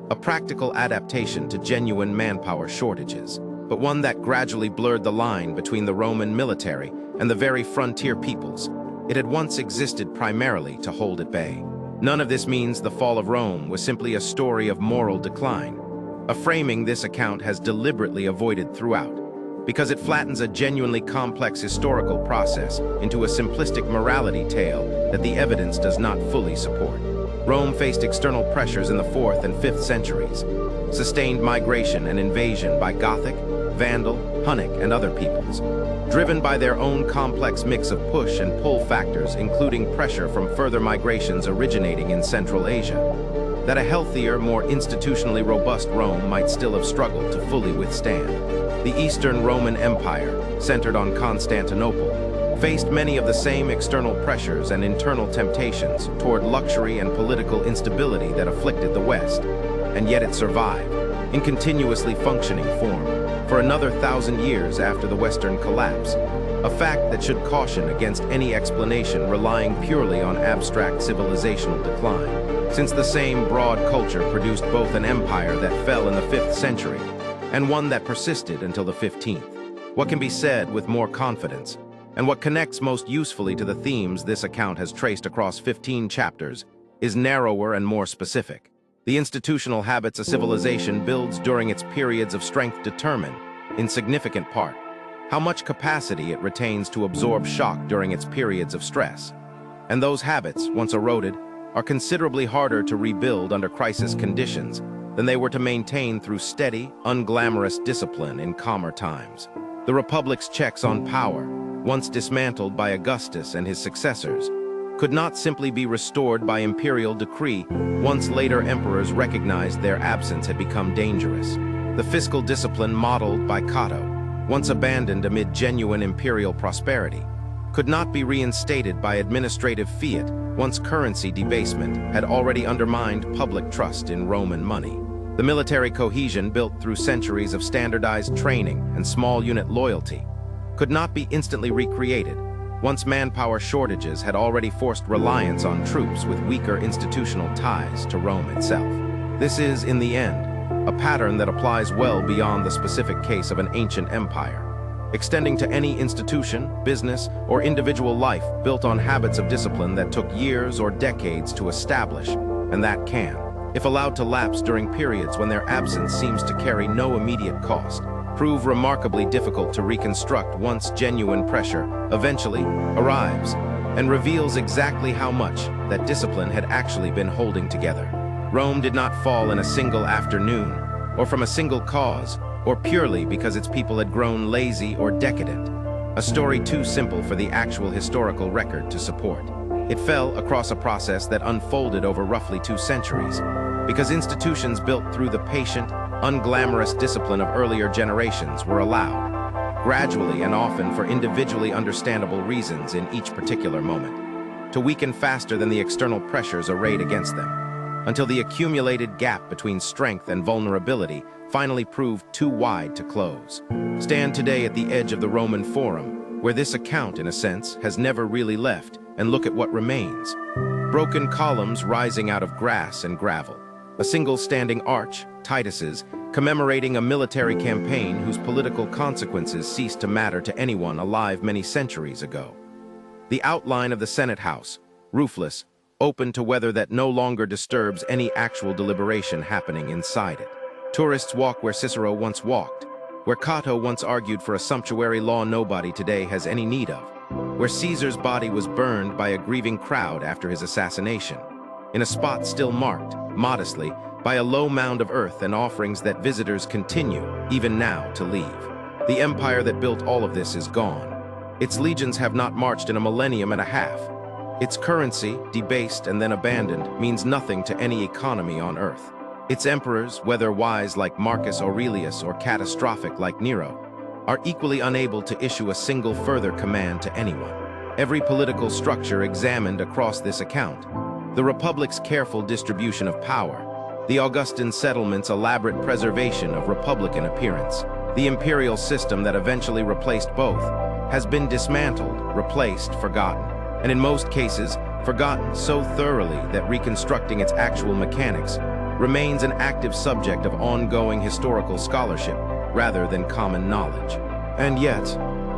A practical adaptation to genuine manpower shortages, but one that gradually blurred the line between the Roman military and the very frontier peoples it had once existed primarily to hold at bay. None of this means the fall of Rome was simply a story of moral decline, a framing this account has deliberately avoided throughout, because it flattens a genuinely complex historical process into a simplistic morality tale that the evidence does not fully support. Rome faced external pressures in the 4th and 5th centuries, sustained migration and invasion by Gothic, Vandal, Hunnic, and other peoples, driven by their own complex mix of push and pull factors, including pressure from further migrations originating in Central Asia, that a healthier, more institutionally robust Rome might still have struggled to fully withstand. The Eastern Roman Empire, centered on Constantinople, faced many of the same external pressures and internal temptations toward luxury and political instability that afflicted the West, and yet it survived, in continuously functioning form, for another 1,000 years after the Western collapse, a fact that should caution against any explanation relying purely on abstract civilizational decline, since the same broad culture produced both an empire that fell in the 5th century and one that persisted until the 15th. What can be said with more confidence, and what connects most usefully to the themes this account has traced across 15 chapters, is narrower and more specific. The institutional habits a civilization builds during its periods of strength determine, in significant part, how much capacity it retains to absorb shock during its periods of stress. And those habits, once eroded, are considerably harder to rebuild under crisis conditions than they were to maintain through steady, unglamorous discipline in calmer times. The Republic's checks on power, once dismantled by Augustus and his successors, could not simply be restored by imperial decree once later emperors recognized their absence had become dangerous. The fiscal discipline modeled by Cato, once abandoned amid genuine imperial prosperity, could not be reinstated by administrative fiat once currency debasement had already undermined public trust in Roman money. The military cohesion built through centuries of standardized training and small unit loyalty could not be instantly recreated once manpower shortages had already forced reliance on troops with weaker institutional ties to Rome itself. This is, in the end, a pattern that applies well beyond the specific case of an ancient empire, extending to any institution, business, or individual life built on habits of discipline that took years or decades to establish, and that can, if allowed to lapse during periods when their absence seems to carry no immediate cost, prove remarkably difficult to reconstruct once genuine pressure eventually arrives and reveals exactly how much that discipline had actually been holding together. Rome did not fall in a single afternoon, or from a single cause, or purely because its people had grown lazy or decadent, a story too simple for the actual historical record to support. It fell across a process that unfolded over roughly 2 centuries, because institutions built through the patient, unglamorous discipline of earlier generations were allowed, gradually and often for individually understandable reasons in each particular moment, to weaken faster than the external pressures arrayed against them, until the accumulated gap between strength and vulnerability finally proved too wide to close. Stand today at the edge of the Roman Forum, where this account, in a sense, has never really left, and look at what remains. Broken columns rising out of grass and gravel. A single standing arch, Titus's, commemorating a military campaign whose political consequences ceased to matter to anyone alive many centuries ago. The outline of the Senate House, roofless, open to weather that no longer disturbs any actual deliberation happening inside it. Tourists walk where Cicero once walked, where Cato once argued for a sumptuary law nobody today has any need of, where Caesar's body was burned by a grieving crowd after his assassination. in a spot still marked, modestly, by a low mound of earth and offerings that visitors continue, even now, to leave. The empire that built all of this is gone. Its legions have not marched in a millennium and a half. Its currency, debased and then abandoned, means nothing to any economy on earth. Its emperors, whether wise like Marcus Aurelius or catastrophic like Nero, are equally unable to issue a single further command to anyone. Every political structure examined across this account, the Republic's careful distribution of power, the Augustan settlement's elaborate preservation of Republican appearance, the imperial system that eventually replaced both, has been dismantled, replaced, forgotten, and in most cases, forgotten so thoroughly that reconstructing its actual mechanics remains an active subject of ongoing historical scholarship rather than common knowledge. And yet,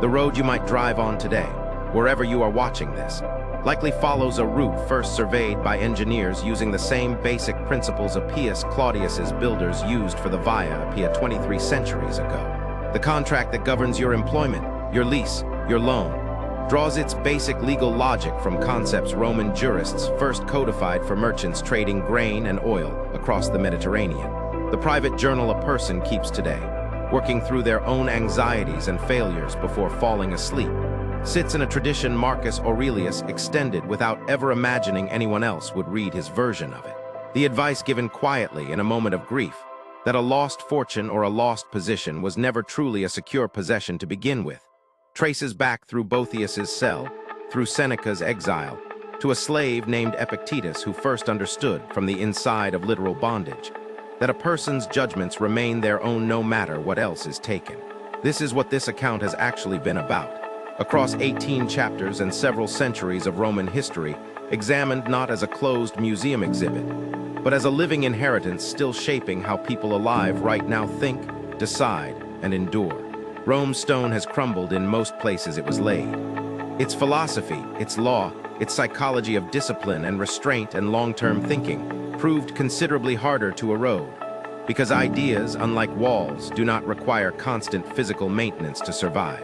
the road you might drive on today, wherever you are watching this, likely follows a route first surveyed by engineers using the same basic principles Appius Claudius's builders used for the Via Appia 23 centuries ago. The contract that governs your employment, your lease, your loan, draws its basic legal logic from concepts Roman jurists first codified for merchants trading grain and oil across the Mediterranean. The private journal a person keeps today, working through their own anxieties and failures before falling asleep, sits in a tradition Marcus Aurelius extended without ever imagining anyone else would read his version of it. The advice given quietly in a moment of grief, that a lost fortune or a lost position was never truly a secure possession to begin with, traces back through Boethius's cell, through Seneca's Exile, to a slave named Epictetus who first understood from the inside of literal bondage that a person's judgments remain their own no matter what else is taken. This is what this account has actually been about. Across 18 chapters and several centuries of Roman history, examined not as a closed museum exhibit, but as a living inheritance still shaping how people alive right now think, decide, and endure. Rome's stone has crumbled in most places it was laid. Its philosophy, its law, its psychology of discipline and restraint and long-term thinking proved considerably harder to erode, because ideas, unlike walls, do not require constant physical maintenance to survive.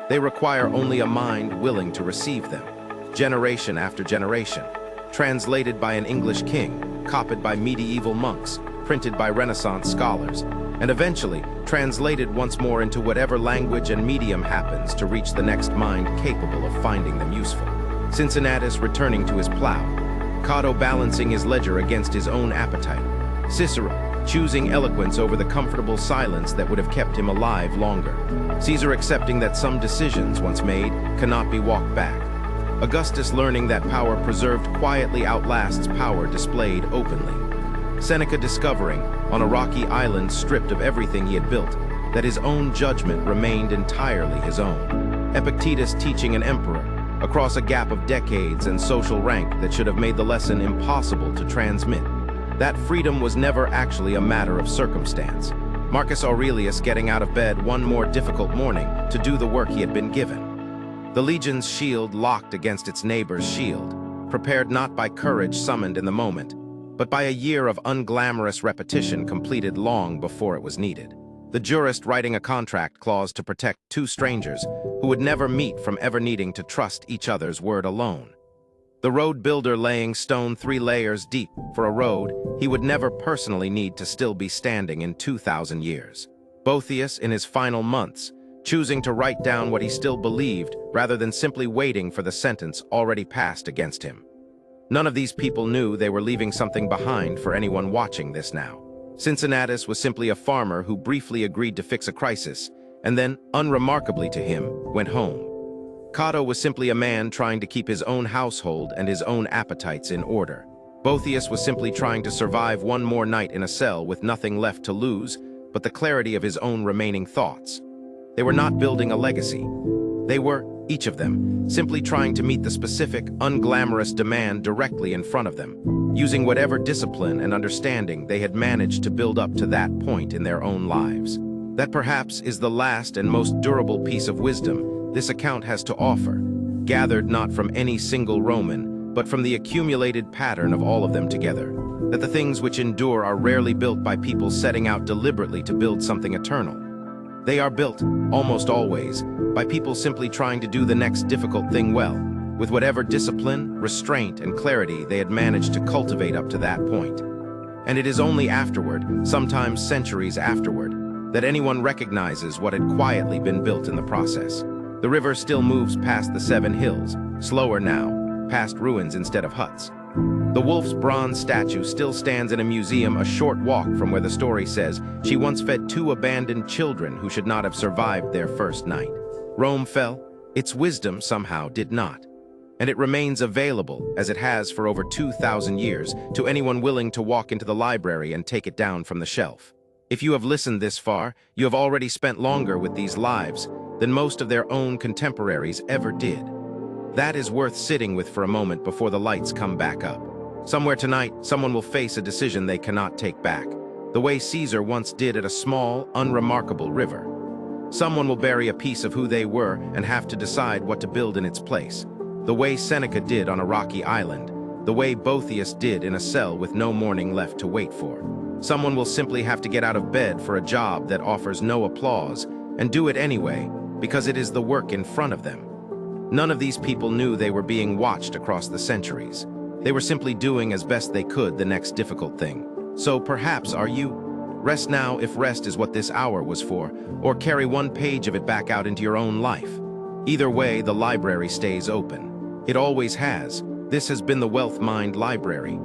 They require only a mind willing to receive them, generation after generation, translated by an English king, copied by medieval monks, printed by Renaissance scholars, and eventually translated once more into whatever language and medium happens to reach the next mind capable of finding them useful. Cincinnatus returning to his plow, Cato balancing his ledger against his own appetite, Cicero choosing eloquence over the comfortable silence that would have kept him alive longer, Caesar accepting that some decisions once made cannot be walked back, Augustus learning that power preserved quietly outlasts power displayed openly, Seneca discovering, on a rocky island stripped of everything he had built, that his own judgment remained entirely his own, Epictetus teaching an emperor, across a gap of decades and social rank that should have made the lesson impossible to transmit. That freedom was never actually a matter of circumstance. Marcus Aurelius getting out of bed one more difficult morning to do the work he had been given. The legion's shield locked against its neighbor's shield, prepared not by courage summoned in the moment, but by a year of unglamorous repetition completed long before it was needed. The jurist writing a contract clause to protect two strangers who would never meet from ever needing to trust each other's word alone. The road builder laying stone 3 layers deep for a road he would never personally need to still be standing in 2,000 years. Boethius, in his final months, choosing to write down what he still believed rather than simply waiting for the sentence already passed against him. None of these people knew they were leaving something behind for anyone watching this now. Cincinnatus was simply a farmer who briefly agreed to fix a crisis, and then, unremarkably to him, went home. Cato was simply a man trying to keep his own household and his own appetites in order. Boethius was simply trying to survive one more night in a cell with nothing left to lose but the clarity of his own remaining thoughts. They were not building a legacy. They were, each of them, simply trying to meet the specific, unglamorous demand directly in front of them, using whatever discipline and understanding they had managed to build up to that point in their own lives. That perhaps is the last and most durable piece of wisdom this account has to offer, gathered not from any single Roman, but from the accumulated pattern of all of them together, that the things which endure are rarely built by people setting out deliberately to build something eternal. They are built, almost always, by people simply trying to do the next difficult thing well, with whatever discipline, restraint, and clarity they had managed to cultivate up to that point. And it is only afterward, sometimes centuries afterward, that anyone recognizes what had quietly been built in the process. The river still moves past the 7 hills, slower now, past ruins instead of huts. The wolf's bronze statue still stands in a museum a short walk from where the story says she once fed 2 abandoned children who should not have survived their first night. Rome fell, its wisdom somehow did not. And it remains available, as it has for over 2,000 years, to anyone willing to walk into the library and take it down from the shelf. If you have listened this far, you have already spent longer with these lives than most of their own contemporaries ever did. That is worth sitting with for a moment before the lights come back up. Somewhere tonight, someone will face a decision they cannot take back, the way Caesar once did at a small, unremarkable river. Someone will bury a piece of who they were and have to decide what to build in its place, the way Seneca did on a rocky island, the way Boethius did in a cell with no morning left to wait for. Someone will simply have to get out of bed for a job that offers no applause and do it anyway, because it is the work in front of them. None of these people knew they were being watched across the centuries. They were simply doing as best they could the next difficult thing. So perhaps are you? Rest now if rest is what this hour was for, or carry one page of it back out into your own life. Either way, the library stays open. It always has. This has been the Wealth Mind Library.